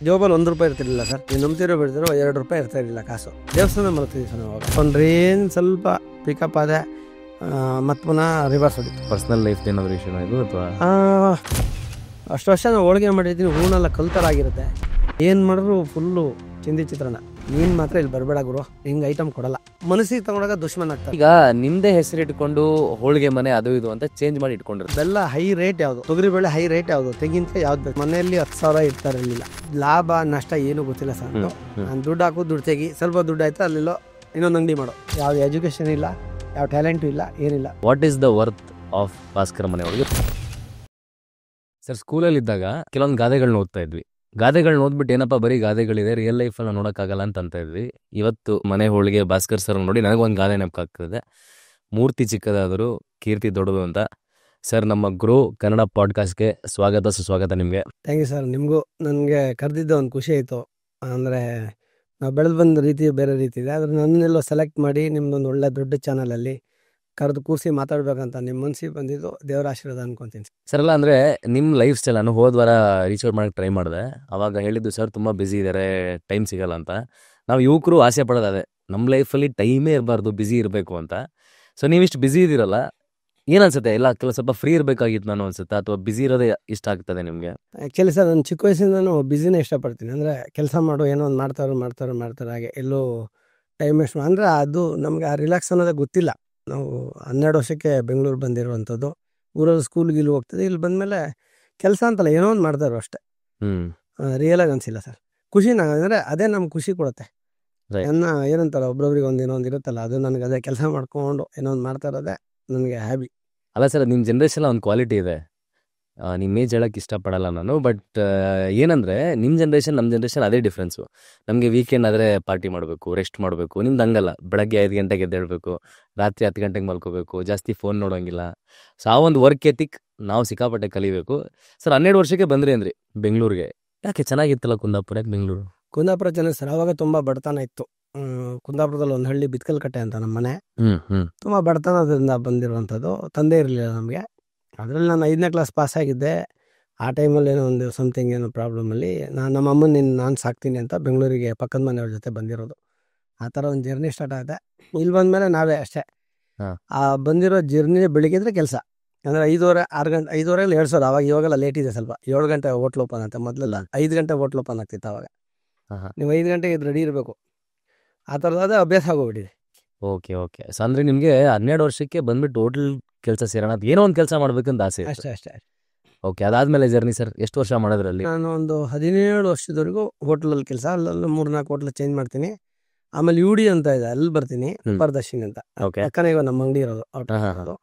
ಜೋಬಲ್ಲಿ ₹1 ಇರ್ತಿರ್ಲಿಲ್ಲ ಸರ್. ನೀವು ನಂಬ್ತಿರೋ ಬಿಡ್ತಿರೋ ₹2 ಇರ್ತಾ ಇರಲಿಲ್ಲ ಕಾಸು. ದೇವಸ್ಥಾನ ಮಲಗ್ತಿದ್ವಿ ಸರ್ ನಾವು. ಒಂದು ರೇನ್ ಸ್ವಲ್ಪ ಪಿಕಪ್ ಆದೆ, ಮತ್ತೆ ಪುನಃ ರಿವರ್ಸ್ ಹೊಡಿತು. ಪರ್ಸನಲ್ ಲೈಫ್ ಏನಾದರೂ ಇಶ್ಯೂನ ಇದು ಅಥವಾ ಅಷ್ಟು ವರ್ಷ ನಾವು ಹೋಳಿಗೆ ಮಾಡಿದ್ದೀನಿ, ಹೂನೆಲ್ಲ ಕಲ್ತರಾಗಿರುತ್ತೆ. ಏನು ಮಾಡಿದ್ರು ಫುಲ್ಲು ಚಿಂದಿ ಚಿತ್ರಾನ್ನ. ನೀನು ಮಾತ್ರ ಇಲ್ಲಿ ಬರಬೇಡ ಗುರು, ಹಿಂಗೆ ಐಟಮ್ ಕೊಡಲ್ಲ. ಮನಸ್ಸಿಗೆ ತಗೊಂಡಾಗ ದುಶ್ಮನ್ ಆಗ್ತಾರೆ. ಈಗ ನಿಮ್ದೇ ಹೆಸರು ಇಟ್ಕೊಂಡು ಹೋಳಿಗೆ ಮನೆ ಅದು ಇದು ಅಂತ ಚೇಂಜ್ ಮಾಡಿ ಇಟ್ಕೊಂಡಿರ್ತಾರೆ. ಬೆಲ್ಲ ಹೈ ರೇಟ್ ಯಾವುದು, ತೊಗರಿಬೇಳೆ ಹೈ ರೇಟ್ ಯಾವುದು, ತೆಂಗಿನಕಾಯಿ ಯಾವ್ದು ಬೇಕು. ಮನೆಯಲ್ಲಿ 10,000 ಇಡ್ತಾ ಇರಲಿಲ್ಲ. ಲಾಭ ನಷ್ಟ ಏನು ಗೊತ್ತಿಲ್ಲ ಸರ್. ನಾನು ದುಡ್ಡು ಹಾಕು, ದುಡ್ಡು ತೆಗಿ, ಸ್ವಲ್ಪ ದುಡ್ಡು ಆಯ್ತು ಅಲ್ಲೆಲ್ಲೋ ಇನ್ನೊಂದು ಅಂಗಡಿ ಮಾಡೋ. ಯಾವ್ದು ಎಜುಕೇಷನ್ ಇಲ್ಲ, ಯಾವ ಟ್ಯಾಲೆಂಟು ಇಲ್ಲ, ಏನಿಲ್ಲ. What is the worth of Bhaskara ಮನೆ ಒಳಗೆ? ಸರ್, ಸ್ಕೂಲಲ್ಲಿ ಇದ್ದಾಗ ಕೆಲವೊಂದು ಗಾದೆಗಳನ್ನ ಓದ್ತಾ ಇದ್ವಿ. ಗಾದೆಗಳನ್ನ ಓದ್ಬಿಟ್ಟು ಏನಪ್ಪ ಬರೀ ಗಾದೆಗಳಿದೆ, ರಿಯಲ್ ಲೈಫಲ್ಲಿ ನೋಡೋಕ್ಕಾಗಲ್ಲ ಅಂತ ಇದ್ವಿ. ಇವತ್ತು ಮನೆ ಹೋಳಿಗೆ ಭಾಸ್ಕರ್ ಸರ್ ನೋಡಿ ನನಗೊಂದು ಗಾದೆ ನೆನಪಾಗ್ತದೆ. ಮೂರ್ತಿ ಚಿಕ್ಕದಾದರೂ ಕೀರ್ತಿ ದೊಡ್ಡದು ಅಂತ. ಸರ್, ನಮ್ಮ ಗ್ರೋ ಕನ್ನಡ ಪಾಡ್ಕಾಸ್ಟ್ಗೆ ಸ್ವಾಗತ, ಸುಸ್ವಾಗತ ನಿಮಗೆ. Thank you sir. ನಿಮಗೂ ನನಗೆ ಕರೆದಿದ್ದ ಒಂದು ಖುಷಿ ಆಯಿತು. ಅಂದರೆ ನಾವು ಬೆಳೆದು ಬಂದ ರೀತಿ ಬೇರೆ ರೀತಿ ಇದೆ, ಆದರೆ ನನ್ನೆಲ್ಲೋ ಸೆಲೆಕ್ಟ್ ಮಾಡಿ ನಿಮ್ಮದೊಂದು ಒಳ್ಳೆ ದೊಡ್ಡ ಚಾನಲಲ್ಲಿ ಕರೆದು ಕೂರಿಸಿ ಮಾತಾಡ್ಬೇಕಂತ ನಿಮ್ಮ ಮನಸ್ಸಿಗೆ ಬಂದಿದ್ದು ದೇವರ ಆಶೀರ್ವಾದ ಅನ್ಕೊತೀನಿ. ಸರ್, ಅಲ್ಲ ಅಂದರೆ ನಿಮ್ಮ ಲೈಫ್ ಸ್ಟೈಲ್ ನಾನು ಹೋದ ವಾರ ರೀಚ್ ಔಟ್ ಮಾಡೋಕ್ಕೆ ಟ್ರೈ ಮಾಡಿದೆ. ಅವಾಗ ಹೇಳಿದ್ದು ಸರ್ ತುಂಬ ಬ್ಯುಸಿ ಇದ್ದಾರೆ, ಟೈಮ್ ಸಿಗಲ್ಲ ಅಂತ. ನಾವು ಯುವಕರು ಆಸೆ ಪಡೋದು ಅದೇ, ನಮ್ಮ ಲೈಫಲ್ಲಿ ಟೈಮೇ ಇರಬಾರ್ದು, ಬ್ಯುಸಿ ಇರಬೇಕು ಅಂತ. ಸೊ ನೀವಿಷ್ಟು ಬ್ಯುಸಿ ಇದ್ದೀರಲ್ಲ, ಏನು ಅನ್ಸುತ್ತೆ? ಎಲ್ಲ ಸ್ವಲ್ಪ ಫ್ರೀ ಇರಬೇಕಾಗಿತ್ತು ನಾನು ಅನ್ಸುತ್ತೆ, ಅಥವಾ ಬ್ಯುಸಿ ಇರೋದೇ ಇಷ್ಟ ಆಗ್ತದೆ ನಿಮಗೆ? ಆ್ಯಕ್ಚುಲಿ ಸರ್, ನಾನು ಚಿಕ್ಕ ವಯಸ್ಸಿಂದನೂ ಬ್ಯುಸಿನೇ ಇಷ್ಟಪಡ್ತೀನಿ. ಅಂದರೆ ಕೆಲಸ ಮಾಡು, ಏನೋ ಒಂದು ಮಾಡ್ತಾರೆ ಹಾಗೆ ಎಲ್ಲೋ ಟೈಮ್ ವೇಸ್ಟ್ ಅಂದರೆ ಅದು ನಮಗೆ ಆ ರಿಲ್ಯಾಕ್ಸ್ ಅನ್ನೋದೇ ಗೊತ್ತಿಲ್ಲ. ನಾವು 12 ವರ್ಷಕ್ಕೆ ಬೆಂಗಳೂರು ಬಂದಿರುವಂಥದ್ದು. ಊರಲ್ಲಿ ಸ್ಕೂಲ್ಗೆ ಇಲ್ಲಿ ಹೋಗ್ತದೆ, ಇಲ್ಲಿ ಬಂದಮೇಲೆ ಕೆಲಸ ಅಂತಲ್ಲ ಏನೋ ಒಂದು ಮಾಡ್ತಾರೋ ಅಷ್ಟೇ. ರಿಯಲಾಗಿ ಅನಿಸಿಲ್ಲ ಸರ್. ಖುಷಿನ ಅಂದರೆ ಅದೇ ನಮ್ಗೆ ಖುಷಿ ಕೊಡುತ್ತೆ. ಏನಂತಾರೆ ಒಬ್ರೊಬ್ರಿಗೆ ಒಂದು ಏನೋ ಒಂದು ಇರುತ್ತಲ್ಲ, ಅದು ನನಗೆ ಅದೇ ಕೆಲಸ ಮಾಡ್ಕೊಂಡು ಏನೋ ಒಂದು ಮಾಡ್ತಾ ಇರೋದೇ ನನಗೆ ಹ್ಯಾಬಿ. ಅಲ್ಲ ಸರ್, ನಿಮ್ಮ ಜನ್ರೇಷನ್ ಒಂದು ಕ್ವಾಲಿಟಿ ಇದೆ, ನಿಮ್ಮ ಏಜ್ ಹೇಳೋಕ್ಕೆ ಇಷ್ಟಪಡಲ್ಲ ನಾನು. ಬಟ್ ಏನಂದರೆ ನಿಮ್ಮ ಜನ್ರೇಷನ್ ನಮ್ಮ ಜನ್ರೇಷನ್ ಅದೇ ಡಿಫ್ರೆನ್ಸು. ನಮಗೆ ವೀಕೆಂಡ್ ಆದರೆ ಪಾರ್ಟಿ ಮಾಡಬೇಕು, ರೆಸ್ಟ್ ಮಾಡಬೇಕು. ನಿಮ್ದು ಹಂಗಲ್ಲ, ಬೆಳಗ್ಗೆ 5 ಗಂಟೆಗೆ ಎದ್ದೇಳಬೇಕು, ರಾತ್ರಿ 10 ಗಂಟೆಗೆ ಮಲ್ಕೋಬೇಕು, ಜಾಸ್ತಿ ಫೋನ್ ನೋಡೋಂಗಿಲ್ಲ. ಸೊ ಆ ಒಂದು ವರ್ಕ್ ಎಥಿಕ್ ನಾವು ಸಿಕ್ಕಾಪಟ್ಟೆ ಕಲಿಬೇಕು. ಸರ್, 12 ವರ್ಷಕ್ಕೆ ಬಂದ್ರಿ ಅಂದ್ರಿ ಬೆಂಗಳೂರಿಗೆ. ಯಾಕೆ ಚೆನ್ನಾಗಿತ್ತಲ್ಲ ಕುಂದಾಪುರ, ಯಾಕೆ ಬೆಂಗಳೂರು? ಕುಂದಾಪುರ ಚೆನ್ನಾಗಿ ಸರ್. ಆವಾಗ ತುಂಬ ಬಡತನ ಇತ್ತು. ಕುಂದಾಪುರದಲ್ಲಿ ಒಂದು ಹಳ್ಳಿ ಬಿತ್ಕಲ್ಕಟ್ಟೆ ಅಂತ ನಮ್ಮ ಮನೆ. ತುಂಬ ಬಡತನದಿಂದ ಬಂದಿರುವಂಥದ್ದು. ತಂದೆ ಇರಲಿಲ್ಲ ನಮಗೆ. ಅದರಲ್ಲಿ ನಾನು 5ನೇ ಕ್ಲಾಸ್ ಪಾಸ್ ಆಗಿದ್ದೆ. ಆ ಟೈಮಲ್ಲಿ ಏನೋ ಒಂದು ಸಮಥಿಂಗ್ ಏನೋ ಪ್ರಾಬ್ಲಮಲ್ಲಿ ನಮ್ಮ ಅಮ್ಮನ ನಾನು ಸಾಕ್ತೀನಿ ಅಂತ ಬೆಂಗಳೂರಿಗೆ ಪಕ್ಕದ ಮನೆಯವ್ರ ಜೊತೆ ಬಂದಿರೋದು. ಆ ಥರ ಒಂದು ಜರ್ನಿ ಸ್ಟಾರ್ಟ್ ಆಗಿದೆ. ಇಲ್ಲಿ ಬಂದಮೇಲೆ ನಾವೇ ಅಷ್ಟೇ. ಆ ಬಂದಿರೋ ಜರ್ನಿ ಬೆಳಿಗ್ಗೆದ್ರೆ ಕೆಲಸ ಅಂದರೆ 5:30 6 ಗಂಟೆ 5:30 7 ಆವಾಗ. ಇವಾಗೆಲ್ಲ ಲೇಟ್ ಇದೆ ಸ್ವಲ್ಪ. 7 ಗಂಟೆ ಹೋಟ್ಲ್ ಓಪನ್ ಆಗುತ್ತೆ. ಮೊದಲೆಲ್ಲ 5 ಗಂಟೆ ಹೋಟ್ಲ್ ಓಪನ್ ಆಗ್ತಿತ್ತು ಆವಾಗ. ನೀವು 5 ಗಂಟೆಗೆ ರೆಡಿ ಇರಬೇಕು. ಆ ಥರದಾದ ಅಭ್ಯಾಸ ಆಗೋಗ್ಬಿಟ್ಟಿದೆ. ಓಕೆ. ಸೊ ಅಂದರೆ ನಿಮಗೆ 12 ವರ್ಷಕ್ಕೆ ಬಂದ್ಬಿಟ್ಟು ಹೋಟೆಲ್ ಕೆಲಸ ಸೇರೋಣ, ಏನೋ ಒಂದು ಕೆಲಸ ಮಾಡ್ಬೇಕಂತ ಆಸೆ ಇತ್ತು. ಅಷ್ಟೇ. ಓಕೆ, ಅದಾದಮೇಲೆ ಜರ್ನಿ ಸರ್ ಎಷ್ಟು ವರ್ಷ ಮಾಡೋದ್ರಲ್ಲಿ? ನಾನು ಒಂದು 17 ವರ್ಷದವರೆಗೂ ಹೋಟ್ಲಲ್ಲಿ ಕೆಲಸ. ಅಲ್ಲಲ್ಲಿ 3-4 ಹೋಟ್ಲ್ ಚೇಂಜ್ ಮಾಡ್ತೀನಿ. ಆಮೇಲೆ UD ಅಂತ ಇದೆ, ಅಲ್ಲಿ ಬರ್ತೀನಿ. ಪರದರ್ಶಿನಿ ಅಂತ ಪಕ್ಕನೇ ಇವಾಗ ನಮ್ಮ ಅಂಗಡಿ ಇರೋದು.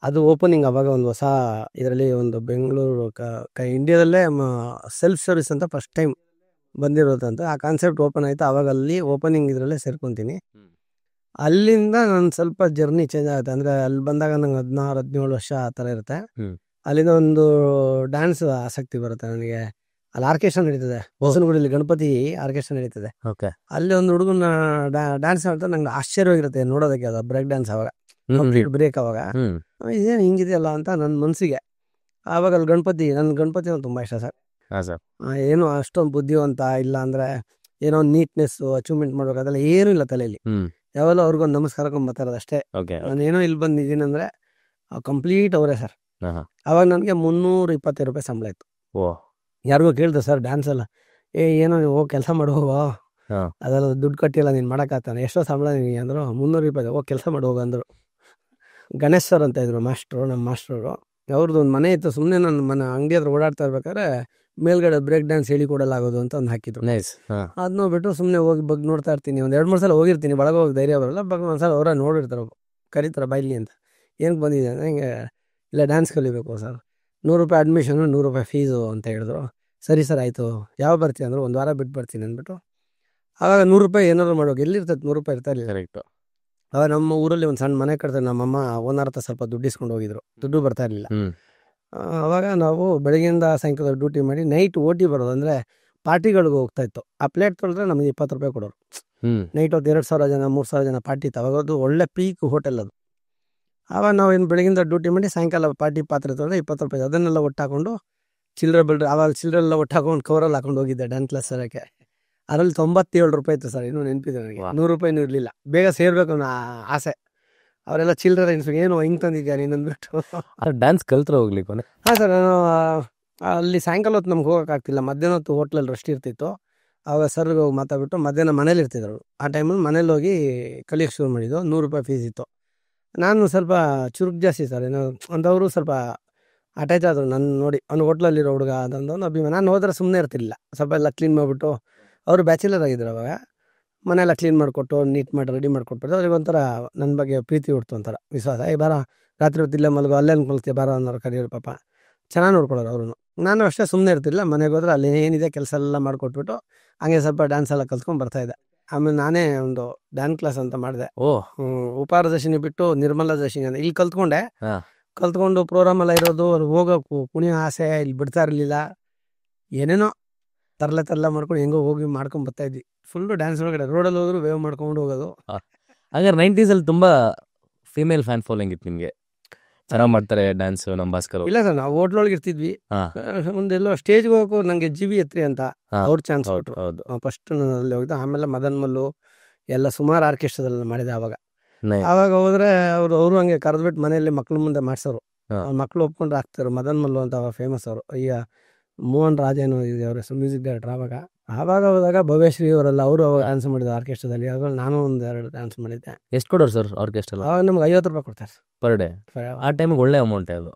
ಅದು ಓಪನಿಂಗ್ ಅವಾಗ ಒಂದು ಹೊಸ ಇದರಲ್ಲಿ ಒಂದು ಬೆಂಗಳೂರು ಇಂಡಿಯಾದಲ್ಲೇ ಸೆಲ್ಫ್ ಸರ್ವಿಸ್ ಅಂತ ಫಸ್ಟ್ ಟೈಮ್ ಬಂದಿರೋದಂತ. ಆ ಕಾನ್ಸೆಪ್ಟ್ ಓಪನ್ ಆಯಿತು. ಆವಾಗ ಅಲ್ಲಿ ಓಪನಿಂಗ್ ಇದರಲ್ಲೇ ಸೇರ್ಕೊತೀನಿ. ಅಲ್ಲಿಂದ ನಾನು ಸ್ವಲ್ಪ ಜರ್ನಿ ಚೇಂಜ್ ಆಗುತ್ತೆ. ಅಂದರೆ ಅಲ್ಲಿ ಬಂದಾಗ ನಂಗೆ 16-17 ವರ್ಷ ಆ ಥರ ಇರುತ್ತೆ. ಅಲ್ಲಿಂದ ಒಂದು ಡ್ಯಾನ್ಸ್ ಆಸಕ್ತಿ ಬರುತ್ತೆ ನನಗೆ. ಅಲ್ಲಿ ಆರ್ಕೆಸ್ಟ್ರಾ ನಡೀತದೆ, ಹೊಸನಗುಡಿಯಲ್ಲಿ ಗಣಪತಿ ಆರ್ಕೆಸ್ಟ್ರಾ ನಡೀತದೆ. ಅಲ್ಲಿ ಒಂದು ಹುಡುಗನ ಡ್ಯಾನ್ಸ್ ಮಾಡ್ತಾರೆ. ನಂಗೆ ಆಶ್ಚರ್ಯವಾಗಿರುತ್ತೆ ನೋಡೋದಕ್ಕೆ. ಅದು ಬ್ರೇಕ್ ಡ್ಯಾನ್ಸ್ ಅವಾಗ ಬ್ರೇಕ್ ಅವಾಗ ಇದೇನು ಹಿಂಗಿದೆಯಲ್ಲ ಅಂತ ನನ್ನ ಮನಸ್ಸಿಗೆ. ಆವಾಗ ಅಲ್ಲಿ ಗಣಪತಿ ಅಂದ್ರೆ ತುಂಬ ಇಷ್ಟ ಸರ್. ಏನು ಅಷ್ಟೊಂದು ಬುದ್ಧಿವಂತ ಇಲ್ಲ, ಅಂದರೆ ಏನೋ ನೀಟ್ನೆಸ್ಸು ಅಚೀವ್ಮೆಂಟ್ ಮಾಡ್ಬೇಕು ಅದೆಲ್ಲ ಏನೂ ಇಲ್ಲ ತಲೆಯಲ್ಲಿ. ಯಾವೆಲ್ಲ ಅವ್ರಿಗೊಂದು ನಮಸ್ಕಾರಕ್ಕೊಂದು ಬರ್ತಾರದು ಅಷ್ಟೇ. ನಾನೇನೋ ಇಲ್ಲಿ ಬಂದಿದ್ದೀನಿ ಅಂದರೆ ಕಂಪ್ಲೀಟ್ ಅವರೇ ಸರ್. ಆವಾಗ ನನಗೆ ₹325 ಸಂಬಳ ಇತ್ತು. ಯಾರಿಗೋ ಕೇಳ್ದೆ ಸರ್ ಡ್ಯಾನ್ಸ್ ಎಲ್ಲ, ಏನೋ ನೀವು ಹೋಗಿ ಕೆಲಸ ಮಾಡುವ, ಅದೆಲ್ಲ ದುಡ್ಡು ಕಟ್ಟಿಲ್ಲ ನೀನು ಮಾಡೋಕ್ಕಾಗ್ತಾನೆ, ಎಷ್ಟೋ ಸಂಬಳ ನಿನಗೆ ಅಂದರು. ₹300 ಹೋಗಿ ಕೆಲಸ ಮಾಡುವಾಗ ಅಂದರು. ಗಣೇಶ್ ಸರ್ ಅಂತ ಇದ್ರು ಮಾಸ್ಟ್ರು, ನಮ್ಮ ಮಾಸ್ಟ್ರವರು. ಅವ್ರದ್ದು ಒಂದು ಮನೆ ಇತ್ತು. ಸುಮ್ಮನೆ ನನ್ನ ಮನೆ ಅಂಗಡಿ ಹತ್ರ ಓಡಾಡ್ತಾ ಇರ್ಬೇಕಾದ್ರೆ ಮೇಲ್ಗಡೆ ಬ್ರೇಕ್ ಡ್ಯಾನ್ಸ್ ಹೇಳಿಕೊಡಲಾಗೋದು ಅಂತ ಒಂದು ಹಾಕಿದ್ರು. ಅದು ನೋಡ್ಬಿಟ್ಟು ಸುಮ್ಮನೆ ಹೋಗಿ ಬಗ್ಗೆ ನೋಡ್ತಾ ಇರ್ತೀನಿ. ಒಂದು 2-3 ಸಲ ಹೋಗಿರ್ತೀನಿ. ಒಳಗೆ ಹೋಗಿ ಧೈರ್ಯ ಬರೋಲ್ಲ. ಒಂದ್ಸಲ ಅವರ ನೋಡಿರ್ತಾರೆ, ಕರೀತಾರೆ ಬೈಲಿ ಅಂತ. ಏನಕ್ಕೆ ಬಂದಿದೆ ಅಂದರೆ ಹಿಂಗೆ ಇಲ್ಲ ಡ್ಯಾನ್ಸ್ ಕಲಿಬೇಕು ಸರ್, ₹100 ಅಡ್ಮಿಷನು, ₹100 ಫೀಸು ಅಂತ ಹೇಳಿದ್ರು. ಸರಿ ಸರ್ ಆಯಿತು, ಯಾವಾಗ ಬರ್ತೀನಿ ಅಂದರು. 1 ವಾರ ಬಿಟ್ಟು ಬರ್ತೀನಿ ಅಂದ್ಬಿಟ್ಟು. ಆವಾಗ ₹100 ಏನಾದ್ರು ಮಾಡೋಕೆ ಎಲ್ಲಿರ್ತದೆ, ₹100 ಇರ್ತಾ ಇರಲಿಲ್ಲ. ಕರೆಕ್ಟು. ಆವಾಗ ನಮ್ಮ ಊರಲ್ಲಿ ಒಂದು ಸಣ್ಣ ಮನೆ ಕಟ್ತಾರೆ. ನಮ್ಮಮ್ಮ ಓನರ್ ಹತ್ರ ಸ್ವಲ್ಪ ದುಡ್ಡು ಇಸ್ಕೊಂಡು ಹೋಗಿದ್ರು. ದುಡ್ಡು ಬರ್ತಾ ಇರಲಿಲ್ಲ. ಆವಾಗ ನಾವು ಬೆಳಗ್ಗೆಯಿಂದ ಸಾಯಂಕಾಲ ಡ್ಯೂಟಿ ಮಾಡಿ ನೈಟ್ OT ಬರೋದು. ಅಂದರೆ ಪಾರ್ಟಿಗಳಿಗೆ ಹೋಗ್ತಾ ಇತ್ತು. ಆ ಪ್ಲೇಟ್ ತೊಳೆದ್ರೆ ನಮಗೆ ₹20 ಕೊಡೋರು. ನೈಟ್ ಹೊತ್ತು 2,000 ಜನ 3,000 ಜನ ಪಾರ್ಟಿ ಇತ್ತು. ಅವಾಗ ಅದು ಒಳ್ಳೆ ಪೀಕ್ ಹೋಟೆಲ್ ಅದು. ಆವಾಗ ನಾವು ಏನು ಬೆಳಗಿಂದ ಡ್ಯೂಟಿ ಮಾಡಿ ಸಾಯಂಕಾಲ ಪಾರ್ಟಿ ಪಾತ್ರೆ ತೊಳೆದ್ರೆ ₹20. ಅದನ್ನೆಲ್ಲ ಒಟ್ಟು ಹಾಕೊಂಡು ಚಿಲ್ಲರೆ ಬಿಲ್ಡ್ರೆ ಅವಾಗ ಚಿಲ್ಲರೆ ಎಲ್ಲ ಒಟ್ಟು ಹಾಕೊಂಡು ಕವರಲ್ಲಿ ಹಾಕೊಂಡು ಹೋಗಿದ್ದೆ ಡ್ಯಾನ್ಸ್ ಕ್ಲಾಸ್ ಸೇರೋಕ್ಕೆ. ಅದರಲ್ಲಿ 97 ರೂಪಾಯಿ ಇತ್ತು ಸರ್, ಇನ್ನೂ ನೆನಪಿದೆ ನನಗೆ. 100 ರೂಪಾಯಿನೂ ಇರಲಿಲ್ಲ. ಬೇಗ ಸೇರ್ಬೇಕು ಅನ್ನೋ ಆಸೆ. ಅವರೆಲ್ಲ ಚಿಲ್ಲರೆ ಎನ್ಸ್ಬೇಕು, ಏನು ಹಿಂಗೆ ತಂದಿದ್ಯಾ ನೀನು ಅಂದ್ಬಿಟ್ಟು. ಡ್ಯಾನ್ಸ್ ಕಲ್ತ್ರ ಹೋಗ್ಲಿಕ್ಕೆ? ಹಾಂ ಸರ್, ನಾನು ಅಲ್ಲಿ ಸಾಯಂಕಾಲ ಹೊತ್ತು ನಮ್ಗೆ ಹೋಗೋಕ್ಕಾಗ್ತಿಲ್ಲ. ಮಧ್ಯಾಹ್ನ ಹೊತ್ತು ಹೋಟ್ಲಲ್ಲಿ ರೆಸ್ಟ್ ಇರ್ತಿತ್ತು. ಆವಾಗ ಸರ್ಗೆ ಹೋಗಿ ಮಾತಾಡ್ಬಿಟ್ಟು ಮಧ್ಯಾಹ್ನ ಮನೇಲಿ ಇರ್ತಿದ್ರು. ಆ ಟೈಮಲ್ಲಿ ಮನೇಲಿ ಹೋಗಿ ಕಲಿಯೋಕ್ಕೆ ಶುರು ಮಾಡಿದ್ದು. 100 ರೂಪಾಯಿ ಫೀಸ್ ಇತ್ತು. ನಾನು ಸ್ವಲ್ಪ ಚುರುಕು ಜಾಸ್ತಿ ಸರ್, ಏನೋ ಅಂಥವರು ಸ್ವಲ್ಪ ಅಟ್ಯಾಚ್ ಆದರು ನನ್ನ ನೋಡಿ. ಅವ್ನು ಹೋಟ್ಲಲ್ಲಿರೋ ಹುಡುಗ ಅದೊಂದು ಅಭಿಮಾನ. ನಾನು ಹೋದ್ರೆ ಸುಮ್ಮನೆ ಇರ್ತಿರ್ಲಿಲ್ಲ, ಸ್ವಲ್ಪ ಎಲ್ಲ ಕ್ಲೀನ್ ಮಾಡಿಬಿಟ್ಟು. ಅವರು ಬ್ಯಾಚುಲರ್ ಆಗಿದ್ರು ಅವಾಗ. ಮನೆಯೆಲ್ಲ ಕ್ಲೀನ್ ಮಾಡಿಕೊಟ್ಟು ನೀಟ್ ಮಾಡಿ ರೆಡಿ ಮಾಡಿಕೊಟ್ಬಿಟ್ಟು ಅವ್ರಿಗೆ ಒಂಥರ ನನ್ನ ಬಗ್ಗೆ ಪ್ರೀತಿ ಹುಡ್ತು, ಒಂಥರ ವಿಶ್ವಾಸ. ಬಾರ ರಾತ್ರಿ ಹೊತ್ತು ಇಲ್ಲೇ ಮಲಗೋ, ಅಲ್ಲೇ ಅನ್ಕೊಳ್ತೀವಿ ಬಾರ ಅನ್ನೋರು ಕರೆಯೋರು. ಪಾಪ ಚೆನ್ನಾಗಿ ನೋಡ್ಕೊಳ್ಳೋರು ಅವರು. ನಾನು ಅಷ್ಟೇ ಸುಮ್ಮನೆ ಇರ್ತಿಲ್ಲ. ಮನೆಗೆ ಹೋದ್ರೆ ಅಲ್ಲಿ ಏನಿದೆ ಕೆಲಸ ಎಲ್ಲ ಮಾಡಿಕೊಟ್ಬಿಟ್ಟು ಹಂಗೆ ಸ್ವಲ್ಪ ಡ್ಯಾನ್ಸ್ ಎಲ್ಲ ಕಲ್ತ್ಕೊಂಡು ಬರ್ತಾಯಿದ್ದೆ. ಆಮೇಲೆ ನಾನೇ ಒಂದು ಡ್ಯಾನ್ಸ್ ಕ್ಲಾಸ್ ಅಂತ ಮಾಡಿದೆ. ಉಪಾರದರ್ಶಿನಿ ಬಿಟ್ಟು ನಿರ್ಮಲಾ ದರ್ಶಿನಿ ಅಂತ ಇಲ್ಲಿ ಕಲ್ತ್ಕೊಂಡೆ. ಕಲ್ತ್ಕೊಂಡು ಪ್ರೋಗ್ರಾಮ್ ಎಲ್ಲ ಇರೋದು, ಅಲ್ಲಿ ಹೋಗೋಕ್ಕೂ ಕುಣಿಯೋ ಆಸೆ, ಇಲ್ಲಿ ಬಿಡ್ತಾ ಇರಲಿಲ್ಲ. ಏನೇನೋ ತರಲೆ ಮಾಡ್ಕೊಂಡು ಹೆಂಗೋ ಹೋಗಿ ಮಾಡ್ಕೊಂಡು ಬರ್ತಾಯಿದ್ವಿ. ಫುಲ್ಲು ಡ್ಯಾನ್ಸ್ ಒಳಗಡೆ ರೋಡಲ್ಲಿ ಹೋದ್ರು ವೇವ್ ಮಾಡ್ಕೊಂಡು ಹೋಗೋದು. ಹಾಗಾದ್ರೆ 90s ಅಲ್ಲಿ ತುಂಬ ಫಿಮೇಲ್ ಫ್ಯಾನ್ ಫಾಲೋಯಿಂಗ್ ಇತ್ತು ನಿಮಗೆ? ಚೆನ್ನಾಗಿ ಮಾಡ್ತಾರೆ ಡ್ಯಾನ್ಸ್ ನಮ್ಮ ಭಾಸ್ಕರ್. ಇಲ್ಲ ಸರ್, ನಾವು ಹೋಟ್ಲೊಳಗೆ ಇರ್ತಿದ್ವಿ. ಒಂದೆಲ್ಲೋ ಸ್ಟೇಜ್ಗೆ ಹೋಗೋ ನಂಗೆ GB ಎತ್ರಿ ಅಂತ ಅವ್ರು ಚಾನ್ಸ್ ಕೊಟ್ಟರು. ಫಸ್ಟ್ ಅಲ್ಲಿ ಹೋಗಿದ್ದು. ಆಮೇಲೆ ಮದನ್ ಮಲ್ಲು ಎಲ್ಲ ಸುಮಾರು ಆರ್ಕೆಸ್ಟ್ರಾದಲ್ಲಿ ಮಾಡಿದೆ. ಆವಾಗ ಹೋದ್ರೆ ಅವರು ಹಂಗೆ ಕರೆದ್ಬಿಟ್ಟು ಮನೆಯಲ್ಲಿ ಮಕ್ಳ ಮುಂದೆ ಮಾಡ್ಸೋರು. ಮಕ್ಳು ಒಪ್ಕೊಂಡ್ರೆ ಆಗ್ತಾರೆ. ಮದನ್ ಮಲ್ಲು ಅಂತ ಫೇಮಸ್ ಅವರು. ಈಗ ಮೋಹನ್ ರಾಜೇನು ಇದೆ ಅವ್ರ ಮ್ಯೂಸಿಕ್ ಡೈರೆಕ್ಟರ್. ಆವಾಗ ಹೋದಾಗ ಭವ್ಯಶ್ರೀ ಅವರೆಲ್ಲ ಅವರು ಅವಾಗ ಡ್ಯಾನ್ಸ್ ಮಾಡಿದ್ರು ಆರ್ಕೆಸ್ಟ್ರಾದಲ್ಲಿ. ಆವಾಗ ನಾನು 1-2 ಡ್ಯಾನ್ಸ್ ಮಾಡಿದ್ದೆ. ಎಷ್ಟು ಕೊಡೋರು ಸರ್ ಆರ್ಕೆಸ್ಟ್ರಾ? ಅವಾಗ ನಮ್ಗೆ 50 ರೂಪಾಯಿ ಕೊಡ್ತಾರೆ ಪರ್ ಡೇ. ಆ ಟೈಮಿಗೆ ಒಳ್ಳೆ ಅಮೌಂಟ್ ಅದು.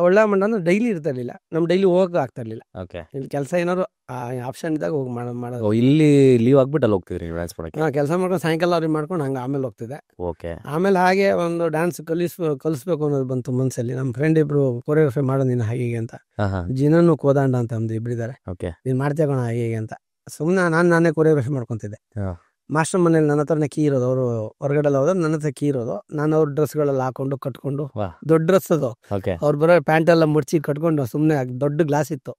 ಒಳ್ಳೆ ಅಮೌಂಟ್ ಅಂದ್ರೆ ಡೈಲಿ ಇರ್ತಿರ್ಲಿಲ್ಲ. ನಮ್ ಡೈಲಿ ಹೋಗಕ್ಕೆ ಆಗ್ತಾ ಇರ್ಲಿಲ್ಲ. ಓಕೆ. ಇಲ್ಲಿ ಕೆಲಸ ಏನಾದ್ರು ಆಪ್ಷನ್ ಇದ್ದಾಗ ಹೋಗಿ ಮಾಡೋದು. ಇಲ್ಲಿ ಲೀವ್ ಆಗ್ಬಿಟ್ಟು ಅಲ್ಲಿ ಹೋಗ್ತಿದ್ರಿ ಡ್ಯಾನ್ಸ್ ಮಾಡಕ್ಕೆ? ಕೆಲಸ ಮಾಡ್ಕೊಂಡು ಸಾಯಂಕಾಲ ಅವ್ರಿಗೆ ಮಾಡ್ಕೊಂಡು ಹಂಗೆ ಆಮೇಲೆ ಹೋಗ್ತಿದ್ದೆ. ಓಕೆ. ಆಮೇಲೆ ಹಾಗೆ ಒಂದು ಡ್ಯಾನ್ಸ್ ಕಲಿಸ್ಬೇಕು ಅನ್ನೋದು ಬಂತು ಮನಸ್ಸಲ್ಲಿ. ನಮ್ಮ ಫ್ರೆಂಡ್ ಇಬ್ರು ಕೊರಿಯೋಗ್ರಫಿ ಮಾಡೋ ನೀನು ಹಾಗೆ ಅಂತ. ಜಿನನು ಕೋದಾಂಡ ಅಂತ ಒಂದು ಇಬ್ಬರಿದ್ದಾರೆ. ನೀನು ಮಾಡ್ತೇಕೋಣ ಹಾಗೆ ಅಂತ. ಸುಮ್ಮನೆ ನಾನೇ ಕೊರಿಯೋಗ್ರಫಿ ಮಾಡ್ಕೊತಿದ್ದೆ. ಮಾಸ್ಟರ್ ಮನೇಲಿ ನನ್ನ ಹತ್ರನೇ ಕೀ ಇರೋದು. ಅವರು ಹೊರಗಡೆ ಹೋದ್ರೆ ನನ್ನ ಹತ್ರ ಕೀ ಇರೋದು. ನಾನು ಅವ್ರ ಡ್ರೆಸ್ಗಳೆಲ್ಲ ಹಾಕೊಂಡು ಕಟ್ಕೊಂಡು, ದೊಡ್ಡ ಡ್ರೆಸ್ ಅದು, ಅವ್ರು ಬರೋ ಪ್ಯಾಂಟ್ ಎಲ್ಲ ಮುಡ್ಚಿ ಕಟ್ಕೊಂಡು ಸುಮ್ಮನೆ ದೊಡ್ಡ ಗ್ಲಾಸ್ ಇತ್ತು,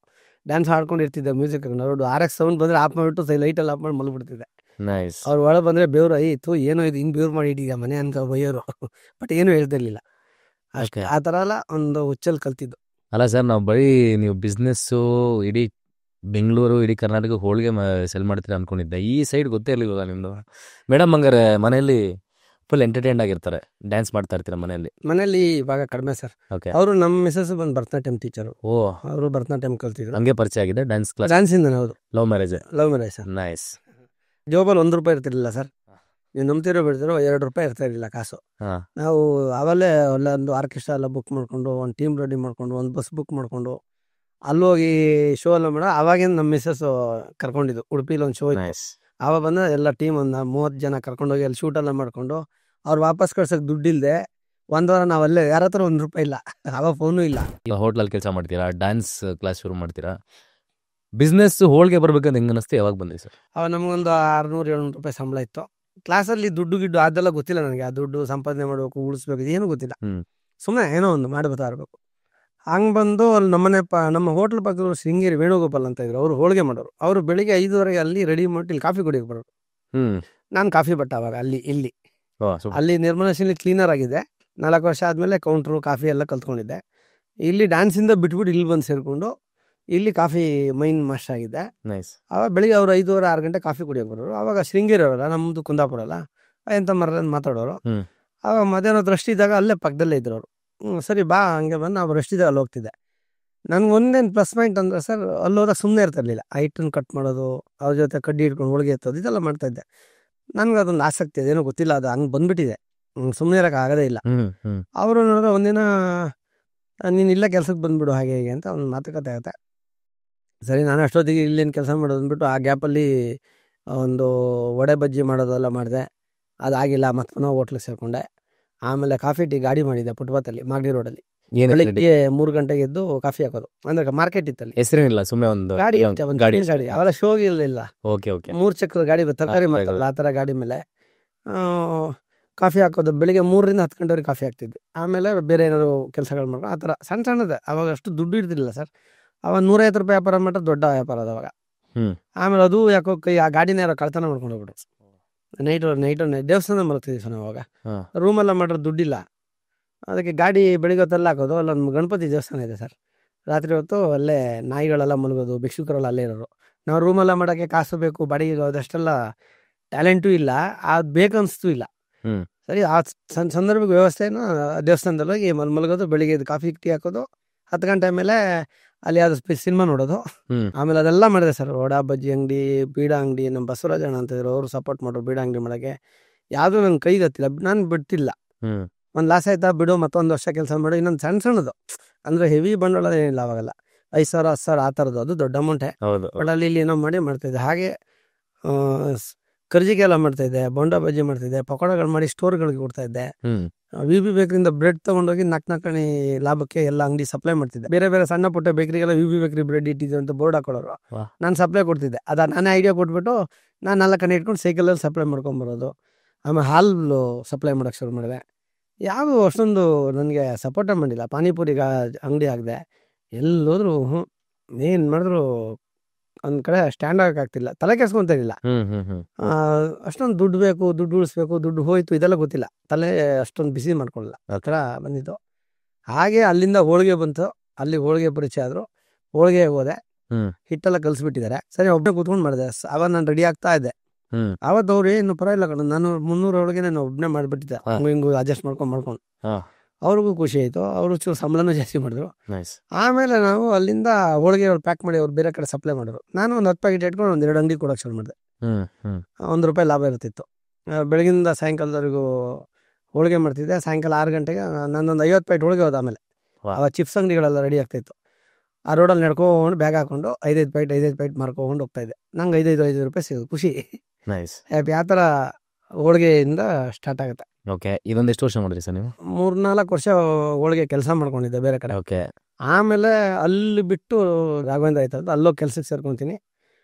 ಡ್ಯಾನ್ಸ್ ಹಾಡ್ಕೊಂಡು ಇರ್ತಿದ್ದೆ. ಮ್ಯೂಸಿಕ್ ನೋಡು RX ಸೌಂಡ್ ಬಂದ್ರೆ ಆಫ್ ಮಾಡಿಬಿಟ್ಟು ಲೈಟ್ ಎಲ್ಲ ಆಫ್ ಮಾಡಿ ಮಲ್ಬಿಡ್ತಿದ್ದೆ. ಅವ್ರು ಒಳಗೆ ಬಂದ್ರೆ ಬೆವ್ರು ಆಯ್ತು, ಏನೋ ಇದು ಹಿಂಗೆ ಬೆವ್ರು ಮಾಡಿ ಇಟ್ಟಿದ್ಯಾ ಮನೆ ಅಂತ ಬೈಯೋರು. ಬಟ್ ಏನು ಹೇಳ್ತಿರ್ಲಿಲ್ಲ. ಅಷ್ಟೇ ಆ ಥರ ಎಲ್ಲ ಒಂದು ಹುಚ್ಚಲ್ಲಿ ಕಲ್ತಿದ್ದು. ಅಲ್ಲ ಸರ್, ನಾವು ಬರೀ ನೀವು ಬಿಸ್ನೆಸ್ಸು ಇಡೀ ಬೆಂಗಳೂರು ಇಡೀ ಕರ್ನಾಟಕ ಹೋಳಿಗೆ ಸೆಲ್ ಮಾಡ್ತೀರಾ ಅನ್ಕೊಂಡಿದ್ದೆ. ಈ ಸೈಡ್ ಗೊತ್ತೇ ಇರಲಿಲ್ಲ ನಿಮ್ಮದು. ಮೇಡಮ್ ಹಂಗಾರೆ ಮನೆಯಲ್ಲಿ ಫುಲ್ ಎಂಟರ್ಟೈನ್ಡ್ ಆಗಿರ್ತಾರೆ, ಡ್ಯಾನ್ಸ್ ಮಾಡ್ತಾ ಇರ್ತೀರಾ ಮನೆಯಲ್ಲಿ? ಇವಾಗ ಕಡಿಮೆ ಸರ್. ಅವರು ನಮ್ಮ ಮಿಸಸ್ ಬಂದು ಭರತನಾಟ್ಯಂ ಟೀಚರು. ಅವರು ಭರತನಾಟ್ಯಂ ಕಲ್ತಿದ್ರು. ಹಂಗೆ ಪರಿಚಯ ಆಗಿದೆ ಡ್ಯಾನ್ಸ್ ಕ್ಲಾಸ್? ಡ್ಯಾನ್ಸಿಂದ. ಹೌದು. Love marriage sir. ನೈಸ್. ಜೋಬಲ್ಲಿ 1 ರೂಪಾಯಿ ಇರ್ತಿರ್ಲಿಲ್ಲ ಸರ್. ನೀವು ನಂಬ್ತಿರೋ ಬಿಡ್ತಿರೋ 2 ರೂಪಾಯಿ ಇರ್ತಾ ಇರಲಿಲ್ಲ ಕಾಸು. ನಾವು ಅವಲ್ಲೇ ಒಂದು ಆರ್ಕೆಸ್ಟ್ರಾ ಎಲ್ಲ ಬುಕ್ ಮಾಡ್ಕೊಂಡು, ಒಂದು ಟೀಮ್ ರೆಡಿ ಮಾಡ್ಕೊಂಡು, ಒಂದು ಬಸ್ ಬುಕ್ ಮಾಡ್ಕೊಂಡು ಅಲ್ಲೋಗಿ ಶೋ ಎಲ್ಲ ಮಾಡೋ. ಅವಾಗೇನು ನಮ್ಮ ಮಿಸ್ಸಸ್ ಕರ್ಕೊಂಡಿದ್ದು ಉಡುಪಿಲಿ ಒಂದು ಶೋ ಇತ್ತು. ಆವಾಗ ಬಂದ ಎಲ್ಲ ಟೀಮ್ ಒಂದು 30 ಜನ ಕರ್ಕೊಂಡೋಗಿ ಅಲ್ಲಿ ಶೂಟ್ ಎಲ್ಲ ಮಾಡ್ಕೊಂಡು ಅವ್ರು ವಾಪಸ್ ಕಳ್ಸೋಕೆ ದುಡ್ಡಿಲ್ಲದೆ 1 ವಾರ ನಾವು ಅಲ್ಲೇ, ಯಾರ ಹತ್ರ 1 ರೂಪಾಯಿ ಇಲ್ಲ. ಆವಾಗ ಫೋನು ಇಲ್ಲ. ಹೋಟ್ಲಲ್ಲಿ ಕೆಲಸ ಮಾಡ್ತೀರಾ, ಡ್ಯಾನ್ಸ್ ಕ್ಲಾಸ್ ಶುರು ಮಾಡ್ತೀರಾ, ಬಿಸ್ನೆಸ್ ಹೋಳಿಗೆ ಬರ್ಬೇಕಂತ ಹೆಂಗೆ ಅನಿಸ್ತು? ಯಾವಾಗ ಬಂದ್ರಿ ಸರ್? ಅವಾಗ ನಮಗೊಂದು 600-700 ರೂಪಾಯಿ ಸಂಬಳ ಇತ್ತು. ಕ್ಲಾಸಲ್ಲಿ ದುಡ್ಡು ಗಿಡ್ಡು ಅದೆಲ್ಲ ಗೊತ್ತಿಲ್ಲ ನನಗೆ. ಆ ದುಡ್ಡು ಸಂಪಾದನೆ ಮಾಡಬೇಕು, ಉಳಿಸ್ಬೇಕು, ಏನು ಗೊತ್ತಿಲ್ಲ. ಸುಮ್ಮನೆ ಏನೋ ಒಂದು ಮಾಡಿ ಬರ್ತಾ ಇರಬೇಕು. ಹಂಗೆ ಬಂದು ಅಲ್ಲಿ ನಮ್ಮ ಹೋಟ್ಲ್ ಪಕ್ಕದವರು ಶೃಂಗೇರಿ ವೇಣುಗೋಪಾಲ್ ಅಂತ ಇದ್ರು. ಅವರು ಹೋಳಿಗೆ ಮಾಡೋರು. ಅವರು ಬೆಳಿಗ್ಗೆ 5:30 ಅಲ್ಲಿ ರೆಡಿ ಮಾಡಿ ಇಲ್ಲಿ ಕಾಫಿ ಕುಡಿಯೋಕೆ ಬರೋರು. ನಾನು ಕಾಫಿ ಬಟ್ಟ ಅವಾಗ ಇಲ್ಲಿ ನಿರ್ಮಲಾ ಕ್ಲೀನರ್ ಆಗಿದೆ. 4 ವರ್ಷ ಆದಮೇಲೆ ಕೌಂಟ್ರು ಕಾಫಿ ಎಲ್ಲ ಕಲ್ತ್ಕೊಂಡಿದ್ದೆ. ಇಲ್ಲಿ ಡ್ಯಾನ್ಸಿಂದ ಬಿಟ್ಬಿಟ್ಟು ಇಲ್ಲಿ ಬಂದು ಸೇರಿಕೊಂಡು ಇಲ್ಲಿ ಕಾಫಿ ಮೈನ್ ಮಾಸ್ಟರ್ ಆಗಿದ್ದೆ. ಆವಾಗ ಬೆಳಿಗ್ಗೆ ಅವರು 5:30-6 ಗಂಟೆ ಕಾಫಿ ಕುಡಿಯೋಕೆ ಬರೋರು. ಆವಾಗ ಶೃಂಗೇರಿ ಅವರಲ್ಲ, ನಮ್ಮದು ಕುಂದಾಪುರ ಅಲ್ಲ, ಎಂತ ಮರ ಮಾತಾಡೋರು. ಆವಾಗ ಮಧ್ಯಾಹ್ನ ರೆಸ್ಟ್ ಇದ್ದಾಗ ಅಲ್ಲೇ ಪಕ್ಕದಲ್ಲೇ ಇದ್ರು ಅವರು. ಸರಿ ಬಾ ಹಂಗೆ ಬಂದು ನಾವು ರೆಸ್ಟ್ ಇದ್ದಾಗ ಅಲ್ಲಿ ಹೋಗ್ತಿದ್ದೆ. ನನಗೆ ಒಂದೇನು ಪ್ಲಸ್ ಪಾಯಿಂಟ್ ಅಂದರೆ ಸರ್, ಅಲ್ಲಿ ಹೋದಾಗ ಸುಮ್ಮನೆ ಇರ್ತಿರ್ಲಿಲ್ಲ. ಐಟನ್ನು ಕಟ್ ಮಾಡೋದು, ಅವ್ರ ಜೊತೆ ಕಡ್ಡಿ ಹಿಡ್ಕೊಂಡು ಹೋಳಿಗೆ ಎತ್ತೋದು, ಇದೆಲ್ಲ ಮಾಡ್ತಾಯಿದ್ದೆ. ನನಗೆ ಅದೊಂದು ಆಸಕ್ತಿ, ಅದೇನೋ ಗೊತ್ತಿಲ್ಲ, ಅದು ಹಂಗೆ ಬಂದುಬಿಟ್ಟಿದೆ. ಸುಮ್ಮನೆ ಇರೋಕೆ ಆಗೋದೇ ಇಲ್ಲ. ಅವರು ನೋಡಿದ್ರೆ ಒಂದಿನ ನೀನು ಇಲ್ಲ ಕೆಲಸಕ್ಕೆ ಬಂದುಬಿಡು ಹಾಗೆ ಹೀಗೆ ಅಂತ ಒಂದು ಮಾತುಕತೆ ಆಗುತ್ತೆ. ಸರಿ, ನಾನು ಅಷ್ಟೊತ್ತಿಗೆ ಇಲ್ಲೇನು ಕೆಲಸ ಮಾಡೋದು ಅಂದ್ಬಿಟ್ಟು ಆ ಗ್ಯಾಪಲ್ಲಿ ಒಂದು ವಡೆ ಬಜ್ಜಿ ಮಾಡೋದೆಲ್ಲ ಮಾಡಿದೆ. ಅದಾಗಿಲ್ಲ, ಮತ್ತೆ ಪುನಃ ಹೋಟ್ಲಿಗೆ ಸೇರಿಕೊಂಡೆ. ಆಮೇಲೆ ಕಾಫಿ ಟೀ ಗಾಡಿ ಮಾಡಿದ್ದೆ ಫುಟ್ಪಾತಲ್ಲಿ, ಮಾಗಡಿ ರೋಡಲ್ಲಿ. ಬೆಳಿಗ್ಗೆ 3 ಗಂಟೆಗೆ ಎದ್ದು ಕಾಫಿ ಹಾಕೋದು. ಅಂದ್ರೆ ಮಾರ್ಕೆಟ್ ಇತ್ತಲ್ಲಿ, ಹೆಸರೇನಿಲ್ಲ, ಸುಮ್ಮನೆ ಒಂದು ಗಾಡಿ ಅವೆಲ್ಲ ಶೋಗಿ ಇರಲಿಲ್ಲ. 3 ಚಕ್ರದ ಗಾಡಿ, ತರಕಾರಿ ಮಾಡ್ತಾರಲ್ಲ ಆ ಥರ ಗಾಡಿ ಮೇಲೆ ಕಾಫಿ ಹಾಕೋದು. ಬೆಳಿಗ್ಗೆ 3ರಿಂದ 10 ಗಂಟೆವರೆಗೆ ಕಾಫಿ ಹಾಕ್ತಿದ್ವಿ. ಆಮೇಲೆ ಬೇರೆ ಏನಾದ್ರು ಕೆಲಸಗಳು ಮಾಡ್ಕೊಂಡು ಆ ಥರ ಸಣ್ಣದೇ. ಅವಾಗ ಅಷ್ಟು ದುಡ್ಡು ಇರ್ತಿರ್ಲಿಲ್ಲ ಸರ್. ಅವಾಗ 150 ರೂಪಾಯಿ ವ್ಯಾಪಾರ ಮಾಡಿದ್ರೆ ದೊಡ್ಡ ವ್ಯಾಪಾರ ಅದು ಅವಾಗ. ಆಮೇಲೆ ಅದು ಯಾಕೋ ಆ ಗಾಡಿನ ಯಾರೋ ಕಳ್ತನ ಮಾಡ್ಕೊಂಡು ಹೋಗ್ಬಿಟ್ಟು ನೈಟ್ ದೇವಸ್ಥಾನ ಮಲಗ್ತಿದ್ವಿ ಸರ್. ಅವಾಗ ರೂಮೆಲ್ಲ ಮಾಡಿದ್ರೆ ದುಡ್ಡಿಲ್ಲ. ಅದಕ್ಕೆ ಗಾಡಿ ಬೆಳಿಗ್ಗೆ ಹೊತ್ತೆಲ್ಲ ಹಾಕೋದು. ಅಲ್ಲೊಂದು ಗಣಪತಿ ದೇವಸ್ಥಾನ ಇದೆ ಸರ್, ರಾತ್ರಿ ಹೊತ್ತು ಅಲ್ಲೇ ನಾಯಿಗಳೆಲ್ಲ ಮಲಗೋದು, ಭಿಕ್ಷುಕರೆಲ್ಲ ಅಲ್ಲೇ ಇರೋರು. ನಾವು ರೂಮೆಲ್ಲ ಮಾಡೋಕ್ಕೆ ಕಾಸು ಬೇಕು, ಬಾಡಿಗೆ ಅದಷ್ಟೆಲ್ಲ ಟ್ಯಾಲೆಂಟು ಇಲ್ಲ, ಅದು ಬೇಕನ್ನಿಸ್ತು ಇಲ್ಲ. ಸರಿ, ಆ ಸಂದರ್ಭಕ್ಕೆ ವ್ಯವಸ್ಥೆನ ದೇವಸ್ಥಾನದಲ್ಲಿ ಹೋಗಿ ಮಲಗೋದು, ಬೆಳಿಗ್ಗೆ ಇದು ಕಾಫಿ ಟೀ ಹಾಕೋದು, 10 ಗಂಟೆ ಮೇಲೆ ಅಲ್ಲಿ ಯಾವುದು ಸಿನಿಮಾ ನೋಡೋದು. ಆಮೇಲೆ ಅದೆಲ್ಲ ಮಾಡಿದೆ ಸರ್. ವಡಾ ಬಜ್ಜಿ ಅಂಗಡಿ, ಬೀಡ ಅಂಗಡಿ, ನಮ್ಮ ಬಸವರಾಜಣ್ಣ ಅಂತ ಇದ್ರು, ಅವರು ಸಪೋರ್ಟ್ ಮಾಡೋರು ಬೀಡ ಅಂಗಡಿ ಮಾಡೋಕ್ಕೆ. ಯಾವುದೂ ನಂಗೆ ಕೈಗೆ ಹತ್ತಿಲ್ಲ, ನಾನು ಬಿಡ್ತಿಲ್ಲ. ಒಂದು ಲಾಸ್ ಆಯ್ತಾ ಬಿಡು, ಮತ್ತೊಂದು ವರ್ಷ ಕೆಲಸ ಮಾಡು. ಇನ್ನೊಂದು ಸಣ್ಣದು ಅಂದರೆ ಹೆವಿ ಬಂಡವಾಳ ಏನಿಲ್ಲ ಅವಾಗೆಲ್ಲ, 5,000 10,000 ಆ ಥರದ್ದು, ಅದು ದೊಡ್ಡ ಅಮೌಂಟೇ. ಬಟ್ ಅಲ್ಲಿ ಇಲ್ಲಿ ಏನೋ ಮಾಡ್ತಾಯಿದ್ದೆ. ಹಾಗೆ ಕರ್ಜಿಗೆ ಎಲ್ಲ ಮಾಡ್ತಾಯಿದ್ದೆ, ಬೋಂಡಾ ಬಜ್ಜಿ ಮಾಡ್ತಿದ್ದೆ, ಪಕೋಡಗಳು ಮಾಡಿ ಸ್ಟೋರ್ಗಳಿಗೆ ಕೊಡ್ತಾಯಿದ್ದೆ. VB ಬೇಕ್ರಿಯಿಂದ ಬ್ರೆಡ್ ತೊಗೊಂಡೋಗಿ 4 ಲಾಭಕ್ಕೆ ಎಲ್ಲ ಅಂಗಡಿ ಸಪ್ಲೈ ಮಾಡ್ತಿದ್ದೆ. ಬೇರೆ ಬೇರೆ ಸಣ್ಣ ಪುಟ್ಟ ಬೇಕ್ರಿಗೆಲ್ಲ VB ಬೇಕ್ರಿ ಬ್ರೆಡ್ ಇಟ್ಟಿದ್ದು ಅಂತ ಬೋರ್ಡ್ ಹಾಕೊಳ್ಳೋರು, ನಾನು ಸಪ್ಲೈ ಕೊಡ್ತಿದ್ದೆ. ಅದು ನಾನೇ ಐಡಿಯಾ ಕೊಟ್ಬಿಟ್ಟು ನಾನು 4 ಇಟ್ಕೊಂಡು ಸೈಕಲಲ್ಲಿ ಸಪ್ಲೈ ಮಾಡ್ಕೊಂಬರೋದು. ಆಮೇಲೆ ಹಾಲು ಸಪ್ಲೈ ಮಾಡೋಕ್ಕೆ ಶುರು ಮಾಡಿದೆ. ಯಾವುದು ಅಷ್ಟೊಂದು ನನಗೆ ಸಪೋರ್ಟೇ ಮಾಡಿಲ್ಲ. ಪಾನಿಪುರಿಗೆ ಅಂಗಡಿ ಹಾಕಿದೆ, ಎಲ್ಲೋದ್ರು ಏನು ಮಾಡಿದ್ರು ಒಂದು ಕಡೆ ಸ್ಟ್ಯಾಂಡ್ ಆಗೋಕ್ಕಾಗ್ತಿಲ್ಲ, ತಲೆ ಕೆಡ್ಸ್ಕೊತಾ ಇರಲಿಲ್ಲ. ಅಷ್ಟೊಂದು ದುಡ್ಡು ಬೇಕು, ದುಡ್ಡು ಉಳಿಸ್ಬೇಕು, ದುಡ್ಡು ಹೋಯ್ತು ಇದೆಲ್ಲ ಗೊತ್ತಿಲ್ಲ, ತಲೆ ಅಷ್ಟೊಂದು ಬಿಸಿ ಮಾಡ್ಕೊಳ್ಳಲ್ಲ, ಆ ಥರ ಬಂದಿದ್ದು. ಹಾಗೆ ಅಲ್ಲಿಂದ ಹೋಳಿಗೆ ಬಂತು, ಅಲ್ಲಿ ಹೋಳಿಗೆ ಪರಿಚಯ ಆದರು. ಹೋಳಿಗೆ ಹೋದೆ, ಹಿಟ್ಟೆಲ್ಲ ಕಲಿಸ್ಬಿಟ್ಟಿದ್ದಾರೆ. ಸರಿ, ಒಬ್ಬನೇ ಕೂತ್ಕೊಂಡು ಮಾಡಿದೆ. ಆವಾಗ ನಾನು ರೆಡಿ ಆಗ್ತಾ ಇದ್ದೆ. ಆವತ್ತು ಅವ್ರು ಏನು ಪರವಾಗಿಲ್ಲ ಕಣ, ನಾನು 300 ಒಳಗೆ ನಾನು ಒಬ್ಬನೇ ಮಾಡಿಬಿಟ್ಟಿದ್ದೆ, ಹಿಂಗೂ ಅಡ್ಜಸ್ಟ್ ಮಾಡ್ಕೊಂಡು. ಅವ್ರಿಗೂ ಖುಷಿ ಆಯಿತು, ಅವರು ಚೂರು ಸಂಬಳನೂ ಜಾಸ್ತಿ ಮಾಡಿದ್ರು. ಆಮೇಲೆ ನಾವು ಅಲ್ಲಿಂದ ಹೋಳಿಗೆ ಪ್ಯಾಕ್ ಮಾಡಿ ಅವ್ರು ಬೇರೆ ಕಡೆ ಸಪ್ಲೈ ಮಾಡಿದ್ರು. ನಾನು ಒಂದು 10 ಪ್ಯಾಕೆಟ್ ಇಟ್ಕೊಂಡು 1-2 ಅಂಗಡಿ ಕೊಡೋಕೆ ಶುರು ಮಾಡಿದೆ. ₹1 ಲಾಭ ಇರ್ತಿತ್ತು. ಬೆಳಗಿನಿಂದ ಸಾಯಂಕಾಲದವರೆಗೂ ಹೋಳಿಗೆ ಮಾಡ್ತಿದ್ದೆ. ಸಾಯಂಕಾಲ 6 ಗಂಟೆಗೆ ನಾನೊಂದು 50 ಪ್ಯಾಕೆಟ್ ಹೋಳಿಗೆ ಹೋದ. ಆಮೇಲೆ ಅವಾಗ ಚಿಪ್ಸ್ ಅಂಗಡಿಗಳೆಲ್ಲ ರೆಡಿ ಆಗ್ತಾಯಿತ್ತು. ಆ ರೋಡಲ್ಲಿ ನಡ್ಕೊಂಡು ಬ್ಯಾಗ್ ಹಾಕೊಂಡು 5 ಪ್ಯಾಕೆಟ್ ಮಾರ್ಕೊಂಡು ಹೋಗ್ತಾಯಿದ್ದೆ. ನಂಗೆ ₹5 ಸಿಗೋದು, ಖುಷಿ. ಹ್ಯಾಪಿ. ಆ ಥರ ಹೋಳಿಗೆಯಿಂದ ಸ್ಟಾರ್ಟ್ ಆಗುತ್ತೆ. ಓಕೆ, ಇದೊಂದು ಎಷ್ಟು ವರ್ಷ ಮಾಡಿರಿ ಸರ್ ನೀವು? 3-4 ವರ್ಷ ಹೋಳಿಗೆ ಕೆಲಸ ಮಾಡ್ಕೊಂಡಿದ್ದೆ ಬೇರೆ ಕಡೆ. ಓಕೆ. ಆಮೇಲೆ ಅಲ್ಲಿ ಬಿಟ್ಟು ರಾಘವೇಂದ್ರ ಆಯ್ತು, ಅಲ್ಲೋಗಿ ಕೆಲ್ಸಕ್ಕೆ ಸೇರ್ಕೊತೀನಿ.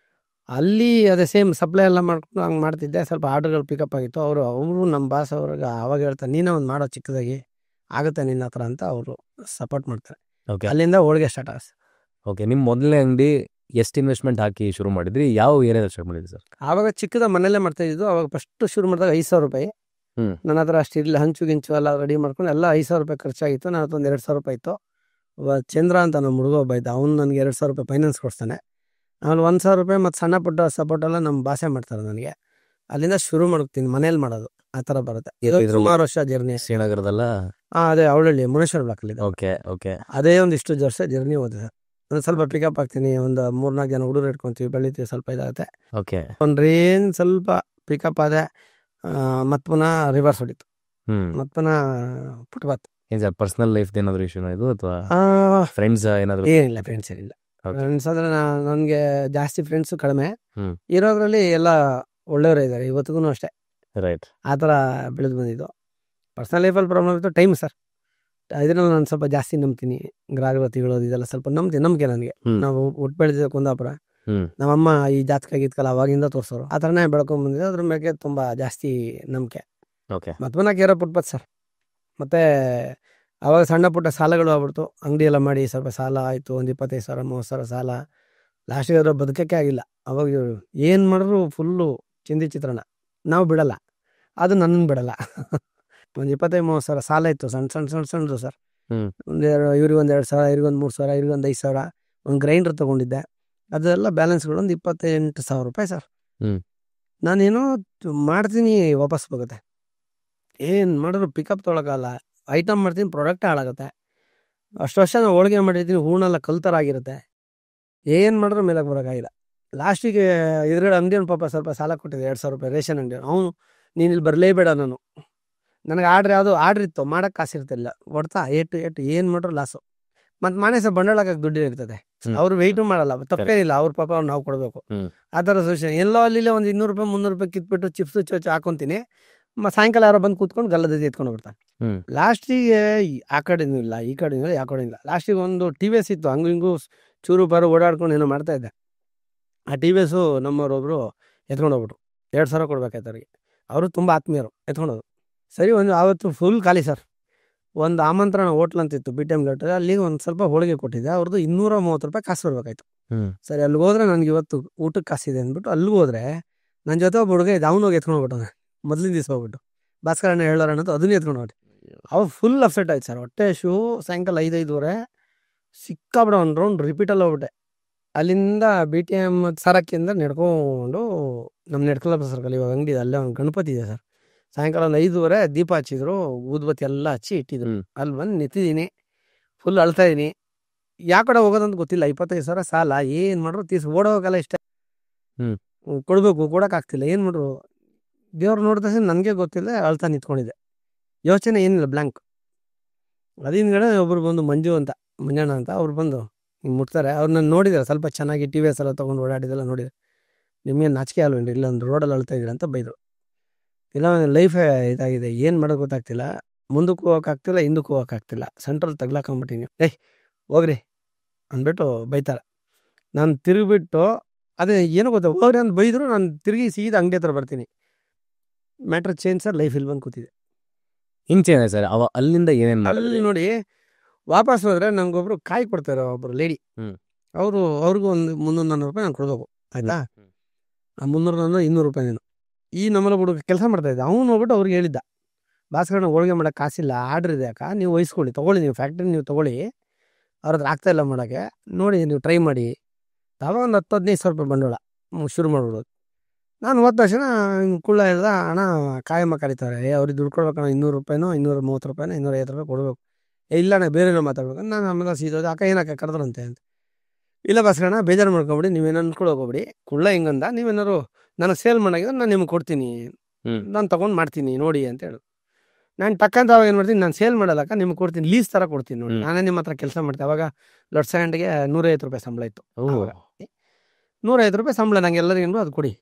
ಅಲ್ಲಿ ಅದೇ ಸೇಮ್ ಸಪ್ಲೈ ಎಲ್ಲ ಮಾಡ್ಕೊಂಡು ಹಂಗೆ ಮಾಡ್ತಿದ್ದೆ. ಸ್ವಲ್ಪ ಆರ್ಡರ್ಗಳು ಪಿಕಪ್ ಆಗಿತ್ತು. ಅವರು ನಮ್ಮ ಬಾಸ್ ಅವ್ರಿಗೆ ಆವಾಗ ಹೇಳ್ತಾರೆ, ನೀನೇ ಒಂದು ಮಾಡೋ ಚಿಕ್ಕದಾಗಿ ಆಗುತ್ತೆ ನಿನ್ನ ಹತ್ರ ಅಂತ ಅವರು ಸಪೋರ್ಟ್ ಮಾಡ್ತಾರೆ. ಅಲ್ಲಿಂದ ಹೋಳಿಗೆ ಸ್ಟಾರ್ಟ್ ಆಗುತ್ತೆ. ಓಕೆ, ನಿಮ್ಮ ಮೊದಲನೇ ಅಂಗಡಿ ಎಷ್ಟು ಇನ್ವೆಸ್ಟ್ಮೆಂಟ್ ಹಾಕಿ ಶುರು ಮಾಡಿದ್ರಿ? ಯಾವ ಏರಿಯಾದಲ್ಲಿ ಶುರು ಮಾಡಿದ್ರಿ ಸರ್? ಆವಾಗ ಚಿಕ್ಕದ ಮನೆಯಲ್ಲೇ ಮಾಡ್ತಾ ಇದ್ದು. ಅವಾಗ ಫಸ್ಟ್ ಶುರು ಮಾಡಿದಾಗ ₹5,000. ನನ್ನ ಹತ್ರ ಅಷ್ಟು ಇರಲಿಲ್ಲ, ಹಂಚು ಗಿಂಚು ಎಲ್ಲ ರೆಡಿ ಮಾಡ್ಕೊಂಡು ಎಲ್ಲ ₹5,000 ಖರ್ಚಾಗಿತ್ತು. ನನ್ನ ಹತ್ರ ಒಂದು ₹2,000 ಇತ್ತು. ಚಂದ್ರ ಅಂತ ನಮ್ಮ ಹುಡುಗ ಒಬ್ಬ ಇದ್ದ, ಅವ್ನು ನನಗೆ ₹2,000 ಫೈನಾನ್ಸ್ ಕೊಡ್ತಾನೆ. ಆಮೇಲೆ ₹1,000 ಮತ್ತು ಸಣ್ಣ ಪುಟ್ಟ ಸಪೋರ್ಟ್ ಎಲ್ಲ ನಮ್ಮ ಭಾಷೆ ಮಾಡ್ತಾರೆ ನನಗೆ. ಅಲ್ಲಿಂದ ಶುರು ಮಾಡ್ತೀನಿ, ಮನೇಲಿ ಮಾಡೋದು, ಆ ಥರ ಬರುತ್ತೆ. ಸುಮಾರು ವರ್ಷ ಜರ್ನಿ. ಶ್ರೀನಗರದಲ್ಲ? ಅದೇ ಅವಳಹಳ್ಳಿ ಮುನೇಶ್ವರ ಬ್ಲಾಕಲ್ಲಿ. ಓಕೆ. ಅದೇ ಒಂದಿಷ್ಟು ವರ್ಷ ಜರ್ನಿ ಹೋಗಿದೆ. ಒಂದು ಸ್ವಲ್ಪ ಪಿಕಪ್ ಆಗ್ತೀನಿ, ಒಂದು 3-4 ಜನ ಹುಡುಗರು ಇಟ್ಕೊತೀವಿ, ಬೆಳಿತೀವಿ, ಸ್ವಲ್ಪ ಇದಾಗುತ್ತೆ. ಓಕೆ. ಒಂದು ರೇಂಜ್ ಸ್ವಲ್ಪ ಪಿಕಪ್ ಆದೆ, ಮತ್ತೆ ಪುನಃ ರಿವರ್ಸ್ ಹೊಡಿತು, ಮತ್ತೆ ಪುನಃ ಫುಟ್ಪಾತ್. ಏನು ಸರ್, ಪರ್ಸನಲ್ ಲೈಫ್ ಏನಾದರೂ ಇಶ್ಯೂನ ಇದು, ಅಥವಾ ಫ್ರೆಂಡ್ಸ್ ಏನಾದರೂ? ಏನಿಲ್ಲ, ಫ್ರೆಂಡ್ಸ್ ಏನಿಲ್ಲ. ಫ್ರೆಂಡ್ಸ್ ಅಂದರೆ ನನಗೆ ಜಾಸ್ತಿ ಫ್ರೆಂಡ್ಸು ಕಡಿಮೆ. ಇರೋದ್ರಲ್ಲಿ ಎಲ್ಲ ಒಳ್ಳೆಯವರೇ ಇದ್ದಾರೆ ಇವತ್ತಿಗೂ ಅಷ್ಟೇ. ರೈಟ್. ಆ ಥರ ಬೆಳೆದು ಬಂದಿದ್ದು. ಪರ್ಸನಲ್ ಲೈಫಲ್ಲಿ ಪ್ರಾಬ್ಲಮ್ ಇತ್ತು, ಟೈಮ್ ಸರ್. ಇದರಲ್ಲಿ ನಾನು ಸ್ವಲ್ಪ ಜಾಸ್ತಿ ನಂಬ್ತೀನಿ, ಗ್ರಹಗತಿಗಳು ಇದೆಲ್ಲ ಸ್ವಲ್ಪ ನಂಬಿಕೆ ನನಗೆ. ನಾವು ಹುಟ್ಟು ಬೆಳೆದಿದ್ದೆ ಕುಂದಾಪುರ. ನಮ್ಮಮ್ಮ ಈ ಜಾತಕ ಗೀತ್ಕಲ್ಲ ಅವಾಗಿಂದ ತೋರಿಸೋರು, ಆ ಥರನೇ ಬೆಳ್ಕೊಂಡ್ ಬಂದಿದೆ. ಅದ್ರ ಮೇಲೆ ತುಂಬ ಜಾಸ್ತಿ ನಂಬಿಕೆ. ಮತ್ತೆ ಕೇರ ಫುಟ್ಪಾತ್ ಸರ್. ಮತ್ತೆ ಅವಾಗ ಸಣ್ಣ ಪುಟ್ಟ ಸಾಲಗಳು ಆಗ್ಬಿಡ್ತು, ಅಂಗಡಿ ಎಲ್ಲ ಮಾಡಿ ಸ್ವಲ್ಪ ಸಾಲ ಆಯಿತು. ಒಂದು 25,000 30,000 ಸಾಲ. ಲಾಸ್ಟಿಗೆ ಅದರ ಬದುಕಕ್ಕೆ ಆಗಿಲ್ಲ. ಅವಾಗ ಏನು ಮಾಡಿದ್ರು ಫುಲ್ಲು ಚಿತ್ರಣ. ನಾವು ಬಿಡಲ್ಲ, ಅದು ನನ್ನನ್ನು ಬಿಡಲ್ಲ. ಒಂದು 25,000-30,000 ಸಾಲ ಇತ್ತು, ಸಣ್ಣದು ಸರ್. ಇವ್ರಿಗೆ ಒಂದು 2,000, ಇವ್ರಿಗೊಂದು 3,000, ಇವ್ರಿಗೊಂದು 5,000. ಒಂದು ಗ್ರೈಂಡರ್ ತೊಗೊಂಡಿದ್ದೆ, ಅದೆಲ್ಲ ಬ್ಯಾಲೆನ್ಸ್ಗಳು ಒಂದು ₹28,000 ಸರ್. ನಾನೇನೋ ಮಾಡ್ತೀನಿ, ವಾಪಸ್ ಹೋಗುತ್ತೆ. ಏನು ಮಾಡಿದ್ರು ಪಿಕಪ್ ತೊಗೊಳಕ್ಕಲ್ಲ. ಐಟಮ್ ಮಾಡ್ತೀನಿ, ಪ್ರಾಡಕ್ಟೇ ಹಾಳಾಗುತ್ತೆ. ಅಷ್ಟು ವರ್ಷ ನಾನು ಹೋಳಿಗೆ ಮಾಡಿರ್ತೀನಿ, ಹೂರ್ಣೆಲ್ಲ ಕಲ್ತರಾಗಿರುತ್ತೆ. ಏನು ಮಾಡಿದ್ರು ಮೇಲಕ್ಕೆ ಬರೋಕ್ಕಾಗಿಲ್ಲ. ಲಾಸ್ಟಿಗೆ ಎದುರುಗಡೆ ಅಂಗಡಿಯವ್ನು ಪಾಪ ಸ್ವಲ್ಪ ಸಾಲ ಕೊಟ್ಟಿದ್ದೆ, ₹2,000 ರೇಷನ್ ಅಂಗಡಿಯವ್ನು. ಅವನು ನೀನು ಇಲ್ಲಿ ಬರಲೇಬೇಡ, ನನಗೆ ಆರ್ಡ್ರ್ ಇತ್ತು, ಮಾಡೋಕ್ಕೆ ಕಾಸಿರ್ತಿಲ್ಲ, ಹೊಡ್ತಾ ಏಟು ಏನು ಮಾಡ್ರು ಲಾಸು. ಮತ್ತು ಮನೆ ಸಹ ಬಂಡವಾಳಕ್ಕೆ ದುಡ್ಡು ಇರ್ತದೆ, ಅವ್ರು ವೆಯ್ಟು ಮಾಡಲ್ಲ, ತಪ್ಪೇನಿಲ್ಲ, ಅವ್ರ ಪಾಪ ಅವ್ರು ನಾವು ಕೊಡಬೇಕು. ಆ ಥರ ಸೊಲ್ಯೂಷನ್. ಎಲ್ಲೋ ಅಲ್ಲಿ ಒಂದು ₹200 ₹300 ಕಿತ್ಬಿಟ್ಟು ಚಿಪ್ಸು ಚೋಚು ಹಾಕೊತೀನಿ. ಸಾಯಂಕಾಲ ಯಾರೋ ಬಂದು ಕೂತ್ಕೊಂಡು ಗಲ್ಲದ ಎತ್ಕೊಂಡು ಬರ್ತಾನೆ. ಲಾಸ್ಟಿಗೆ ಆ ಕಡೆನೂ ಇಲ್ಲ, ಈ ಕಡೆನೂ ಇಲ್ಲ, ಯಾವ ಕಡೆ ಇಲ್ಲ. ಲಾಸ್ಟಿಗೆ ಒಂದು TVS ಇತ್ತು, ಹಂಗೂ ಹಿಂಗೂ ಚೂರು ಪಾರು ಓಡಾಡ್ಕೊಂಡು ಏನೋ ಮಾಡ್ತಾಯಿದ್ದೆ. ಆ TVS ನಮ್ಮವರೊಬ್ಬರು ಎತ್ಕೊಂಡು ಹೋಗ್ಬಿಟ್ರು. 2,000 ಕೊಡ್ಬೇಕಾಯ್ತು ಅವ್ರಿಗೆ. ಅವರು ತುಂಬ ಆತ್ಮೀಯರು, ಎತ್ಕೊಂಡೋದು. ಸರಿ, ಒಂದು ಆವತ್ತು ಫುಲ್ ಖಾಲಿ ಸರ್. ಒಂದು ಆಮಂತ್ರಣ ಹೋಟ್ಲ್ ಅಂತಿತ್ತು, BTM ಲೇಟರ್. ಅಲ್ಲಿಗೆ ಒಂದು ಸ್ವಲ್ಪ ಹೋಳಿಗೆ ಕೊಟ್ಟಿದ್ದೆ. ಅವ್ರದ್ದು ₹230 ಕಾಸು ಬರ್ಬೇಕಾಯ್ತು. ಸರಿ, ಅಲ್ಲಿಗೆ ಹೋದ್ರೆ ನನಗೆ ಇವತ್ತು ಊಟಕ್ಕೆ ಕಾಸಿದೆ ಅಂದ್ಬಿಟ್ಟು ಅಲ್ಲಿಗೆ ಹೋದ್ರೆ ನನ್ನ ಜೊತೆ ಒಬ್ಬ ಹುಡುಗ ಇದ್ದ, ಅವನು ಎತ್ಕೊಂಡು ಹೋಗ್ಬಿಟ್ಟು ಮೊದಲಿನ ದಿವಸ ಹೋಗ್ಬಿಟ್ಟು ಭಾಸ್ಕರಣ್ಣ ಹೇಳೋಣ ಅಂತ ಅದನ್ನೇ ಎತ್ಕೊಂಡು ಹೋಗಿ. ಅವ್ರು ಫುಲ್ ಅಪ್ಸೆಟ್ ಆಯ್ತು ಸರ್. ಹೊಟ್ಟೆ ಸಾಯಂಕಾಲ 5-5:30 ಸಿಕ್ಕಾಬಿಡ ಒಂದು ರೌಂಡ್ ರಿಪೀಟಲ್ಲಿ ಹೋಗ್ಬಿಟ್ಟೆ. ಅಲ್ಲಿಂದ BTM ಸರಕ್ಕಿಂದ ನಡ್ಕೊಂಡು ನಮ್ಮ ನೆಡ್ಕಲಪ್ಪ ಸರ್ಕಲ್ ಇವಾಗ ಅಂಗಡಿ ಇದೆ, ಅಲ್ಲೇ ಒಂದು ಗಣಪತಿ ಇದೆ ಸರ್. ಸಾಯಂಕಾಲ ಒಂದು 5:30 ದೀಪ ಹಚ್ಚಿದ್ರು, ಊದ್ಬತ್ತಿ ಎಲ್ಲ ಹಚ್ಚಿ ಇಟ್ಟಿದ್ರು. ಅಲ್ಲಿ ಬಂದು ನಿಂತಿದ್ದೀನಿ, ಫುಲ್ ಅಳ್ತಾ ಇದೀನಿ. ಯಾವ ಕಡೆ ಹೋಗೋದಂತ ಗೊತ್ತಿಲ್ಲ. 25,000 ಸಾಲ, ಏನು ಮಾಡ್ರು ಓಡೋಗಲ್ಲ ಇಷ್ಟ ಕೊಡಬೇಕು, ಕೊಡೋಕ್ಕಾಗ್ತಿಲ್ಲ. ಏನು ಮಾಡ್ರು ದೇವ್ರು ನೋಡಿದ ತಕ್ಷಣ ನನಗೆ ಗೊತ್ತಿಲ್ಲ, ಅಳ್ತಾ ನಿಂತ್ಕೊಂಡಿದ್ದೆ. ಯೋಚನೆ ಏನಿಲ್ಲ, ಬ್ಲ್ಯಾಂಕ್. ಅದಿಂದ್ಗಡೆ ಒಬ್ರು ಬಂದು ಮಂಜಣ್ಣ ಅಂತ ಅವ್ರು ಬಂದು ಹಿಂಗೆ ಮುಟ್ತಾರೆ. ಅವ್ರು ನಾನು ನೋಡಿದ್ದಾರೆ, ಸ್ವಲ್ಪ ಚೆನ್ನಾಗಿ TVS ಎಲ್ಲ ತೊಗೊಂಡು ಓಡಾಡಿದೆಲ್ಲ ನೋಡಿದೆ. ನಿಮಗೆ ನಾಚಿಕೆ ಅಲ್ವೇನ್ರಿ, ಇಲ್ಲ ಒಂದು ರೋಡಲ್ಲಿ ಅಳ್ತಾ ಇದ್ದೀರ ಅಂತ ಬೈದರು. ಇಲ್ಲ ಲೈಫೇ ಇದಾಗಿದೆ, ಏನು ಮಾಡೋದು ಗೊತ್ತಾಗ್ತಿಲ್ಲ, ಮುಂದಕ್ಕೆ ಹೋಗೋಕ್ಕಾಗ್ತಿಲ್ಲ, ಹಿಂದಕ್ಕೆ ಹೋಗೋಕ್ಕಾಗ್ತಿಲ್ಲ, ಸೆಂಟ್ರಲ್ ತಗ್ಲಾಕೊಂಬಿಟ್ಟಿನಿ. ಹೋಗ್ರಿ ಅಂದ್ಬಿಟ್ಟು ಬೈತಾರೆ. ನಾನು ತಿರುಗಿಬಿಟ್ಟು ಅದೇ ಏನೋ ಗೊತ್ತಾ, ಹೋಗ್ರಿ ಅಂತ ಬೈದರು. ನಾನು ತಿರುಗಿ ಸೀದಾ ಅಂಗಡಿ ಹತ್ರ ಬರ್ತೀನಿ. ಮ್ಯಾಟ್ರ್ ಚೇಂಜ್ ಸರ್, ಲೈಫ್ ಇಲ್ಲಿ ಬಂದು ಕೂತಿದೆ. ಹಿಂಗೆ ಚೇಂಜ್ ಸರ್. ಅಲ್ಲಿಂದ ಏನೇನು ಅಲ್ಲಿ ನೋಡಿ ವಾಪಸ್ ಹೋದ್ರೆ ನಂಗೊಬ್ರು ಕಾಯಿ ಕೊಡ್ತಾರೆ, ಒಬ್ರು ಲೇಡಿ. ಅವ್ರಿಗೂ ಒಂದು 300-400 ರೂಪಾಯಿ ನಾನು ಕೊಡ್ಬೇಕು, ಆಯ್ತಾ. ಆ 300 200 ರೂಪಾಯಿನೇನು ಈ ನಮ್ಮಲ್ಲ ಹುಡುಗ ಕೆಲಸ ಮಾಡ್ತಾ ಇದ್ದ. ಅವ್ನು ಹೋಗ್ಬಿಟ್ಟು ಅವ್ರಿಗೆ ಹೇಳಿದ್ದ, ಭಾಸ್ಕರಣ್ಣ ಹೋಳಿಗೆ ಮಾಡೋಕೆ ಕಾಸಿಲ್ಲ, ಆರ್ಡ್ರ್ ಇದೆ ಅಕ್ಕ, ನೀವು ವಹಿಸ್ಕೊಳ್ಳಿ, ತೊಗೊಳ್ಳಿ, ನೀವು ಫ್ಯಾಕ್ಟ್ರಿ ನೀವು ತೊಗೊಳ್ಳಿ, ಅವ್ರ ಹತ್ರ ಆಗ್ತಾ ಇಲ್ಲ ಮಾಡೋಕ್ಕೆ, ನೋಡಿ ನೀವು ಟ್ರೈ ಮಾಡಿ. ಅವಾಗ ಒಂದು 10-15 ರೂಪಾಯಿ ಬಂಡವಾಳ ಶುರು ಮಾಡ್ಬಿಡೋದು. ನಾನು ಹೋದ ತಕ್ಷಣ ಕುಳ್ಳ ಹೇಳ್ದ, ಅಣ್ಣ ಕಾಯಮ್ಮ ಕರೀತಾರೆ, ಅವ್ರಿಗೆ ದುಡ್ಡು ಕೊಡ್ಬೇಕಣ್ಣ, 200 ರೂಪಾಯಿನೋ 230 ರೂಪಾಯಿನೋ 250 ರೂಪಾಯಿ ಕೊಡಬೇಕು. ಇಲ್ಲ ಅಣ್ಣ ಬೇರೆನೋ ಮಾತಾಡ್ಬೇಕು. ನಾನು ಆಮೇಲೆ ಸೀದೋದು, ಅಕ್ಕ ಏನಕ್ಕ ಕರೆದ್ರಂತೆ ಅಂತ. ಇಲ್ಲ ಭಾಸ್ಕರಣ್ಣ ಬೇಜಾರು ಮಾಡ್ಕೊಬಿಡಿ, ನೀವೇನು ಅನ್ಕೊಳೋಗೋಗ್ಬಿಡಿ, ಕುಳ್ಳ ಹಿಂಗಂದ, ನೀವೇನಾರು ನನಗೆ ಸೇಲ್ ಮಾಡಾಗಿದ್ರೆ ನಾನು ನಿಮ್ಗೆ ಕೊಡ್ತೀನಿ, ನಾನು ತೊಗೊಂಡು ಮಾಡ್ತೀನಿ ನೋಡಿ ಅಂತ ಹೇಳು. ನಾನು ಟಕ್ಕಂತ ಅವಾಗ ಏನು ಮಾಡ್ತೀನಿ, ನಾನು ಸೇಲ್ ಮಾಡಲ್ಲಕ್ಕ, ನಿಮ್ಗೆ ಕೊಡ್ತೀನಿ, ಲೀಸ್ ಥರ ಕೊಡ್ತೀನಿ ನೋಡಿ, ನಾನೇ ನಿಮ್ಮ ಹತ್ರ ಕೆಲಸ ಮಾಡ್ತೀನಿ. ಅವಾಗ ಲೊಟ್ ಸೆಕೆಂಡ್ಗೆ 150 ರೂಪಾಯಿ ಸಂಬಳ ಇತ್ತು. 150 ರೂಪಾಯಿ ಸಂಬಳ, ನಂಗೆ ಎಲ್ಲರಿಗೂ ಅದು ಕೊಡಿ,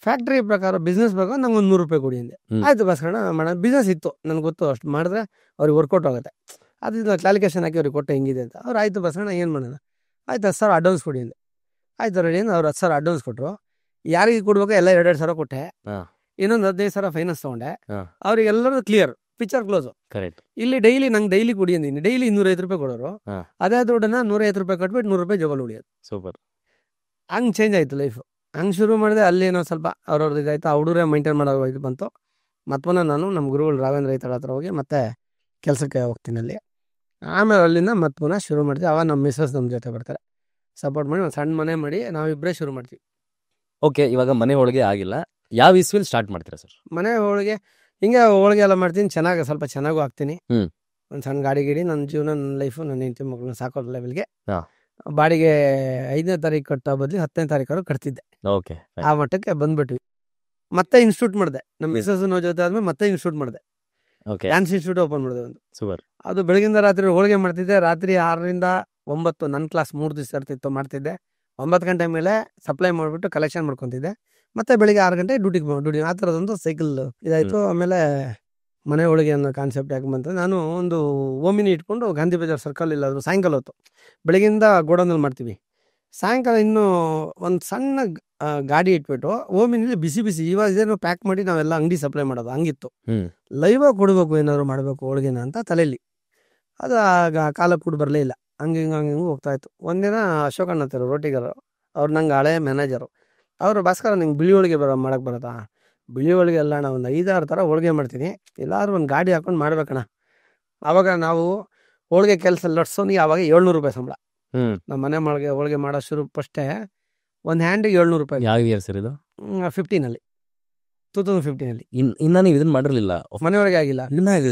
ಫ್ಯಾಕ್ಟ್ರಿ ಪ್ರಕಾರ ಬಿಸ್ನೆಸ್ ಪ್ರಕಾರ ನಂಗೆ ಒಂದು 100 ರೂಪಾಯಿ ಕೊಡಿ ಅಂದೆ. ಆಯಿತು ಭಾಸ್ಕರಣ್ಣ ಮಾಡೋಣ, ಬಿಸ್ನೆಸ್ ಇತ್ತು ನನಗೆ ಗೊತ್ತು, ಅಷ್ಟು ಮಾಡಿದ್ರೆ ಅವ್ರಿಗೆ ವರ್ಕೌಟ್ ಆಗುತ್ತೆ, ಅದರಿಂದ ಕ್ಲಾರಿಫಿಕೇಶನ್ ಹಾಕಿ ಅವ್ರಿಗೆ ಕೊಟ್ಟೆ ಹಿಂಗಿದೆ ಅಂತ. ಅವ್ರು ಆಯಿತು ಭಾಸ್ಕರಣ್ಣ ಏನು ಮಾಡೋಣ, ಆಯ್ತು 10,000 ಅಡ್ವಾನ್ಸ್ ಕೊಡಿ ಅಂದೆ. ಆಯ್ತು ರೆಡಿ ಅಂತ ಅವ್ರು 10,000 ಅಡ್ವಾನ್ಸ್ ಕೊಟ್ಟರು. ಯಾರಿಗೆ ಕೊಡ್ಬೇಕು ಎಲ್ಲ 2,000 ಕೊಟ್ಟೆ, ಇನ್ನೊಂದು 15,000 ಫೈನಾನ್ಸ್ ತೊಗೊಂಡೆ. ಅವ್ರಿಗೆಲ್ಲರೂ ಕ್ಲಿಯರ್, ಪಿಕ್ಚರ್ ಕ್ಲೋಸು. ಕರೆಕ್ಟ್. ಇಲ್ಲಿ ನಂಗೆ ಡೈಲಿ ಕೊಡಿ ಅಂದಿನಿ, ಡೈಲಿ 250 ರೂಪಾಯಿ ಕೊಡೋರು. ಅದೇ ದುಡ್ಡನ್ನ 150 ರೂಪಾಯಿ ಕಟ್ಬಿಟ್ಟು 100 ರೂಪಾಯಿ ಜೋಬಲ್ಲಿ ಉಳಿಯೋದು. ಸೂಪರ್. ಹಂಗೆ ಚೇಂಜ್ ಆಯಿತು ಲೈಫು. ಹಂಗೆ ಶುರು ಮಾಡಿದೆ. ಅಲ್ಲೇನೋ ಸ್ವಲ್ಪ ಅವ್ರವ್ರದ್ದು ಇದಾಯ್ತು, ಆ ಹುಡುಗರೇ ಮೈಂಟೈನ್ ಮಾಡೋ ಇದು ಬಂತು. ಮತ್ತೊಮ್ಮೆ ನಾನು ನಮ್ಮ ಗುರುಗಳು ರಾಘವೇಂದ್ರ ರೈತರ ಹತ್ರ ಹೋಗಿ ಮತ್ತೆ ಕೆಲಸಕ್ಕೆ ಹೋಗ್ತೀನಿ ಅಲ್ಲಿ. ಆಮೇಲೆ ಅಲ್ಲಿಂದ ಮತ್ತೆ ಪುನಃ ಶುರು ಮಾಡ್ತೀವಿ. ಅವಾಗ ನಮ್ಮ ಮಿಸ್ಸಸ್ ನಮ್ಮ ಜೊತೆ ಬರ್ತಾರೆ, ಸಪೋರ್ಟ್ ಮಾಡಿ ಒಂದು ಸಣ್ಣ ಮನೆ ಮಾಡಿ ನಾವಿಬ್ಬರೇ ಶುರು ಮಾಡ್ತೀವಿ. ಓಕೆ, ಇವಾಗ ಮನೆ ಹೋಳಿಗೆ ಆಗಿಲ್ಲ, ಯಾವ ಇಸ್ವಿಲ್ ಸ್ಟಾರ್ಟ್ ಮಾಡ್ತೀರಾ ಸರ್? ಮನೆ ಹೋಳಿಗೆ ಹಿಂಗೆ ಹೋಳಿಗೆ ಎಲ್ಲ ಮಾಡ್ತೀನಿ, ಸ್ವಲ್ಪ ಚೆನ್ನಾಗೂ ಆಗ್ತೀನಿ. ಒಂದು ಸಣ್ಣ ಗಾಡಿ ನನ್ನ ಜೀವನ, ನನ್ನ ಲೈಫು, ನನ್ನ ಹೆಂಡತಿ ಮಕ್ಕಳನ್ನ ಸಾಕೋ ಲೆವೆಲ್ಗೆ. ಬಾಡಿಗೆ 5ನೇ ತಾರೀಕು ಕಟ್ಟೋ ಬದಲು 10ನೇ ತಾರೀಕು ಕಟ್ತಿದ್ದೆ. ಓಕೆ, ಆ ಮಟ್ಟಕ್ಕೆ ಬಂದ್ಬಿಟ್ವಿ. ಮತ್ತೆ ಇನ್ಸ್ಟಿಟ್ಯೂಟ್ ಮಾಡಿದೆ, ನಮ್ಮ ಮಿಸಸ್ ಜೊತೆ ಆದ್ಮೇಲೆ ಮತ್ತೆ ಇನ್ಸ್ಟಿಟ್ಯೂಟ್ ಮಾಡಿದೆ. ಡ್ಯಾನ್ಸ್ ಇನ್ಸ್ಟಿಟ್ಯೂಟ್ ಓಪನ್ ಮಾಡಿದೆ ಒಂದು. ಸೂಪರ್. ಅದು ಬೆಳಗಿಂದ ರಾತ್ರಿ ಹೋಳಿಗೆ ಮಾಡ್ತಿದ್ದೆ. ರಾತ್ರಿ 6ರಿಂದ 9 ನನ್ನ ಕ್ಲಾಸ್ 3 ದಿವಸ ಇರ್ತಿತ್ತು, ಮಾಡ್ತಿದ್ದೆ. 9 ಗಂಟೆ ಮೇಲೆ ಸಪ್ಲೈ ಮಾಡಿಬಿಟ್ಟು ಕಲೆಕ್ಷನ್ ಮಾಡ್ಕೊತಿದ್ದೆ. ಮತ್ತೆ ಬೆಳಿಗ್ಗೆ 6 ಗಂಟೆ ಡ್ಯೂಟಿ ಆ ಥರದೊಂದು ಸೈಕಲ್ ಇದಾಯಿತು. ಆಮೇಲೆ ಮನೆ ಹೋಳಿಗೆ ಅನ್ನೋ ಕಾನ್ಸೆಪ್ಟ್ ಯಾಕೆ ಬಂತ, ನಾನು ಒಂದು ಓಮಿನಿ ಇಟ್ಕೊಂಡು ಗಾಂಧಿ ಬಜಾರ್ ಸರ್ಕಲ್ ಇಲ್ಲಾದ್ರು ಸಾಯಂಕಾಲ ಹೊತ್ತು, ಬೆಳಗಿಂದ ಗೋಡೌನಲ್ಲಿ ಮಾಡ್ತೀವಿ, ಸಾಯಂಕಾಲ ಇನ್ನೂ ಒಂದು ಸಣ್ಣ ಗಾಡಿ ಇಟ್ಬಿಟ್ಟು ಓಮಿನಿಲಿ ಬಿಸಿ ಇವಾಗ ಇದೇನೋ ಪ್ಯಾಕ್ ಮಾಡಿ ನಾವೆಲ್ಲ ಅಂಗಡಿ ಸಪ್ಲೈ ಮಾಡೋದು. ಹಂಗಿತ್ತು. ಲೈವಾಗಿ ಕೊಡಬೇಕು, ಏನಾದ್ರು ಮಾಡಬೇಕು ಹೋಳಿಗೆನ ಅಂತ ತಲೆಯಲ್ಲಿ. ಅದು ಆಗ ಕಾಲಕ್ಕೆ ಕೂಡ ಬರಲೇ ಇಲ್ಲ. ಹಂಗೆ ಹೋಗ್ತಾ ಇತ್ತು. ಒಂದಿನ ಅಶೋಕ್ ಅಣ್ಣ ಅಂತಾರೆ ರೋಟಿಗರು, ಅವ್ರು ನಂಗೆ ಹಳೆ ಮ್ಯಾನೇಜರು. ಅವರು ಭಾಸ್ಕರ ನಿಂಗೆ ಬಿಳಿ ಹೋಳಿಗೆ ಮಾಡೋಕ್ಕೆ ಬರುತ್ತಾ? ಬಿಳಿ ಹೋಳಿಗೆ ಅಲ್ಲ, ನಾನು ಒಂದು 5-6 ಥರ ಹೋಳಿಗೆ ಮಾಡ್ತೀನಿ, ಎಲ್ಲಾದ್ರೂ ಒಂದು ಗಾಡಿ ಹಾಕೊಂಡು ಮಾಡ್ಬೇಕಣ್ಣ. ಆವಾಗ ನಾವು ಹೋಳಿಗೆ ಕೆಲಸ ಲಟ್ಸೋನಿಗೆ ಆವಾಗ 700 ರೂಪಾಯಿ ಸಂಬಳ. ನಮ್ಮ ಮನೆ ಹೋಳಿಗೆ ಮಾಡೋ ಶುರು ಫಸ್ಟೇ ಒಂದು ಹ್ಯಾಂಡಿಗೆ 700 ರೂಪಾಯಿ. ಯಾವ ಇಯರ್ ಸರ್ ಇದು? 2015. ಇನ್ನ ನೀವು ಇದನ್ನ ಮಾಡಿರಲಿಲ್ಲ? ಮನೆಯೊಳಗೆ ಆಗಿಲ್ಲ,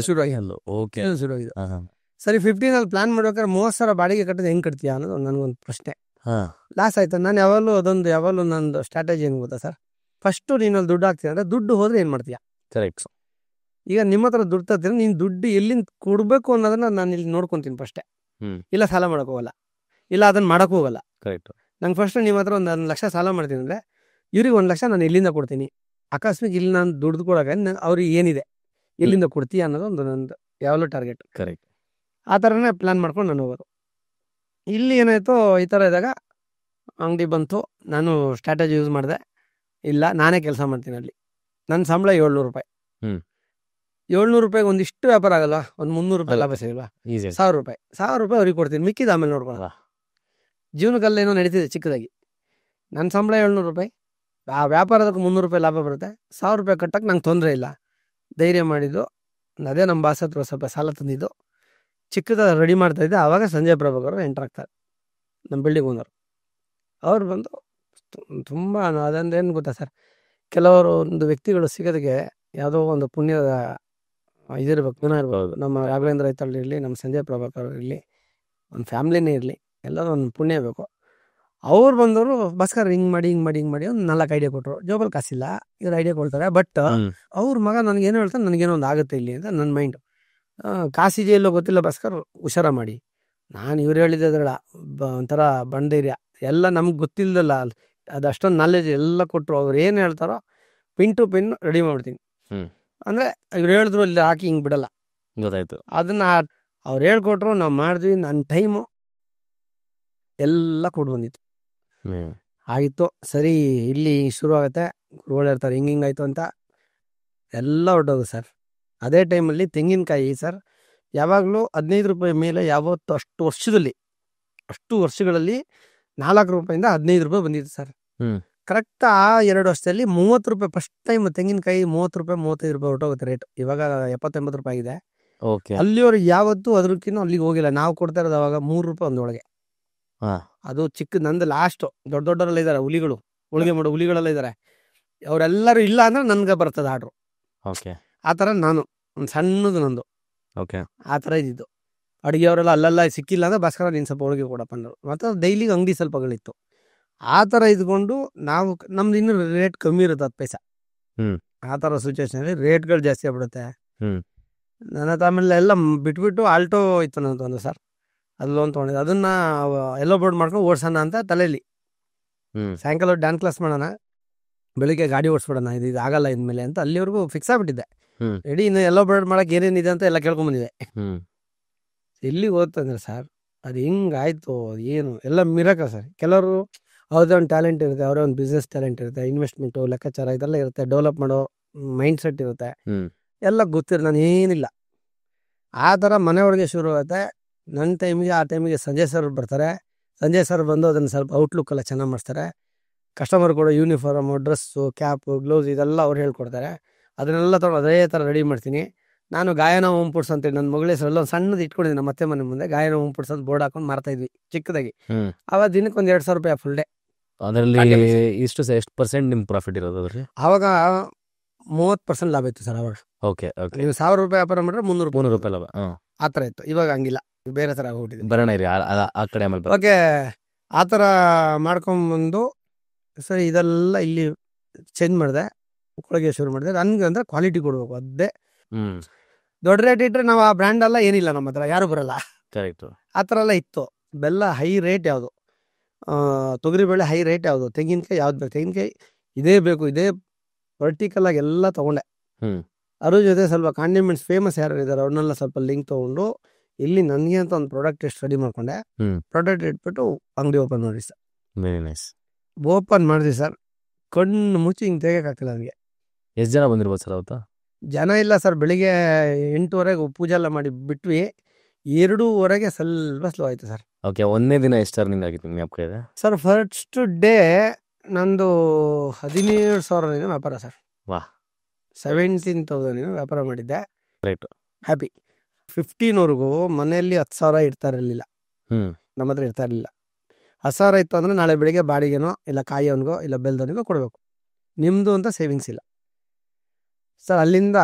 ಶುರುವಾಗಿ. ಓಕೆ, ಶುರುವಾಗಿದ್ದು. ಸರಿ 15 ಪ್ಲಾನ್ ಮಾಡ್ಬೇಕಾದ್ರೆ 30,000 ಬಾಡಿಗೆ ಕಟ್ಟೋದು ಹೆಂಗೆ ಕಟ್ತೀಯ ಅನ್ನೋದು ನನಗೊಂದು ಪ್ರಶ್ನೆ. ಲಾಸ್ ಆಯ್ತು. ನಾನು ಯಾವಾಗಲೂ ನಂದು ಸ್ಟ್ರಾಟಜಿ ಏನು ಗೊತ್ತಾ ಸರ್, ಫಸ್ಟು ನೀನಲ್ಲಿ ದುಡ್ಡು ಹಾಕ್ತೀನಿ ಅಂದರೆ, ದುಡ್ಡು ಹೋದ್ರೆ ಏನು ಮಾಡ್ತೀಯ? ಕರೆಕ್ಟ್. ಈಗ ನಿಮ್ಮ ಹತ್ರ ದುಡ್ಡು ತರ್ತೀರ, ನೀನು ದುಡ್ಡು ಎಲ್ಲಿಂದ ಕೊಡಬೇಕು ಅನ್ನೋದನ್ನ ನಾನು ಇಲ್ಲಿ ನೋಡ್ಕೊತೀನಿ ಫಸ್ಟೇ. ಇಲ್ಲ ಸಾಲ ಮಾಡೋಕೆ ಹೋಗಲ್ಲ, ಇಲ್ಲ ಅದನ್ನು ಮಾಡೋಕ್ಕೂ ಹೋಗಲ್ಲ. ಕರೆಕ್ಟ್. ನಂಗೆ ಫಸ್ಟ್ ನಿಮ್ಮ ಹತ್ರ ಒಂದು 1 ಲಕ್ಷ ಸಾಲ ಮಾಡ್ತೀನಿ ಅಂದರೆ, ಇವ್ರಿಗೆ 1 ಲಕ್ಷ ನಾನು ಎಲ್ಲಿಂದ ಕೊಡ್ತೀನಿ? ಅಕಸ್ಮಾತ್ ಇಲ್ಲಿ ನಾನು ದುಡ್ದು ಕೊಡೋಕೆ ಅವ್ರಿಗೆ ಏನಿದೆ, ಎಲ್ಲಿಂದ ಕೊಡ್ತೀಯ ಅನ್ನೋದು ಒಂದು ನಂದು ಯಾವಾಗಲೂ ಟಾರ್ಗೆಟ್. ಕರೆಕ್ಟ್. ಆ ಥರನೇ ಪ್ಲ್ಯಾನ್ ಮಾಡ್ಕೊಂಡು ನಾನು ಹೋಗೋದು. ಇಲ್ಲಿ ಏನಾಯಿತು, ಈ ಥರ ಇದ್ದಾಗ ಅಂಗಡಿ ಬಂತು, ನಾನು ಸ್ಟ್ರಾಟಜಿ ಯೂಸ್ ಮಾಡಿದೆ. ಇಲ್ಲ ನಾನೇ ಕೆಲಸ ಮಾಡ್ತೀನಿ ಅಲ್ಲಿ. ನನ್ನ ಸಂಬಳ 700 ರೂಪಾಯಿ. 700 ರೂಪಾಯಿಗೆ ಒಂದಿಷ್ಟು ವ್ಯಾಪಾರ ಆಗಲ್ಲ, ಒಂದು 300 ರೂಪಾಯಿ ಲಾಭ ಸಿಗಲ್ವಾ? 1,000 ರೂಪಾಯಿ ಅವ್ರಿಗೆ ಕೊಡ್ತೀನಿ, ಮಿಕ್ಕಿದ ಆಮೇಲೆ ನೋಡ್ಕೊಳ್ಳ. ಜೀವನಕ್ಕಲ್ಲೇನೋ ನಡೀತಿದೆ ಚಿಕ್ಕದಾಗಿ. ನನ್ನ ಸಂಬಳ 700 ರೂಪಾಯಿ, ಆ ವ್ಯಾಪಾರದಕ್ಕೆ 300 ರೂಪಾಯಿ ಲಾಭ ಬರುತ್ತೆ. 1,000 ರೂಪಾಯಿ ಕಟ್ಟಕ್ಕೆ ನಂಗೆ ತೊಂದರೆ ಇಲ್ಲ. ಧೈರ್ಯ ಮಾಡಿದ್ದು, ಅದೇ ನಮ್ಮ ಬಾಸ್ ಹತ್ರ ಸ್ವಲ್ಪ ಸಾಲ ತಂದಿದ್ದು, ಚಿಕ್ಕದ ರೆಡಿ ಮಾಡ್ತಾ ಇದ್ದೆ. ಆವಾಗ ಸಂಜಯ್ ಪ್ರಭಾಕರ್ ಅವರು ಎಂಟರ್ ಆಗ್ತಾರೆ, ನಮ್ಮ ಬಿಲ್ಡಿಂಗ್ ಓನರ್. ಅವ್ರು ಬಂದು ತುಂಬ ಅದಂದೇನು ಗೊತ್ತಾ ಸರ್, ಕೆಲವರು ಒಂದು ವ್ಯಕ್ತಿಗಳು ಸಿಗೋದಕ್ಕೆ ಯಾವುದೋ ಒಂದು ಪುಣ್ಯದ ಇದಿರ್ಬೇಕು, ಗುಣ ಇರ್ಬೋದು. ನಮ್ಮ ರಾಘವೇಂದ್ರ ರೈತಳ್ಳಿ ಇರಲಿ, ನಮ್ಮ ಸಂಜಯ್ ಪ್ರಭಾಕರ್ ಇರಲಿ, ಒಂದು ಫ್ಯಾಮ್ಲಿನೇ ಇರಲಿ, ಎಲ್ಲರೂ ಒಂದು ಪುಣ್ಯ ಬೇಕು. ಅವ್ರು ಬಂದವರು ಭಾಸ್ಕರ್ ಹಿಂಗೆ ಮಾಡಿ ಒಂದು 4 ಐಡಿಯಾ ಕೊಟ್ಟರು. ಜೋಬಲ್ ಕಾಸಿಲ್ಲ, ಇವ್ರು ಐಡಿಯಾ ಕೊಡ್ತಾರೆ. ಬಟ್ ಅವ್ರ ಮಗ ನನಗೇನು ಹೇಳ್ತಾರೆ, ನನಗೇನೋ ಒಂದು ಆಗುತ್ತೆ ಇಲ್ಲಿ ಅಂತ ನನ್ನ ಮೈಂಡು. ಕಾಸಿದೆಯೋ ಇಲ್ಲೋ ಗೊತ್ತಿಲ್ಲ ಭಾಸ್ಕರ್, ಹುಷಾರ ಮಾಡಿ. ನಾನು ಇವ್ರು ಹೇಳಿದ್ರಲ್ಲ ಒಂಥರ ಬಂಡೈರ್ಯ ಎಲ್ಲ ನಮ್ಗೆ ಗೊತ್ತಿಲ್ಲದಲ್ಲ, ಅದು ಅಷ್ಟೊಂದು ನಾಲೆಜ್ ಎಲ್ಲ ಕೊಟ್ಟರು. ಅವ್ರು ಏನು ಹೇಳ್ತಾರೋ ಪಿನ್ ಟು ಪಿನ್ ರೆಡಿ ಮಾಡ್ತೀನಿ. ಅಂದರೆ ಇವ್ರು ಹೇಳಿದ್ರು ಇಲ್ಲಿ ಹಾಕಿ ಹಿಂಗೆ ಬಿಡಲ್ಲ, ಗೊತ್ತಾಯ್ತು. ಅದನ್ನು ಅವ್ರು ಹೇಳ್ಕೊಟ್ರು, ನಾವು ಮಾಡಿದ್ವಿ. ನನ್ನ ಟೈಮು ಎಲ್ಲ ಕೊಟ್ಟು ಬಂದಿತ್ತು. ಆಗಿತ್ತು ಸರಿ, ಇಲ್ಲಿ ಶುರು ಆಗುತ್ತೆ. ಗುರುಗಳು ಹೇಳ್ತಾರೆ ಹಿಂಗಾಯ್ತು ಅಂತ ಎಲ್ಲ ಹೊರಟೋದು ಸರ್. ಅದೇ ಟೈಮಲ್ಲಿ ತೆಂಗಿನಕಾಯಿ ಸರ್ ಯಾವಾಗಲೂ 15 ರೂಪಾಯಿ ಮೇಲೆ ಯಾವತ್ತು ಅಷ್ಟು ವರ್ಷಗಳಲ್ಲಿ 4 ರೂಪಾಯಿಂದ 15 ರೂಪಾಯಿ ಬಂದಿತ್ತು ಸರ್. ಕರೆಕ್ಟ್ ಆ 2 ವರ್ಷದಲ್ಲಿ 30 ರೂಪಾಯಿ ಫಸ್ಟ್ ಟೈಮ್ ತೆಂಗಿನಕಾಯಿ 30 ರೂಪಾಯಿ 35 ರೂಪಾಯಿ ಹೊರಟೋಗುತ್ತೆ ರೇಟ್. ಇವಾಗ 70-80 ರೂಪಾಯಿ ಆಗಿದೆ. ಅಲ್ಲಿಯವ್ರು ಯಾವತ್ತೂ ಅದ್ರಕ್ಕಿಂತ ಅಲ್ಲಿಗೆ ಹೋಗಿಲ್ಲ. ನಾವು ಕೊಡ್ತಾ ಇರೋದು ಅವಾಗ 3 ರೂಪಾಯಿ ಒಂದೊಳಗೆ. ಅದು ಚಿಕ್ಕ ನಂದು ಲಾಸ್ಟ್. ದೊಡ್ಡವರೆಲ್ಲ ಇದ್ದಾರೆ, ಹೋಳಿಗೆ ಮಾಡೋ ಹುಲಿಗಳೆಲ್ಲ ಇದ್ದಾರೆ. ಅವರೆಲ್ಲರೂ ಇಲ್ಲ ಅಂದ್ರೆ ನನ್ಗೆ ಬರ್ತದೆ ಆರ್ಡ್ರು. ಆ ಥರ ನಾನು ಒಂದು ಸಣ್ಣದು ನಂದು ಆ ಥರ ಇದ್ದಿದ್ದು. ಅಡುಗೆಯವರೆಲ್ಲ ಅಲ್ಲೆಲ್ಲ ಸಿಕ್ಕಿಲ್ಲ ಅಂದ್ರೆ ಭಾಸ್ಕರ ನೀನು ಸ್ವಲ್ಪ ಹೋಳಿಗೆ ಕೊಡಪ್ಪ ಅಂದರು. ಮತ್ತು ಡೈಲಿ ಅಂಗಡಿ ಸ್ವಲ್ಪಗಳಿತ್ತು. ಆ ಥರ ಇದ್ಕೊಂಡು ನಾವು ನಮ್ದು ಇನ್ನೂ ರೇಟ್ ಕಮ್ಮಿ ಇರುತ್ತೆ 10 ಪೈಸೆ. ಆ ಥರ ಸಿಚುವೇಶನಲ್ಲಿ ರೇಟ್ಗಳು ಜಾಸ್ತಿ ಆಗ್ಬಿಡುತ್ತೆ. ನನ್ನ ಆಮೇಲೆ ಎಲ್ಲ ಬಿಟ್ಬಿಟ್ಟು ಆಲ್ಟೋ ಇತ್ತು ನನ್ನದು ಒಂದು ಸರ್, ಅದು ಲೋನ್ ತೊಗೊಂಡಿದ್ದೆ. ಅದನ್ನು ಎಲ್ಲೋ ಬೋರ್ಡ್ ಮಾಡ್ಕೊಂಡು ಓಡಿಸೋಣ ಅಂತ ತಲೆಯಲ್ಲಿ. ಸಾಯಂಕಾಲ ಡ್ಯಾನ್ಸ್ ಕ್ಲಾಸ್ ಮಾಡೋಣ, ಬೆಳಿಗ್ಗೆ ಗಾಡಿ ಓಡಿಸ್ಬಿಡೋಣ, ಇದು ಆಗಲ್ಲ ಇನ್ಮೇಲೆ ಅಂತ ಅಲ್ಲಿವರೆಗೂ ಫಿಕ್ಸ್ ಆಗಿಬಿಟ್ಟಿದ್ದೆ. ರೆಡಿ, ಇನ್ನು ಎಲ್ಲೋ ಬೋರ್ಡ್ ಮಾಡೋಕೆ ಏನೇನಿದೆ ಅಂತ ಎಲ್ಲ ಕೇಳ್ಕೊಂಬಂದಿದೆ. ಎಲ್ಲಿಗೆ ಓದ್ತಂದ್ರೆ ಸರ್ ಅದು ಹಿಂಗಾಯ್ತು, ಏನು ಎಲ್ಲ ಮಿರಾಕಲ್ ಸರ್. ಕೆಲವರು ಅವ್ರದ್ದೇ ಒಂದು ಟ್ಯಾಲೆಂಟ್ ಇರುತ್ತೆ, ಅವರೇ ಒಂದು ಬಿಸ್ನೆಸ್ ಟ್ಯಾಲೆಂಟ್ ಇರುತ್ತೆ, ಇನ್ವೆಸ್ಟ್ಮೆಂಟು ಲೆಕ್ಕಾಚಾರ ಇದೆಲ್ಲ ಇರುತ್ತೆ, ಡೆವಲಪ್ ಮಾಡೋ ಮೈಂಡ್ ಸೆಟ್ ಇರುತ್ತೆ, ಎಲ್ಲ ಗೊತ್ತಿರುತ್ತೆ. ನಾನು ಏನಿಲ್ಲ ಆ ಥರ ಮನೆಯೊಳಗೆ ಶುರು ಆಗುತ್ತೆ. ನನ್ನ ಟೈಮಿಗೆ ಆ ಟೈಮಿಗೆ ಸಂಜಯ್ ಸರ್ ಬರ್ತಾರೆ. ಸಂಜಯ್ ಸರ್ ಬಂದು ಅದನ್ನು ಸ್ವಲ್ಪ ಔಟ್ಲುಕ್ ಎಲ್ಲ ಚೆನ್ನಾಗಿ ಮಾಡಿಸ್ತಾರೆ. ಕಸ್ಟಮರ್ ಕೂಡ ಯೂನಿಫಾರ್ಮು, ಡ್ರೆಸ್ಸು, ಕ್ಯಾಪು, ಗ್ಲೌಸ್ ಇದೆಲ್ಲ ಅವ್ರು ಹೇಳ್ಕೊಡ್ತಾರೆ. ಅದನ್ನೆಲ್ಲ ತೊಗೊಂಡು ಅದೇ ಥರ ರೆಡಿ ಮಾಡ್ತೀನಿ. ನಾನು ಗಾಯನ ಓಂ ಪುಟ್ಸ್ ಅಂತೇಳಿ ನನ್ನ ಮಗಳ ಹೆಸರು ಒಂದು ಸಣ್ಣದು ಇಟ್ಕೊಂಡಿದ್ದೀನಿ. ನಮ್ಮ ಮತ್ತೆ ಮನೆ ಮುಂದೆ ಗಾಯನ ಓಂ ಪುಟ್ಸ್ ಅಂತ ಬೋರ್ಡ್ ಹಾಕೊಂಡು ಮಾರ್ತಾಯಿದ್ವಿ ಚಿಕ್ಕದಾಗಿ. ಆವಾಗ ದಿನಕ್ಕೆ ಒಂದು 2,000 ರೂಪಾಯಿ ಫುಲ್ ಡೇ. ಅದರಲ್ಲಿ ಎಷ್ಟು % ನಿಮ್ಮ ಪ್ರಾಫಿಟ್ ಇರೋದು ಅದ್ರಲ್ಲಿ? ಆವಾಗ 30% ಲಾಭ ಇತ್ತು ಸರ್. ಅವಾಗ ನೀವು 1,000 ರೂಪಾಯಿ ವ್ಯಾಪಾರ ಮಾಡಿದ್ರೆ 300 ರೂಪಾಯಿ ಲಾಭ ಆ ಥರ ಇತ್ತು. ಇವಾಗ ಹಂಗಿಲ್ಲ, ಬೇರೆ ಥರ ಹೋಗ್ಬಿಟ್ಟಿದೆ. ಬರೋಣ ಇರಿ ಆ ಕಡೆ ಆಮೇಲೆ. ಓಕೆ, ಆ ಥರ ಮಾಡ್ಕೊಂಬಂದು ಸರಿ ಇದೆಲ್ಲ ಇಲ್ಲಿ ಚೇಂಜ್ ಮಾಡಿದೆ, ಕೊಳಗೆ ಶುರು ಮಾಡಿದೆ. ನನಗೆ ಅಂದರೆ ಕ್ವಾಲಿಟಿ ಕೊಡಬೇಕು, ಅದೇ ದೊಡ್ಡ ರೇಟ್ ಇಟ್ಟರೆ ನಾವು ಆ ಬ್ರ್ಯಾಂಡ್ ಎಲ್ಲ ಏನಿಲ್ಲ ನಮ್ಮ ಹತ್ರ, ಯಾರು ಬರಲ್ಲ. ಕರೆಕ್ಟು. ಆ ಥರ ಎಲ್ಲ ಇತ್ತು. ಬೆಲ್ಲ ಹೈ ರೇಟ್ ಯಾವುದು, ತೊಗರಿಬೇಳೆ ಹೈ ರೇಟ್ ಯಾವುದು, ತೆಂಗಿನಕಾಯಿ ಯಾವ್ದು ಬೇಕು, ತೆಂಗಿನಕಾಯಿ ಇದೇ ಬೇಕು, ಇದೇ ವರ್ಟಿಕಲಾಗಿ ಎಲ್ಲ ತೊಗೊಂಡೆ. ಅದ್ರ ಜೊತೆ ಸ್ವಲ್ಪ ಕಾಂಡಿಮೆಂಟ್ಸ್ ಫೇಮಸ್ ಯಾರು ಇದ್ದಾರೆ ಅವ್ರನ್ನೆಲ್ಲ ಸ್ವಲ್ಪ ಲಿಂಕ್ ತೊಗೊಂಡು ಇಲ್ಲಿ ನನಗೆ ಅಂತ ಒಂದು ಪ್ರಾಡಕ್ಟ್ ರೆಡಿ ಮಾಡ್ಕೊಂಡೆ. ಪ್ರಾಡಕ್ಟ್ ಇಟ್ಬಿಟ್ಟು ಅಂಗಡಿ ಓಪನ್ ಮಾಡಿ ಸರ್. Very nice. ಓಪನ್ ಮಾಡಿದ್ವಿ ಸರ್, ಕಣ್ಣು ಮುಚ್ಚಿ ಹಿಂಗೆ ತೆಗಿಯೋಕ್ಕಾಗ್ತಿಲ್ಲ ನನಗೆ. ಎಷ್ಟು ಜನ ಬಂದಿರ್ಬೋದು ಸರ್ ಅವತ್ತು? ಜನ ಇಲ್ಲ ಸರ್. ಬೆಳಿಗ್ಗೆ 8:30 ಪೂಜೆ ಎಲ್ಲ ಮಾಡಿ ಬಿಟ್ವಿ. 2:30 ಸ್ವಲ್ಪ ಸ್ಲೋ ಆಯಿತು ಸರ್. ಓಕೆ, ಒಂದನೇ ದಿನ ಎಷ್ಟು ಅರ್ನಿಂಗ್ ಆಗಿತ್ತು ಜ್ಞಾಪಕ ಇದೆ ಸರ್? ಫಸ್ಟ್ ಡೇ ನಂದು 17,000 ವ್ಯಾಪಾರ ಸರ್. 17,000 ವ್ಯಾಪಾರ ಮಾಡಿದ್ದೆ. Right, happy. 15ವರೆಗೂ ಮನೆಯಲ್ಲಿ 10,000 ಇರ್ತಾ ಇರಲಿಲ್ಲ, ನಮ್ಮ ಹತ್ರ ಇರ್ತಾ ಇರಲಿಲ್ಲ. 10,000 ಇತ್ತು ಅಂದರೆ ನಾಳೆ ಬೆಳಿಗ್ಗೆ ಬಾಡಿಗೆನೋ ಇಲ್ಲ ಕಾಯಿಯವನಿಗೋ ಇಲ್ಲ ಬೆಲ್ದವನಿಗೋ ಕೊಡಬೇಕು. ನಿಮ್ಮದು ಅಂತ ಸೇವಿಂಗ್ಸ್ ಇಲ್ಲ ಸರ್. ಅಲ್ಲಿಂದ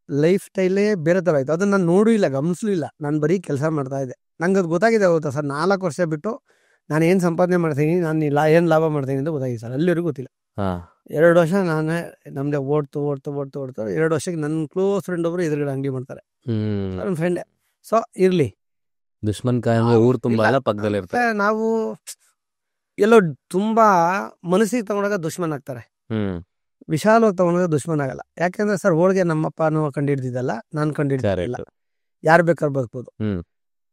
ಲೈಫ್ ಸ್ಟೈಲೇ ಬೇರೆ ಥರ ಆಯಿತು. ಅದನ್ನು ನಾನು ನೋಡೂ ಇಲ್ಲ, ಗಮನಿಸಲೂ ಇಲ್ಲ. ನಾನು ಬರೀ ಕೆಲಸ ಮಾಡ್ತಾಯಿದ್ದೆ. ನಂಗೆ ಅದು ಗೊತ್ತಾಗಿದೆ ಗೊತ್ತಾ ಸರ್. 4 ವರ್ಷ ಬಿಟ್ಟು ನಾನು ಏನು ಸಂಪಾದನೆ ಮಾಡ್ತೀನಿ, ನಾನು ಏನು ಲಾಭ ಮಾಡ್ತೀನಿ ಅಂತ ಗೊತ್ತಾಗಿದೆ ಸರ್. ಅಲ್ಲಿವರೆಗೂ ಗೊತ್ತಿಲ್ಲ. 2 ವರ್ಷ ನಾನೇ ನಮ್ಮದೇ ಓಡ್ತು 2 ವರ್ಷಕ್ಕೆ ನನ್ನ ಕ್ಲೋಸ್ ಫ್ರೆಂಡ್ ಒಬ್ಬರು ಎದುರುಗಡೆ ಅಂಗಡಿ ಮಾಡ್ತಾರೆ, ನನ್ನ ಫ್ರೆಂಡೇ. ಸೊ ಇರಲಿ, ದುಶ್ಮನ್ ಕಾಯಿ ಊರು ತುಂಬ ಎಲ್ಲ ಪಕ್ಕದಲ್ಲಿ ಇರ್ತಾರೆ. ನಾವು ಎಲ್ಲೋ ತುಂಬ ಮನಸ್ಸಿಗೆ ತಗೊಂಡಾಗ ದುಶ್ಮನ್ ಆಗ್ತಾರೆ, ವಿಶಾಲವಾಗಿ ತಗೊಂಡಾಗ ದುಶ್ಮನ್ ಆಗಲ್ಲ. ಯಾಕೆಂದ್ರೆ ಸರ್ ಹೋಳಿಗೆ ನಮ್ಮಪ್ಪನೂ ಕಂಡಿಡ್ದಿದ್ದಲ್ಲ, ನಾನು ಕಂಡಿಡ್ದಿಲ್ಲ. ಯಾರು ಬೇಕಾದ್ರೂ ಬದುಕ್ಬೋದು.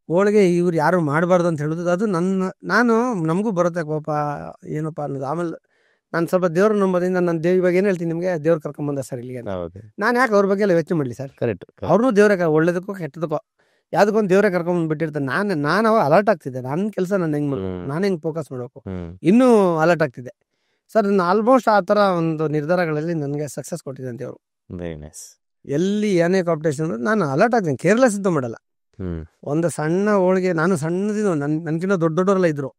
ಹೋಳಿಗೆ ಇವ್ರು ಯಾರು ಮಾಡಬಾರ್ದು ಅಂತ ಹೇಳೋದು ಅದು ನಾನು ನಮಗೂ ಬರುತ್ತೆ ಕೋಪ, ಏನಪ್ಪ ಅನ್ನೋದು. ಆಮೇಲೆ ನಾನು ಸ್ವಲ್ಪ ದೇವ್ರ ನಂಬೋದ್ರಿಂದ ನಾನು ಇವಾಗ ಏನು ಹೇಳ್ತೀನಿ ನಿಮಗೆ, ದೇವ್ರು ಕರ್ಕೊಂಬಂದ ಸರ್ ಇಲ್ಲಿಗೆ. ನಾನು ಯಾಕೆ ಅವ್ರ ಬಗ್ಗೆ ಎಲ್ಲ ಯೋಚನೆ ಮಾಡಲಿ ಸರ್? ಕರೆಕ್ಟ್. ಅವ್ರನ್ನೂ ದೇವ್ರೆ, ಒಳ್ಳೇದಕ್ಕೋ ಕೆಟ್ಟದಕ್ಕೋ ಯಾವುದಕ್ಕೊಂದು ದೇವ್ರೆ ಕರ್ಕೊಂಡ್ಬಿಟ್ಟಿರ್ತಾನೆ. ನಾನು ಅವಾಗ ಅಲರ್ಟ್ ಆಗ್ತಿದ್ದೆ. ನನ್ನ ಕೆಲಸ ನಾನು ಹೆಂಗೆ ಫೋಕಸ್ ಮಾಡಬೇಕು, ಇನ್ನೂ ಅಲರ್ಟ್ ಆಗ್ತಿದ್ದೆ ಸರ್. ನಾನು ಆಲ್ಮೋಸ್ಟ್ ಆ ಥರ ಒಂದು ನಿರ್ಧಾರಗಳಲ್ಲಿ ನನಗೆ ಸಕ್ಸಸ್ ಕೊಟ್ಟಿದ್ದೆ ಅಂತ ಅವರು. Very nice. ಎಲ್ಲಿ ಏನೇ ಕಾಂಪಿಟೇಷನ್ ನಾನು ಅಲರ್ಟ್ ಆಗ್ತೀನಿ, ಕೇರ್ಲೆಸ್ ಇದ್ದು ಮಾಡಲ್ಲ. ಒಂದು ಸಣ್ಣ ಹೋಳಿಗೆ, ನಾನು ಸಣ್ಣದಿದ್ದು ನನ್ಗಿಂತ ದೊಡ್ಡವರೆಲ್ಲ ಇದ್ರು,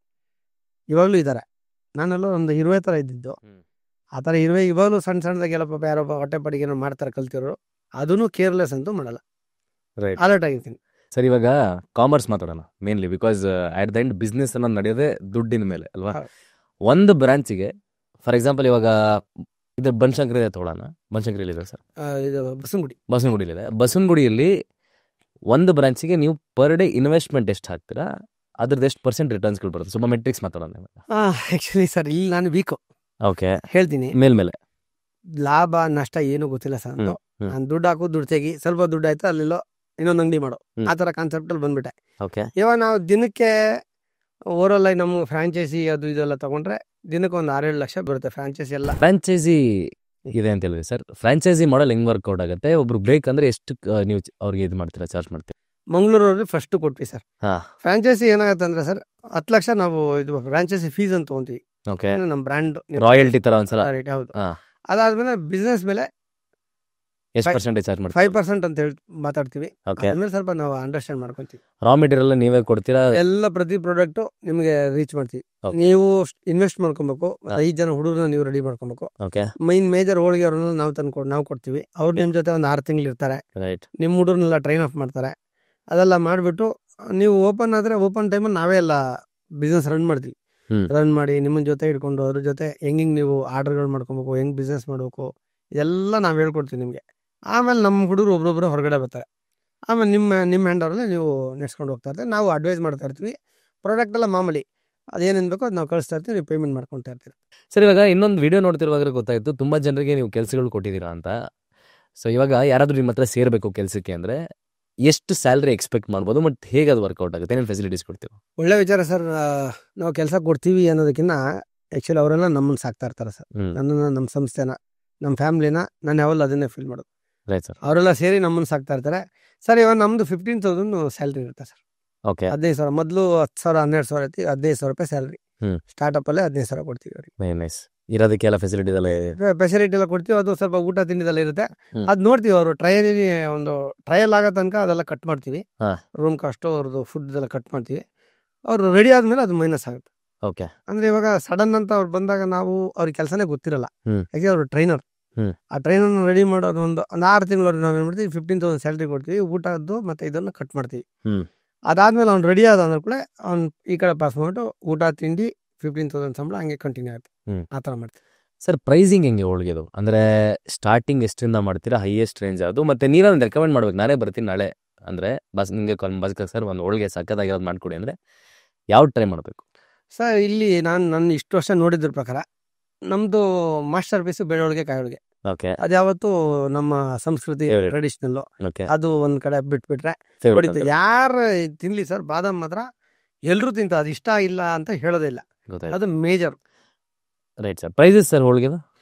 ಇವಾಗಲೂ ಇದ್ದಾರೆ. ನಾನೆಲ್ಲ ಒಂದು 20 ಥರ ಇದ್ದಿದ್ದು. ಆ ಥರ ಇವಾಗಲೂ ಸಣ್ಣ ಸಣ್ಣದಾಗೆಲ್ಲ ಪಾಪ ಯಾರೊಬ್ಬ ಹೊಟ್ಟೆ ಪಡಿಗೆ ಮಾಡ್ತಾರೆ ಕಲ್ತಿರೋರು. ಅದನ್ನು ಕೇರ್ಲೆಸ್ ಅಂತೂ ಮಾಡಲ್ಲ, ಅಲರ್ಟ್ ಆಗಿರ್ತೀನಿ. ಸರ್, ಇವಾಗ ಕಾಮರ್ಸ್ ಮಾತಾಡೋಣ mainly, because at the end business ಅನ್ನೋದು ನಡೆಯೋದೇ ದುಡ್ಡಿನ ಮೇಲೆ ಅಲ್ವಾ. ಒಂದು ಬ್ರಾಂಚಿಗೆ ಫಾರ್ ಎಕ್ಸಾಂಪಲ್ ಇವಾಗ ಇದು ಬನಶಂಕರಿ ತಗೊಳ್ಳೋಣ. ಬನಶಂಕರಿಯಲ್ಲಿ ಇದೆ ಸರ್, ಇದು ಬಸವನಗುಡಿಲಿದೆ. ಬಸವನಗುಡಿಯಲ್ಲಿ ಒಂದು ಬ್ರಾಂಚಿಗೆ ನೀವು ಪರ್ ಡೇ ಇನ್ವೆಸ್ಟ್ಮೆಂಟ್ ಎಷ್ಟು ಹಾಕ್ತೀರಾ, ಅದ್ರದ್ದು ಎಷ್ಟು % ರಿಟರ್ನ್ಸ್ಗಳು ಬರುತ್ತೆ? ಸ್ವಲ್ಪ ಮೆಟ್ರಿಕ್ಸ್ ಮಾತಾಡೋಣ. ಆ್ಯಕ್ಚುಲಿ ಸರ್, ಇಲ್ಲಿ ನಾನು ವೀಕು, ಓಕೆ, ಹೇಳ್ತೀನಿ. ಮೇಲ್ಮೇಲೆ ಲಾಭ ನಷ್ಟ ಏನು ಗೊತ್ತಿಲ್ಲ ಸರ್. ನಾನು ದುಡ್ಡು ಹಾಕು, ದುಡ್ಡು ತೆಗಿ, ಸ್ವಲ್ಪ ದುಡ್ಡು ಆಯ್ತು ಅಲ್ಲೆಲ್ಲೋ ಇನ್ನೊಂದು ಅಂಗಡಿ ಮಾಡೋ, ಆ ಥರ ಕಾನ್ಸೆಪ್ಟಲ್ಲಿ ಬಂದ್ಬಿಟ್ಟೆ. ಓಕೆ, ಇವಾಗ ನಾವು ದಿನಕ್ಕೆ ಓವರಾಲ್ ಆಗಿ ನಮ್ಮ ಫ್ರಾಂಚೈಸಿ ಅದು ಇದೆಲ್ಲ ತಗೊಂಡ್ರೆ ದಿನಕ್ಕೆ ಒಂದು 6-7 ಲಕ್ಷ ಬರುತ್ತೆ ಫ್ರಾಂಚೈಸಿ ಎಲ್ಲ. ಫ್ರಾಂಚೈಸಿ ಇದೆ ಅಂತ ಹೇಳಿದ್ರಿ ಸರ್. ಫ್ರಾಂಚೈಸಿ ಮಾಡಲ್ ಹೆಂಗ್ ವರ್ಕೌಟ್ ಆಗುತ್ತೆ? ಒಬ್ರು ಬೇಕಂದ್ರೆ ಎಷ್ಟು ನೀವು ಅವ್ರಿಗೆ ಇದು ಮಾಡ್ತೀರಾ, ಚಾರ್ಜ್ ಮಾಡ್ತೀರಾ? ಮಂಗಳೂರಲ್ಲಿ ಫಸ್ಟ್ ಕೊಟ್ವಿ ಸರ್. ಫ್ರಾಂಚೈಸಿ ಏನಾಗುತ್ತೆ ಅಂದ್ರೆ ಸರ್, 10 ಲಕ್ಷ ನಾವು ಇದು ಫ್ರಾಂಚೈಸಿ ಫೀಸ್ ಅಂತ ತಗೊಂತೀವಿ. ಓಕೆ, ನಮ್ಮ ಬ್ರ್ಯಾಂಡ್ ರಾಯಲ್ಟಿ ತರ ಒಂದ್ಸಲ. ಹೌದು. ಅದಾದ್ಮೇಲೆ ಬಿಸ್ನೆಸ್ ಮೇಲೆ ಎಷ್ಟು % ಚಾರ್ಜ್ ಮಾಡ್ತೀರಾ? 5% ಅಂತ ಹೇಳಿ ಮಾತಾಡ್ತೀವಿ. ಓಕೆ, ಆಮೇಲೆ ಸ್ವಲ್ಪ ನಾವು ಅಂಡರ್ಸ್ಟ್ಯಾಂಡ್ ಮಾಡ್ಕೊಂತೀವಿ. ರಾ ಮೆಟೀರಿಯಲ್ ನೀವೇ ಕೊಡ್ತೀರಾ? ಎಲ್ಲ ಪ್ರತಿ ಪ್ರಾಡಕ್ಟ್ ನಿಮಗೆ ರೀಚ್ ಮಾಡ್ತೀವಿ. ನೀವು ಇನ್ವೆಸ್ಟ್ ಮಾಡ್ಕೊಬೇಕು, 5 ಜನ ಹುಡುಗರನ್ನ ನೀವು ರೆಡಿ ಮಾಡ್ಕೊಬೇಕು. ಓಕೆ, ಮೇಜರ್ ಹೋಳಿಗೆ ಅವ್ರನ್ನ ನಾವು ಕೊಡ್ತೀವಿ. ಅವ್ರು ನಿಮ್ ಜೊತೆ ಒಂದು 6 ತಿಂಗಳು ಇರ್ತಾರೆ. ರೈಟ್. ನಿಮ್ಮ ಹುಡುಗರನ್ನೆಲ್ಲ ಟ್ರೈನ್ ಅಪ್ ಮಾಡ್ತಾರೆ. ಅದೆಲ್ಲ ಮಾಡಿಬಿಟ್ಟು ನೀವು ಓಪನ್ ಆದರೆ ಓಪನ್ ಟೈಮಲ್ಲಿ ನಾವೇ ಎಲ್ಲ ಬಿಸ್ನೆಸ್ ರನ್ ಮಾಡ್ತೀವಿ. ರನ್ ಮಾಡಿ ನಿಮ್ಮ ಜೊತೆ ಇಟ್ಕೊಂಡು ಅದ್ರ ಜೊತೆ ಹೆಂಗೆ ನೀವು ಆರ್ಡರ್ಗಳು ಮಾಡ್ಕೊಬೇಕು, ಹೆಂಗೆ ಬಿಸ್ನೆಸ್ ಮಾಡಬೇಕು, ಇದೆಲ್ಲ ನಾವು ಹೇಳ್ಕೊಡ್ತೀವಿ ನಿಮಗೆ. ಆಮೇಲೆ ನಮ್ಮ ಹುಡುಗರು ಒಬ್ಬೊಬ್ಬರು ಹೊರಗಡೆ ಬರ್ತಾರೆ. ಆಮೇಲೆ ನಿಮ್ಮ ಹ್ಯಾಂಡ್ ಓವರಲ್ಲಿ ನೀವು ನೆಡ್ಸ್ಕೊಂಡು ಹೋಗ್ತಾ ಇರ್ತೀವಿ. ನಾವು ಅಡ್ವೈಸ್ ಮಾಡ್ತಾ ಇರ್ತೀವಿ. ಪ್ರಾಡಕ್ಟ್ ಎಲ್ಲ ಮಾಮೂಲಿ ಅದೇನೇನು ಬೇಕೋ ಅದು ನಾವು ಕಳಿಸ್ತಾ ಇರ್ತೀವಿ, ನೀವು ಪೇಮೆಂಟ್ ಮಾಡ್ಕೊತಾ ಇರ್ತೀವಿ. ಸರ್, ಇವಾಗ ಇನ್ನೊಂದು ವಿಡಿಯೋ ನೋಡ್ತಿರುವಾಗ ಗೊತ್ತಾಯಿತು ತುಂಬ ಜನರಿಗೆ ನೀವು ಕೆಲಸಗಳು ಕೊಟ್ಟಿದ್ದೀರಾ ಅಂತ. ಸೊ ಇವಾಗ ಯಾರಾದರೂ ನಿಮ್ಮ ಹತ್ರ ಸೇರಬೇಕು ಕೆಲಸಕ್ಕೆ ಅಂದರೆ ಎಷ್ಟು ಸ್ಯಾಲ್ರಿ ಎಕ್ಸ್ಪೆಕ್ಟ್ ಮಾಡ್ಬೋದು, ಮತ್ತು ಹೇಗೆ ಅದು ವರ್ಕೌಟ್ ಆಗುತ್ತೆ, ಏನೇನು ಫೆಸಿಲಿಟೀಸ್ ಕೊಡ್ತೀವಿ? ಒಳ್ಳೆ ವಿಚಾರ ಸರ್. ನಾವು ಕೆಲಸ ಕೊಡ್ತೀವಿ ಅನ್ನೋದಕ್ಕಿಂತ ಆ್ಯಕ್ಚುಲಿ ಅವರೆಲ್ಲ ನಮ್ಮನ್ನು ಸಾಕ್ತಾ ಇರ್ತಾರೆ ಸರ್. ನನ್ನನ್ನು, ನಮ್ಮ ಸಂಸ್ಥೆನ, ನಮ್ಮ ಫ್ಯಾಮ್ಲಿನ ನಾನು ಯಾವಲ್ಲ ಅದನ್ನೇ ಫೀಲ್ ಮಾಡೋದು. Right sir. ಅವರೆಲ್ಲ ಸೇರಿ ನಮ್ಮನ್ನು ಸಾಕ್ತಾ ಇರ್ತಾರೆ ಸರ್. ಇವಾಗ ನಮ್ಮದು 15,000 ಸ್ಯಾಲ್ರಿ ಇರುತ್ತೆ ಸರ್. ಓಕೆ, 15,000 ಮೊದಲು 10,000 12,000 ಐತಿ, 15,000 ರೂಪಾಯಿ ಸ್ಯಾಲ್ರಿ. ಸ್ಟಾರ್ಟಪ್ಪಲ್ಲೇ 15,000 ಕೊಡ್ತೀವಿ ಅವ್ರಿಗೆ. Very nice. ಇರೋದಕ್ಕೆಲ್ಲ ಫೆಸಿಲಿಟಿ ಫೆಸಿಲಿಟಿ ಎಲ್ಲ ಕೊಡ್ತೀವಿ. ಅದು ಸ್ವಲ್ಪ ಊಟ ತಿಂಡಿದೆಲ್ಲ ಇರುತ್ತೆ. ಅದು ನೋಡ್ತೀವಿ. ಅವರು ಟ್ರಯಲ್ ಆಗೋ ತನಕ ಅದೆಲ್ಲ ಕಟ್ ಮಾಡ್ತೀವಿ. ರೂಮ್ ಕಾಸ್ಟು ಅವ್ರದ್ದು ಫುಡ್ ಎಲ್ಲ ಕಟ್ ಮಾಡ್ತೀವಿ. ಅವರು ರೆಡಿ ಆದ್ಮೇಲೆ ಅದು ಮೈನಸ್ ಆಗುತ್ತೆ. ಓಕೆ, ಅಂದ್ರೆ ಇವಾಗ ಸಡನ್ ಅಂತ ಅವ್ರು ಬಂದಾಗ ನಾವು ಅವ್ರಿಗೆ ಕೆಲಸನೇ ಗೊತ್ತಿರಲ್ಲ. ಯಾಕೆ ಅವರು ಟ್ರೈನರ್. ಆ ಟ್ರೈನರ್ನ ರೆಡಿ ಮಾಡೋದು ಒಂದು 6 ತಿಂಗಳು ನಾವು ಏನು ಮಾಡ್ತೀವಿ, 15,000 ಸ್ಯಾಲ್ರಿ ಕೊಡ್ತೀವಿ. ಊಟದ್ದು ಮತ್ತೆ ಇದನ್ನು ಕಟ್ ಮಾಡ್ತೀವಿ. ಅದಾದ್ಮೇಲೆ ಅವ್ನು ರೆಡಿ ಆದ ಅಂದ್ರೆ ಕೂಡ ಅವ್ನು ಈ ಕಡೆ ಪಾಸ್ ಮಾಡ್ಬಿಟ್ಟು ಊಟ ತಿಂಡಿ 15,000 ಸಂಬಳ ಹಂಗೆ ಕಂಟಿನ್ಯೂ ಆಗುತ್ತೆ. ಆ ಥರ ಮಾಡ್ತೀವಿ. ಸರ್, ಪ್ರೈಸಿಂಗ್ ಹೆಂಗೆ ಹೋಳಿಗೆದು? ಅಂದರೆ ಸ್ಟಾರ್ಟಿಂಗ್ ಎಷ್ಟರಿಂದ ಮಾಡ್ತೀರಾ, ಹೈಯೆಸ್ಟ್ ರೇಂಜ್ ಅದು? ಮತ್ತು ನೀವೊಂದು ರೆಕಮೆಂಡ್ ಮಾಡ್ಬೇಕು, ನಾನೇ ಬರ್ತೀನಿ ನಾಳೆ ಅಂದರೆ ನಿಮಗೆ ಸರ್ ಒಂದು ಹೋಳಿಗೆ ಸಕ್ಕತ್ತಾಗಿರೋದು ಮಾಡಿಕೊಡಿ ಅಂದರೆ ಯಾವ್ದು ಟ್ರೈ ಮಾಡಬೇಕು ಸರ್? ಇಲ್ಲಿ ನಾನು ಇಷ್ಟು ವರ್ಷ ನೋಡಿದ್ರ ಪ್ರಕಾರ ನಮ್ಮದು ಮಾಸ್ಟರ್ ಪೀಸು ಬೇಳೆ ಹೋಳಿಗೆ, ಕಾಯಿ ಹೋಳಿಗೆ. ಓಕೆ, ಅದು ಯಾವತ್ತು ನಮ್ಮ ಸಂಸ್ಕೃತಿ ಟ್ರೆಡಿಷನಲ್. ಅದು ಒಂದ್ ಕಡೆ ಬಿಟ್ಬಿಟ್ರೆ ಹೊಡಿತು. ಯಾರು ತಿನ್ಲಿ ಸರ್, ಬಾದಾಮ್ ಮಾತ್ರ ಎಲ್ರು ತಿಂತಾರೆ. ಅದು ಇಷ್ಟ ಇಲ್ಲ ಅಂತ ಹೇಳೋದಿಲ್ಲ, ಅದು major. Right sir. Prices sir ಹೋಳಿಗೆ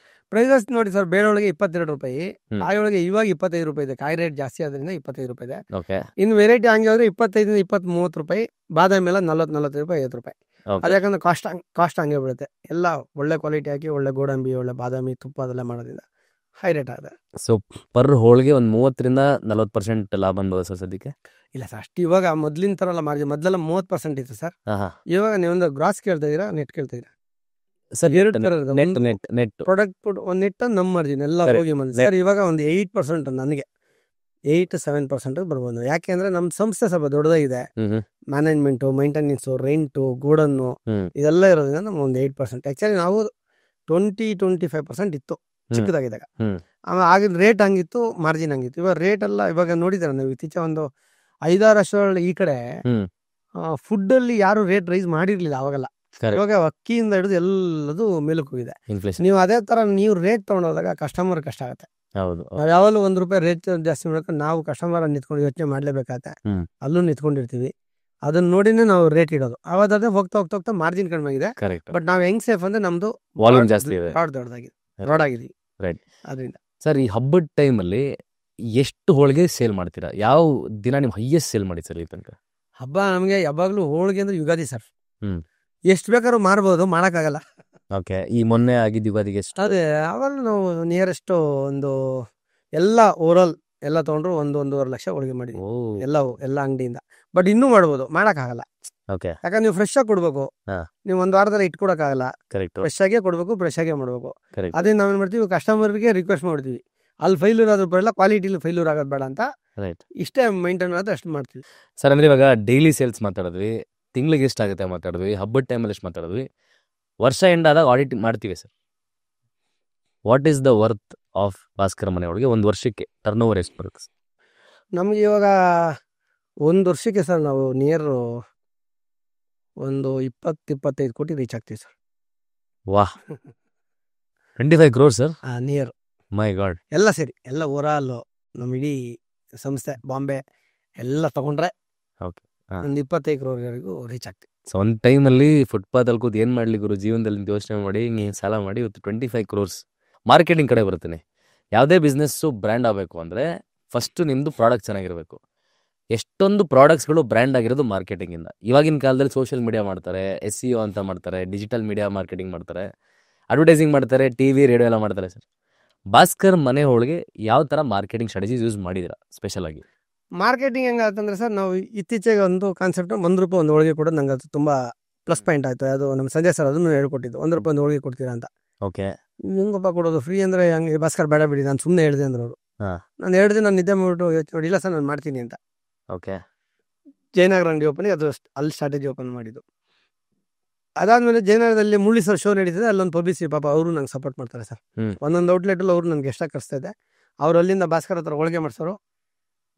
ಪ್ರೈಸಸ್ ನೋಡಿ ಸರ್, ಬೇಳೆ ಒಳಗೆ 22 ರೂಪಾಯಿ, ಕಾಯಿ ಒಳಗೆ ಇವಾಗ 25 ರೂಪಾಯಿ ಇದೆ. ಕಾಯಿ ರೇಟ್ ಜಾಸ್ತಿ ಆದ್ರಿಂದ 25 ರೂಪಾಯಿ ಇದೆ. ಇನ್ನು ವೆರೈಟಿ ಹಂಗೆ ಹೋದ್ರೆ 25 20-30 ರೂಪಾಯಿ. ಬಾದಾಮಿ ಎಲ್ಲ 40-45 ರೂಪಾಯಿ, 50 ರೂಪಾಯಿ. ಅದು ಯಾಕಂದ್ರೆ ಕಾಸ್ಟ್ ಹಂಗೆ ಬೀಳುತ್ತೆ. ಎಲ್ಲ ಒಳ್ಳೆ ಕ್ವಾಲಿಟಿ ಹಾಕಿ, ಒಳ್ಳೆ ಗೋಡಂಬಿ, ಒಳ್ಳೆ ಬಾದಾಮಿ, ತುಪ್ಪ ಅದೆಲ್ಲ ಮಾಡೋದ್ರಿಂದ ಹೈ ರೇಟ್ ಆಗಿದೆ. ಸೊ ಪರ್ ಹೋಳಿಗೆ ಒಂದು 30-40% ಲಾಭ ಅನ್ಬೋದು ಸರ್ ಸದ್ಯಕ್ಕೆ? ಇಲ್ಲ ಸರ್, ಅಷ್ಟು ಇವಾಗ ಮೊದ್ಲಿನ ತರ ಎಲ್ಲ ಮಾರ್ಜಿನ್. ಮೊದಲೆಲ್ಲ 30% ಇತ್ತು ಸರ್. ಇವಾಗ ನೀವೊಂದು ಗ್ರಾಸ್ ಕೇಳ್ತಾ ಇದೀರಾ, ನೆಟ್ ಕೇಳ್ತಾ ಇದೀರಾ ಸರ್? ಎರಡು ತರ ನೆಟ್ ಪ್ರಾಡಕ್ಟ್ ಒಂದು ನೆಟ್ ನಮ್ಮ ಮಾರ್ಜಿನ್ ಎಲ್ಲ ಹೋಗಿ ಸರ್. ಇವಾಗ ಒಂದು 8% ನನಗೆ 8-7% ಬರ್ಬೋದು. ಯಾಕೆಂದ್ರೆ ನಮ್ಮ ಸಂಸ್ಥೆ ಸ್ವಲ್ಪ ದೊಡ್ಡದಾಗಿದೆ. ಮ್ಯಾನೇಜ್ಮೆಂಟ್, ಮೈಂಟೆನೆನ್ಸ್, ರೆಂಟು, ಗೋಡನ್ನು ಇದೆಲ್ಲ ಇರೋದ್ರಿಂದ ನಮ್ಗೆ ಒಂದು 8%. ಆಕ್ಚುಲಿ ನಾವು 20-25% ಇತ್ತು ಚಿಕ್ಕದಾಗಿದ್ದಾಗ. ಆಮೇಲೆ ಆಗಿನ ರೇಟ್ ಹಂಗಿತ್ತು, ಮಾರ್ಜಿನ್ ಹಂಗಿತ್ತು. ಇವಾಗ ರೇಟ್ ಎಲ್ಲ ಇವಾಗ ನೋಡಿದಾರೆ ನೀವು ಇತ್ತೀಚೆ ಒಂದು 5-6 ವರ್ಷಗಳ ಈ ಕಡೆ ಫುಡ್ ಅಲ್ಲಿ ಯಾರು ರೇಟ್ ರೈಸ್ ಮಾಡಿರ್ಲಿಲ್ಲ ಅವಾಗೆಲ್ಲ. ಇವಾಗ ಅಕ್ಕಿಯಿಂದ ಹಿಡಿದು ಎಲ್ಲದು ಮೇಲಕ್ಕೆ ಹೋಗಿದೆ. ನೀವು ಅದೇ ತರ ನೀವು ರೇಟ್ ತಗೊಂಡೋದಾಗ ಕಸ್ಟಮರ್ ಕಷ್ಟ ಆಗುತ್ತೆ. ನಾವ್ ಯಾವಾಗಲೂ ₹1 ರೇಟ್ ಜಾಸ್ತಿ ಮಾಡ್ಕೊಂಡು ನಾವು ಕಸ್ಟಮರ್ ನಿಂತ್ಕೊಂಡು ಯೋಚನೆ ಮಾಡ್ಲೇಬೇಕಾಗತ್ತೆ. ಅಲ್ಲೂ ನಿಂತ್ಕೊಂಡಿರ್ತೀವಿ. ಅದನ್ನ ನೋಡಿನೇ ನಾವು ರೇಟ್ ಇಡೋದು. ಅವಾದ್ರೆ ಹೋಗ್ತಾ ಮಾರ್ಜಿನ್ ಕಡಿಮೆ ಆಗಿದೆ. ಬಟ್ ನಾವ್ ಹೆಂಗ್ ಸೇಫ್ ಅಂದ್ರೆ ನಮ್ದು ವಾಲ್ಯೂಮ್ ಜಾಸ್ತಿ ಇದೆ, ದೊಡ್ಡದಾಗಿದೆ, ರೋಡ್ ಆಗಿದೀವಿ. ಅದರಿಂದ ಸರ್, ಈ ಹಬ್ಬದ ಟೈಮಲ್ಲಿ ಎಷ್ಟು ಹೋಳಿಗೆ ಸೇಲ್ ಮಾಡ್ತೀರಾ? ಯಾವ ದಿನ ನೀವು ಹೈಯೆಸ್ಟ್ ಸೇಲ್ ಮಾಡಿ ಸರ್ ಈ ತನಕ? ಹಬ್ಬ ನಮ್ಗೆ ಯಾವಾಗ್ಲೂ ಹೋಳಿಗೆ ಅಂದ್ರೆ ಯುಗಾದಿ ಸರ್. ಎಷ್ಟು ಬೇಕಾದ್ರೂ ಮಾರ್ಬೋದು, ಮಾಡಕ್ಕಾಗಲ್ಲ. ಓಕೆ, ಈ ಮೊನ್ನೆ ಆಗಿದ್ದು ಯುಗಾದಿಗೆ ಎಷ್ಟು? ಅದೇ ಅವಾಗ ನಾವು ನಿಯರೆಸ್ಟ್ ಒಂದು ಎಲ್ಲ ಓವರಾಲ್ ಎಲ್ಲ ತಗೊಂಡ್ರು 1-1.5 ಲಕ್ಷ ಹೋಳಿಗೆ ಮಾಡಿದ್ವಿ. ಎಲ್ಲ ಅಂಗಡಿಯಿಂದ. ಬಟ್ ಇನ್ನೂ ಮಾಡ್ಬೋದು, ಮಾಡೋಕ್ಕಾಗಲ್ಲ. ಓಕೆ ಯಾಕಂದ್ರೆ ನೀವು ಫ್ರೆಶ್ ಆಗಿ ಕೊಡ್ಬೇಕು. ಹಾ. ನೀವು ಒಂದು ವಾರದಲ್ಲಿ ಇಟ್ಕೊಡಕ್ಕಾಗಲ್ಲ, ಕರೆಕ್ಟ್ ಫ್ರೆಶ್ ಆಗೇ ಕೊಡಬೇಕು, ಫ್ರೆಶ್ ಆಗೇ ಮಾಡಬೇಕು. ಕರೆಕ್ಟ್ ಅದರಿಂದ ನಾವೇನು ಮಾಡ್ತೀವಿ, ಕಸ್ಟಮರ್ಗೆ ರಿಕ್ವೆಸ್ಟ್ ಮಾಡ್ತೀವಿ, ಅಲ್ಲಿ ಫೈಲೂರ್ ಆದ್ರೂ ಬರಲ್ಲ, ಕ್ವಾಲಿಟಿಲಿ ಫೈಲೂರ್ ಆಗೋದು ಬೇಡ ಅಂತ. ರೈಟ್ ಇಷ್ಟೇ ಮೈಂಟೈನ್ ಮಾಡೋದು, ಅಷ್ಟು ಮಾಡ್ತೀವಿ. ಸರ್. ಅಂದ್ರೆ ಇವಾಗ ಡೈಲಿ ಸೇಲ್ಸ್ ಮಾತಾಡಿದ್ವಿ, ತಿಂಗಳಿಗೆ ಎಷ್ಟಾಗುತ್ತೆ ಮಾತಾಡಿದ್ವಿ, ಹಬ್ಬದ ಟೈಮಲ್ಲಿ ಎಷ್ಟು ಮಾತಾಡಿದ್ವಿ, ವರ್ಷ ಎಂಡ್ ಆದಾಗ ಆಡಿಟ್ ಮಾಡ್ತೀವಿ sir. What is the worth of Bhaskar ಮನೆ ಒಳಗೆ ಒಂದು ವರ್ಷಕ್ಕೆ ಟರ್ನ್ ಓವರ್ ಎಷ್ಟು ಬರುತ್ತೆ? ನಮ್ಗೆ ಇವಾಗ ಒಂದು ವರ್ಷಕ್ಕೆ ಸರ್ ನಾವು ನಿಯರ್ ಒಂದು 20-25 ಕೋಟಿ ರೀಚ್ ಆಗ್ತೀವಿ ಸರ್. ವಾಹ್, 25 crores ಸರ್. ನಿಯರ್ ಮೈ ಗಾಡ್. ಎಲ್ಲ ಸೇರಿ, ಎಲ್ಲ ಓವರಾಲ್ ನಮ್ಮ ಇಡೀ ಸಂಸ್ಥೆ ಬಾಂಬೆ ಎಲ್ಲ ತಗೊಂಡ್ರೆ Okay. ಹಾ. ಒಂದು 25 crore ರೀಚ್ ಆಗ್ತೀವಿ. ಸೊ ಒಂದು ಟೈಮಲ್ಲಿ ಫುಟ್ಪಾತಲ್ಲಿ ಕೂತು ಏನು ಮಾಡಲಿ ಗುರು ಜೀವನದಲ್ಲಿ ಅಂತ ಯೋಚನೆ ಮಾಡಿ ನೀವು ಸಾಲ ಮಾಡಿ ಇವತ್ತು 25 crores. ಮಾರ್ಕೆಟಿಂಗ್ ಕಡೆ ಬರ್ತೀನಿ. ಯಾವುದೇ ಬಿಸ್ನೆಸ್ಸು ಬ್ರ್ಯಾಂಡ್ ಆಗಬೇಕು ಅಂದರೆ ಫಸ್ಟು ನಿಮ್ಮದು ಪ್ರಾಡಕ್ಟ್ ಚೆನ್ನಾಗಿರಬೇಕು. ಎಷ್ಟೊಂದು ಪ್ರಾಡಕ್ಟ್ಸ್ಗಳು ಬ್ರ್ಯಾಂಡ್ ಆಗಿರೋದು ಮಾರ್ಕೆಟಿಂಗಿಂದ. ಇವಾಗಿನ ಕಾಲದಲ್ಲಿ ಸೋಷಿಯಲ್ ಮೀಡಿಯಾ ಮಾಡ್ತಾರೆ, SEO ಅಂತ ಮಾಡ್ತಾರೆ, ಡಿಜಿಟಲ್ ಮೀಡಿಯಾ ಮಾರ್ಕೆಟಿಂಗ್ ಮಾಡ್ತಾರೆ, ಅಡ್ವರ್ಟೈಸಿಂಗ್ ಮಾಡ್ತಾರೆ, TV ರೇಡಿಯೋ ಎಲ್ಲ ಮಾಡ್ತಾರೆ ಸರ್. ಭಾಸ್ಕರ್ ಮನೆ ಒಳಗೆ ಯಾವ ಥರ ಮಾರ್ಕೆಟಿಂಗ್ ಸ್ಟ್ರಾಟಜೀಸ್ ಯೂಸ್ ಮಾಡಿದ್ದೀರಾ ಸ್ಪೆಷಲಾಗಿ? ಮಾರ್ಕೆಟಿಂಗ್ ಹೆಂಗಾತಂದ್ರೆ ಸರ್, ನಾವು ಇತ್ತೀಚೆಗೆ ಒಂದು ಕಾನ್ಸೆಪ್ಟ್ ₹1 ಒಂದು ಹೋಳಿಗೆ ಕೊಡೋದು ನಂಗೆ ಅದು ತುಂಬ ಪ್ಲಸ್ ಪಾಯಿಂಟ್ ಆಯಿತು. ಅದು ನಮ್ಮ ಸಂಜಯ್ ಸರ್ ಅದನ್ನು ಹೇಳ್ಕೊಟ್ಟಿದ್ದು, ₹1 ಒಂದು ಹೋಳಿಗೆ ಕೊಡ್ತೀರಾ ಅಂತ. ಓಕೆ. ಹೆಂಗಪ್ಪ ಕೊಡೋದು, ಫ್ರೀ ಅಂದರೆ ಹಂಗೆ ಭಾಸ್ಕರ್ ಬೇಡ ಬಿಡಿ, ನಾನು ಸುಮ್ಮನೆ ಹೇಳಿದೆ ಅಂದ್ರೆ ಅವರು. ಹಾಂ. ನಾನು 2 ದಿನ ನಿದ್ದೆ ಮಾಡಿಬಿಟ್ಟು ಯೋಚನೆ ಮಾಡಿ, ಇಲ್ಲ ಸರ್ ನಾನು ಮಾಡ್ತೀನಿ ಅಂತ. ಓಕೆ. ಜಯನಗರ ಅಂಗಡಿ ಓಪನಿಂಗ್ ಅದು ಅಲ್ಲಿ ಸ್ಟ್ರಾಟಜಿ ಓಪನ್ ಮಾಡಿದ್ದು. ಅದಾದಮೇಲೆ ಜಯನಗರದಲ್ಲಿ ಮುರಳಿ ಸರ್ ಶೋ ನಡೀತದೆ, ಅಲ್ಲೊಂದು ಪಬ್ಲಿಸಿಟಿ, ಪಾಪ ಅವರು ನಂಗೆ ಸಪೋರ್ಟ್ ಮಾಡ್ತಾರೆ ಸರ್. ಒಂದೊಂದು ಔಟ್ಲೆಟಲ್ಲಿ ಅವರು ನನಗೆ ಎಷ್ಟಾಗಿ ಕಳಿಸ್ತಾ ಇದೆ. ಅವ್ರು ಅಲ್ಲಿಂದ ಭಾಸ್ಕರ್ ಹತ್ರ ಹೋಳಿಗೆ ಮಾಡ್ಸೋರು,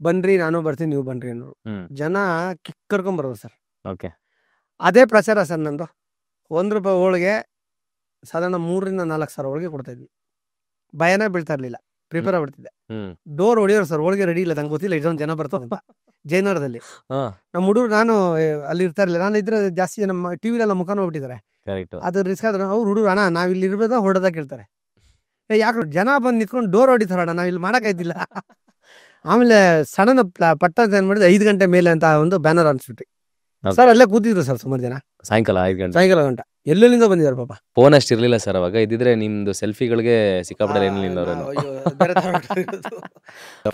ಬನ್ರಿ ನಾನು ಬರ್ತೀನಿ ನೀವು ಬನ್ರಿ ಅನ್ನೋರು. ಜನ ಕಿಕ್ಕರ್ಕೊಂಬರೋರು ಸರ್. ಓಕೆ. ಅದೇ ಪ್ರಚಾರ ಸರ್ ನಂದು. ₹1 ಹೋಳಿಗೆ ಸಾಧಾರಣ 3,000-4,000 ಹೋಳಿಗೆ ಕೊಡ್ತಾ ಇದ್ವಿ. ಭಯನೇ ಬೀಳ್ತಾ ಇರಲಿಲ್ಲ, ಪ್ರಿಪೇರ್ ಆಗ್ಬಿಡ್ತಿದ್ದೆ. ಡೋರ್ ಹೊಡಿಯೋರು ಸರ್, ಹೋಳಿಗೆ ರೆಡಿ ಇಲ್ಲ, ನಂಗೆ ಗೊತ್ತಿಲ್ಲ ಇಷ್ಟೊಂದು ಜನ ಬರ್ತಾವ ಅಂತ. ಜಯನಗರದಲ್ಲಿ ನಮ್ಮ ಹುಡುಗರು, ನಾನು ಅಲ್ಲಿ ಇರ್ತಾ ಇರಲಿಲ್ಲ, ನಾನು ಇದ್ರೆ ಜಾಸ್ತಿ ನಮ್ಮ ಟಿವಿಲೆಲ್ಲ ಮುಖ ನೋಡ್ಬಿಟ್ಟಿದ್ದಾರೆ. ಅದು ರಿಸ್ಕ್ ಆದ್ರೆ ಅವ್ರು ಹುಡುಗರು, ಅಣ್ಣ ನಾವು ಇಲ್ಲಿ ಇರ್ಬೋದಾ ಹೊಡೆದ ಕೇಳ್ತಾರೆ. ಯಾಕೆ ಜನ ಬಂದು ನಿಂತ್ಕೊಂಡು ಡೋರ್ ಹೊಡಿತಾರಣ್ಣ, ನಾವು ಇಲ್ಲಿ ಮಾಡೋಕ್ಕಾಯ್ತಿಲ್ಲ. ಆಮೇಲೆ ಸಡನ್ ಪಟ್ಟ ಏನು ಮಾಡಿದ್ರೆ 5 ಗಂಟೆ ಮೇಲೆ ಅಂತ ಒಂದು ಬ್ಯಾನರ್ ಅನ್ಸ್ಬಿಟ್ರಿ ಸರ್. ಅಲ್ಲೇ ಕೂತಿದ್ರು ಸರ್ ಸುಮಾರು ಜನ, ಸಾಯಂಕಾಲ 5 ಗಂಟೆ ಎಲ್ಲೆಲ್ಲಿಂದ ಬಂದಿದ್ದಾರೆ ಪಾಪ. ಫೋನ್ ಅಷ್ಟು ಇರಲಿಲ್ಲ ಸರ್ ಅವಾಗ, ಇದ್ದಿದ್ರೆ ನಿಮ್ದು ಸೆಲ್ಫಿಗಳಿಗೆ ಸಿಕ್ಕಾಪಟ್ಟೆ ಏನಿಲ್ಲ.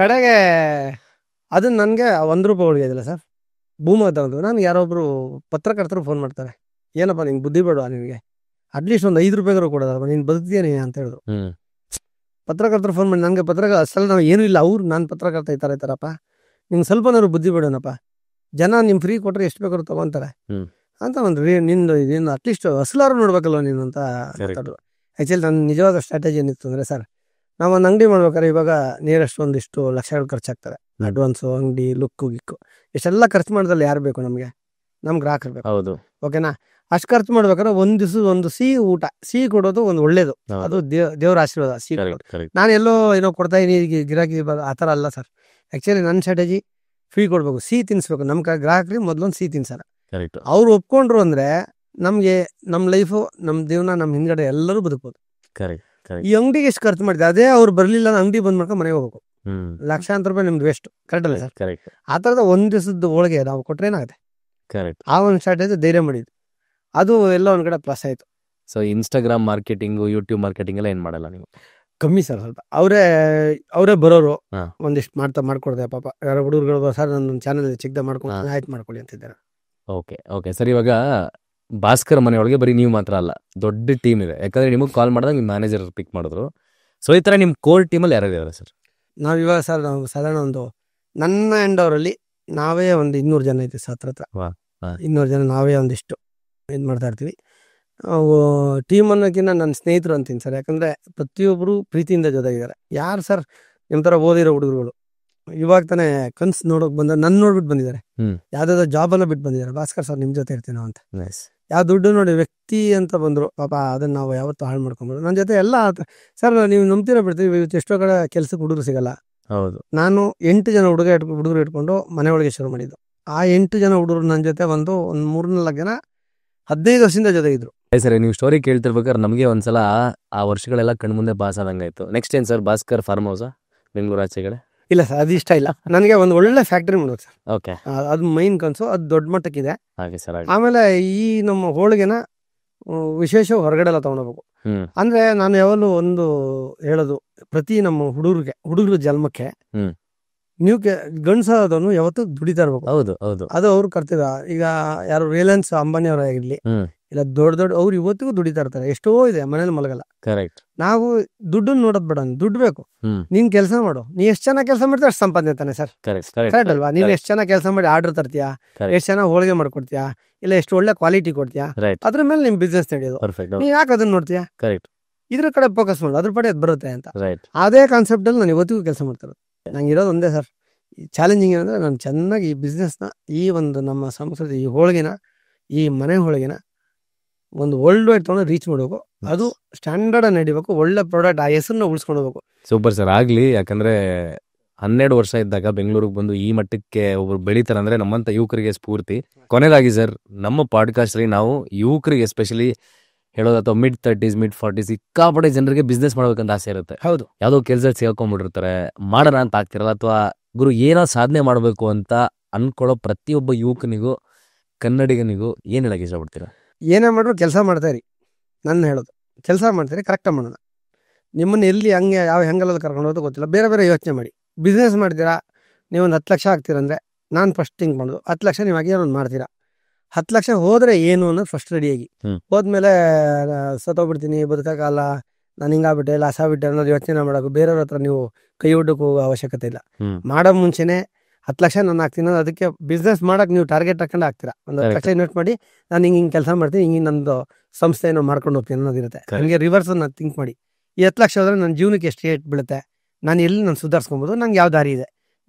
ಕಡೆಗೆ ಅದನ್ನ ನನಗೆ ₹1 ಹೋಳಿಗೆ ಇದಿಲ್ಲ ಸರ್, ಭೂಮತ ಒಂದು. ನಾನು ಯಾರೊಬ್ರು ಪತ್ರಕರ್ತರು ಫೋನ್ ಮಾಡ್ತಾರೆ, ಏನಪ್ಪ ನಿಂಗೆ ಬುದ್ಧಿ ಬೇಡವಾ, ನಿನಗೆ ಅಟ್ಲೀಸ್ಟ್ ಒಂದು ₹5 ಕೊಡೋದಪ್ಪ, ನೀನು ಬದುಕ್ತೀಯ ಅಂತ ಹೇಳಿದ್ರು. ಪತ್ರಕರ್ತರು ಫೋನ್ ಮಾಡಿ ನನಗೆ ಅಸಲು ನಾವು ಏನೂ ಇಲ್ಲ, ಅವ್ರು ನಾನು ಪತ್ರಕರ್ತ ಇರ್ತಾರಪ್ಪ, ನಿಂಗೆ ಸ್ವಲ್ಪನಾದ್ರು ಬುದ್ಧಿ ಬೇಡೋನಪ್ಪ, ಜನ ನಿಮ್ಮ ಫ್ರೀ ಕೊಟ್ಟರೆ ಎಷ್ಟು ಬೇಕಾದ್ರೂ ತೊಗೊತಾರೆ ಅಂತ ಒಂದು ನಿಂದು ಇದೇನು ಅಟ್ಲೀಸ್ಟ್ ಅಸಲಾರು ನೋಡ್ಬೇಕಲ್ವ ನೀನು ಅಂತ ಮಾತಾಡೋದು. ಆ್ಯಕ್ಚುಲಿ ನನ್ನ ನಿಜವಾದ ಸ್ಟ್ರಾಟಜಿ ಏನಿತ್ತು ಅಂದರೆ ಸರ್, ನಾವು ಒಂದು ಅಂಗಡಿ ಮಾಡ್ಬೇಕಾದ್ರೆ ಇವಾಗ ನಿಯರೆಸ್ಟ್ ಒಂದಿಷ್ಟು ಲಕ್ಷಗಳು ಖರ್ಚಾಗ್ತದೆ. ಅಡ್ವಾನ್ಸು, ಅಂಗಡಿ, ಲುಕ್ಕು ಗಿಕ್ಕು ಇಷ್ಟೆಲ್ಲ ಖರ್ಚು ಮಾಡೋದ್ರಲ್ಲಿ ಯಾರು ಬೇಕು ನಮಗೆ? ನಮ್ಮ ಗ್ರಾಹಕರು ಬೇಕು. ಹೌದು, ಓಕೆನಾ? ಅಷ್ಟು ಖರ್ಚು ಮಾಡ್ಬೇಕಾದ್ರೆ ಒಂದು ದಿವಸ ಒಂದು ಸಿಹಿ ಊಟ, ಸಿಹಿ ಕೊಡೋದು ಒಂದು ಒಳ್ಳೇದು, ಅದು ದೇವ್ರ ಆಶೀರ್ವಾದ. ಸಿಹಿ ಕೊಡೋದು ನಾನು ಎಲ್ಲೋ ಏನೋ ಕೊಡ್ತಾ ಇದೀನಿ ಗಿರಾಕಿ ಆ ಥರ ಅಲ್ಲ ಸರ್. ಆ್ಯಕ್ಚುಲಿ ನನ್ನ ಸ್ಟ್ರಾಟಜಿ ಫ್ರೀ ಕೊಡ್ಬೇಕು, ಸಿಹಿ ತಿನ್ನಿಸ್ಬೇಕು. ನಮ್ಮ ಗ್ರಾಹಕರಿಗೆ ಮೊದಲೊಂದು ಸಿಹಿ ತಿನ್ಸಾರ, ಅವ್ರು ಒಪ್ಕೊಂಡ್ರು ಅಂದರೆ ನಮಗೆ ನಮ್ಮ ಲೈಫು, ನಮ್ಮ ಜೀವನ, ನಮ್ಮ ಹಿಂದ್ಗಡೆ ಎಲ್ಲರೂ ಬದುಕ್ಬೋದು. ಈ ಅಂಗಡಿಗೆ ಎಷ್ಟು ಖರ್ಚು ಮಾಡಿದೆ, ಅದೇ ಅವ್ರು ಬರಲಿಲ್ಲ, ಅಂಗಡಿ ಬಂದ್ ಮಾಡ್ಕೊಂಡು ಮನೆಗೆ ಹೋಗ್ಬೇಕು, ಲಕ್ಷಾಂತರ ರೂಪಾಯಿ ನಿಮ್ದು ವೇಸ್ಟ್. ಕರೆಕ್ಟ್ ಅಲ್ಲ ಸರ್? ಆ ಥರದ ಒಂದು ದಿವಸದ ಹೋಳಿಗೆ ನಾವು ಕೊಟ್ರೆ ಏನಾಗುತ್ತೆ? ಆ ಒಂದು ಸ್ಟ್ರಾಟಜಿ ಧೈರ್ಯ ಮಾಡಿದ್ದು, ಅದು ಎಲ್ಲ ಒಂದ್ ಕಡೆ ಪ್ಲಸ್ ಆಯ್ತು. So Instagram marketing, YouTube marketing ಎಲ್ಲ ಏನು ಮಾಡಲ್ಲ ನೀವು? ಕಮ್ಮಿ ಸರ್, ಸ್ವಲ್ಪ ಅವರೇ ಬರೋರು ಒಂದಿಷ್ಟು ಮಾಡ್ಕೊಡ್ದೆ ಪಾಪ. ಯಾರೋ ಹುಡುಗರುಗಳು ಸರ್ ನನ್ನ ಚಾನಲ್ ಚಿಕ್ಕದ ಮಾಡ್ಕೊಂಡು ಆಯ್ತು ಮಾಡ್ಕೊಳ್ಳಿ ಅಂತಿದ್ದಾರೆ. Okay sir. ಇವಾಗ ಭಾಸ್ಕರ್ ಮನೆಯೊಳಗೆ ಬರೀ ನೀವು ಮಾತ್ರ ಅಲ್ಲ, ದೊಡ್ಡ ಟೀಮ್ ಇದೆ. ಯಾಕಂದ್ರೆ ನಿಮಗೆ ಕಾಲ್ ಮಾಡಿದಾಗ ನಿಮ್ಮ ಮ್ಯಾನೇಜರ್ ಪಿಕ್ ಮಾಡಿದ್ರು. ಸೊ ಈ ಥರ ನಿಮ್ಮ ಕೋರ್ ಟೀಮಲ್ಲಿ ಯಾರು ಇದ್ದಾರೆ ಸರ್? ನಾವಿವಾಗ ಸರ್ ನಾವು ಸಾಧಾರಣ ಒಂದು ನನ್ನ ಎಂಡ್ ಅವರಲ್ಲಿ ನಾವೇ ಒಂದು 200 ಜನ ಇದ್ದೀವಿ ಸರ್. ಹತ್ರ 200 ಜನ ನಾವೇ ಒಂದಿಷ್ಟು ಇದು ಮಾಡ್ತಾ ಇರ್ತೀವಿ. ಟೀಮ್ ಅನ್ನೋಕ್ಕಿಂತ ನನ್ನ ಸ್ನೇಹಿತರು ಅಂತೀನಿ ಸರ್. ಯಾಕಂದರೆ ಪ್ರತಿಯೊಬ್ಬರು ಪ್ರೀತಿಯಿಂದ ಜೊತೆಗಿದ್ದಾರೆ. ಯಾರು ಸರ್ ನಿಮ್ಮ ಥರ ಓದಿರೋ ಹುಡುಗರುಗಳು ಇವಾಗ ತಾನೇ ಕನ್ಸು ನೋಡೋಕೆ ನನ್ನ ನೋಡ್ಬಿಟ್ಟು ಬಂದಿದ್ದಾರೆ, ಯಾವುದಾದ್ರು ಜಾಬೆಲ್ಲ ಬಿಟ್ಟು ಬಂದಿದ್ದಾರೆ. ಭಾಸ್ಕರ್ ಸರ್ ನಿಮ್ಮ ಜೊತೆ ಇರ್ತೀನೋ ಅಂತ. ಯಾವ ದುಡ್ಡು ನೋಡಿ ವ್ಯಕ್ತಿ ಅಂತ ಬಂದರು ಪಾಪ, ಅದನ್ನು ನಾವು ಯಾವತ್ತೂ ಹಾಳು ಮಾಡ್ಕೊಂಡ್ಬಂದ್ರು. ನನ್ನ ಜೊತೆ ಎಲ್ಲ ಸರ್ ನೀವು ನಂಬ್ತೀರ ಬಿಡ್ತೀವಿ, ಇವತ್ತು ಎಷ್ಟೋ ಕಡೆ ಕೆಲಸಕ್ಕೆ ಹುಡುಗರು ಸಿಗಲ್ಲ. ಹೌದು, ನಾನು 8 ಜನ ಹುಡುಗರು ಇಟ್ಕೊಂಡು ಮನೆ ಒಳಗೆ ಶುರು ಮಾಡಿದ್ದು. ಆ 8 ಜನ ಹುಡುಗರು ನನ್ನ ಜೊತೆ ಒಂದು 3-4 ಜನ 15 ವರ್ಷದಿಂದ ಜೊತೆ ಇದ್ರು. ಸರಿ, ನೀವು ಸ್ಟೋರಿ ಕೇಳ್ತಿರ್ಬೇಕಾದ್ರೆ ನಮಗೆ ಒಂದ್ಸಲ ಆ ವರ್ಷಗಳೆಲ್ಲ ಕಣ್ಮುಂದೆ ಪಾಸ್ ಆದಂಗಾಯ್ತು. ನೆಕ್ಸ್ಟ್ ಏನು ಸರ್, ಭಾಸ್ಕರ್ ಫಾರ್ಮ್ ಹೌಸಾ ಬೆಂಗಳೂರು ಆಚೆಗಡೆ? ಇಲ್ಲ ಸರ್, ಅದು ಇಷ್ಟ ಇಲ್ಲ ನನಗೆ. ಒಂದು ಒಳ್ಳೆ ಫ್ಯಾಕ್ಟ್ರಿ ಮಾಡ್ಬೇಕು ಸರ್. ಓಕೆ, ಅದು ಮೈನ್ ಕನಸು, ಅದು ದೊಡ್ಡ ಮಟ್ಟಕ್ಕಿದೆ. ಹಾಗೆ ಸರ್. ಆಮೇಲೆ ಈ ನಮ್ಮ ಹೋಳಿಗೆನ ವಿಶೇಷ ಹೊರಗಡೆ ಎಲ್ಲ ತೊಗೊಂಡೋಗ್ಬೇಕು. ಅಂದ್ರೆ ನಾನು ಯಾವಾಗಲೂ ಒಂದು ಹೇಳೋದು, ಪ್ರತಿ ನಮ್ಮ ಹುಡುಗರ ಜನ್ಮಕ್ಕೆ ನೀವು ಗಂಡಸಾದವನು ಯಾವತ್ತೂ ದುಡಿತಾ ಇರ್ಬೇಕು. ಹೌದು ಹೌದು. ಅದು ಅವ್ರ ಕರ್ತವ್ಯ. ಈಗ ಯಾರು ರಿಲಯನ್ಸ್ ಅಂಬಾನಿ ಅವರಾಗಿರ್ಲಿ, ಇಲ್ಲ ದೊಡ್ಡ ಅವ್ರು ಇವತ್ತಿಗೂ ದುಡಿತಾ ಇರ್ತಾರೆ. ಎಷ್ಟೋ ಇದೆ, ಮನೇಲಿ ಮಲಗಲ್ಲ. ಕರೆಕ್ಟ್. ನಾವು ದುಡ್ಡನ್ನ ನೋಡೋದ್ ಬೇಡ, ದುಡ್ಡು ಬೇಕು. ನೀನ್ ಕೆಲಸ ಮಾಡು, ನೀ ಎಷ್ಟು ಚೆನ್ನಾಗಿ ಕೆಲಸ ಮಾಡ್ತೀಯ ಅಷ್ಟು ಸಂಪಾದನೆ ತಾನೆ ಸರ್. ಕರೆಕ್ಟ್ ಅಲ್ವಾ? ನೀನ್ ಎಷ್ಟು ಚೆನ್ನಾಗಿ ಕೆಲಸ ಮಾಡಿ ಆರ್ಡರ್ ತರ್ತೀಯಾ, ಎಷ್ಟು ಚೆನ್ನಾಗಿ ಹೋಳಿಗೆ ಮಾಡ್ಕೊಡ್ತೀಯಾ, ಇಲ್ಲ ಎಷ್ಟು ಒಳ್ಳೆ ಕ್ವಾಲಿಟಿ ಕೊಡ್ತೀಯಾ, ಅದ್ರ ಮೇಲೆ ನಿಮ್ ಬಿಸ್ನೆಸ್ ನಡೆಯೋದು. ನೀನ್ ಯಾಕೆ ಅದನ್ನ ನೋಡ್ತೀಯಾ? ಕರೆಕ್ಟ್. ಇದ್ರ ಕಡೆ ಫೋಕಸ್ ಮಾಡು, ಅದ್ರ ಪಡೆ ಅದು ಬರುತ್ತೆ ಅಂತ. ರೈಟ್. ಅದೇ ಕಾನ್ಸೆಪ್ಟ್ ಅಲ್ಲಿ ನಾನು ಇವತ್ತಿಗೂ ಕೆಲಸ ಮಾಡ್ತಿರೋದು. ನಂಗೆ ಇರೋದು ಒಂದೇ ಸರ್, ಚಾಲೆಂಜಿಂಗ್ ಏನಂದ್ರೆ ನಾನು ಚೆನ್ನಾಗಿ ಈ ಬಿಸ್ನೆಸ್ನ, ಈ ಒಂದು ನಮ್ಮ ಸಂಸ್ಕೃತಿ, ಈ ಹೋಳಿಗೆನ, ಈ ಮನೆ ಹೋಳಿಗೆನ ಒಂದು ವರ್ಲ್ಡ್ ವೈಡ್ ತಗೊಂಡು ರೀಚ್ ಮಾಡಬೇಕು. ಅದು ಸ್ಟ್ಯಾಂಡರ್ಡ್ ನಡಿಬೇಕು, ಒಳ್ಳೆ ಪ್ರಾಡಕ್ಟ್, ಆ ಹೆಸರನ್ನ ಉಳಿಸ್ಕೊಂಡು ಹೋಗ್ಬೇಕು. ಸೂಪರ್ ಸರ್, ಆಗ್ಲಿ. ಯಾಕಂದ್ರೆ 12 ವರ್ಷ ಇದ್ದಾಗ ಬೆಂಗಳೂರಿಗೆ ಬಂದು ಈ ಮಟ್ಟಕ್ಕೆ ಒಬ್ರು ಬೆಳೀತಾರೆ ಅಂದ್ರೆ ನಮ್ಮಂತ ಯುವಕರಿಗೆ ಸ್ಫೂರ್ತಿ. ಕೊನೆಯದಾಗಿ ಸರ್, ನಮ್ಮ ಪಾಡ್ಕಾಸ್ಟ್ ಅಲ್ಲಿ ನಾವು ಯುವಕರಿಗೆ ಎಸ್ಪೆಷಲಿ ಹೇಳೋದು, ಅಥವಾ mid-30s mid-40s ಸಿಕ್ಕಾಪಟ್ಟೆ ಜನರಿಗೆ ಬಿಸ್ನೆಸ್ ಮಾಡ್ಬೇಕಂತ ಆಸೆ ಇರುತ್ತೆ. ಹೌದು. ಯಾವುದೋ ಕೆಲಸ ಸೇರ್ಕೊಂಡ್ಬಿಟ್ಟಿರ್ತಾರೆ, ಮಾಡೋಣ ಅಂತ ಆಗ್ತಿರಲ್ಲ, ಅಥವಾ ಗುರು ಏನೋ ಸಾಧನೆ ಮಾಡಬೇಕು ಅಂತ ಅನ್ಕೊಳ್ಳೋ ಪ್ರತಿಯೊಬ್ಬ ಯುವಕನಿಗೂ, ಕನ್ನಡಿಗನಿಗೂ ಏನ್ ಹೇಳಕ್ ಇಷ್ಟಪಡ್ತೀರಾ? ಏನೇ ಮಾಡ್ರು ಕೆಲಸ ಮಾಡ್ತಾ ಇರಿ. ನನ್ನ ಹೇಳೋದು, ಕೆಲಸ ಮಾಡ್ತೀರಿ, ಕರೆಕ್ಟಾಗಿ ಮಾಡೋಣ. ನಿಮ್ಮನ್ನ ಎಲ್ಲಿ ಹಂಗೆ ಯಾವ ಹೆಂಗಲ್ಲ ಕರ್ಕೊಂಡು ಹೋಗೋದು ಗೊತ್ತಿಲ್ಲ. ಬೇರೆ ಬೇರೆ ಯೋಚನೆ ಮಾಡಿ. ಬಿಸ್ನೆಸ್ ಮಾಡ್ತೀರಾ, ನೀವೊಂದು 10 ಲಕ್ಷ ಆಗ್ತೀರಂದ್ರೆ ನಾನು ಫಸ್ಟ್ ಥಿಂಕ್ ಮಾಡೋದು 10 ಲಕ್ಷ ನೀವು ಆಗಿ ಒಂದು ಮಾಡ್ತೀರಾ. 10 ಲಕ್ಷ ಹೋದ್ರೆ ಏನು ಅನ್ನೋದು ಫಸ್ಟ್ ರೆಡಿಯಾಗಿ. ಹೋದ್ಮೇಲೆ ಸತ್ತೋಗ್ಬಿಡ್ತೀನಿ, ಬದುಕಕ್ಕಾಗಲ್ಲ, ನಾನು ಹಿಂಗಾಗ್ಬಿಟ್ಟೆ, ಲಾಸ್ ಆಗ್ಬಿಟ್ಟೆ ಅನ್ನೋದು ಯೋಚನೆ ಮಾಡೋದು. ಬೇರೆಯವ್ರ ಹತ್ರ ನೀವು ಕೈ ಒಡ್ಡಕ್ಕೆ ಹೋಗೋ ಅವಶ್ಯಕತೆ ಇಲ್ಲ. ಮಾಡೋ ಮುಂಚೆನೆ 10 ಲಕ್ಷ ನಾನು ಹಾಕ್ತೀನಿ, ಅದಕ್ಕೆ ಬಿಸ್ನೆಸ್ ಮಾಡಕ್ಕೆ ನೀವು ಟಾರ್ಗೆಟ್ ಹಾಕೊಂಡು ಹಾಕ್ತೀರಾ. ಒಂದು 10 ಲಕ್ಷ ಇನ್ವೆಸ್ಟ್ ಮಾಡಿ, ನಾನು ಹಿಂಗೆ ಕೆಲಸ ಮಾಡ್ತೀನಿ, ಹಿಂಗೆ ನಂದು ಸಂಸ್ಥೆ ಏನೋ ಮಾಡ್ಕೊಂಡು ಹೋಗ್ತೀನಿ ಅನ್ನೋದಿರುತ್ತೆ. ನನಗೆ ರಿವರ್ಸ್ ನಾನು ಥಿಂಕ್ ಮಾಡಿ, ಈ 10 ಲಕ್ಷ ಹೋದ್ರೆ ನನ್ನ ಜೀವನಕ್ಕೆ ಎಷ್ಟು ಏಟ್ ಬೀಳುತ್ತೆ, ನಾನು ಎಲ್ಲಿ ನಾನು ಸುಧಾರಿಸ್ಕೊಬೋದು, ನಂಗೆ ಯಾವ ದಾರಿ ಇದೆ,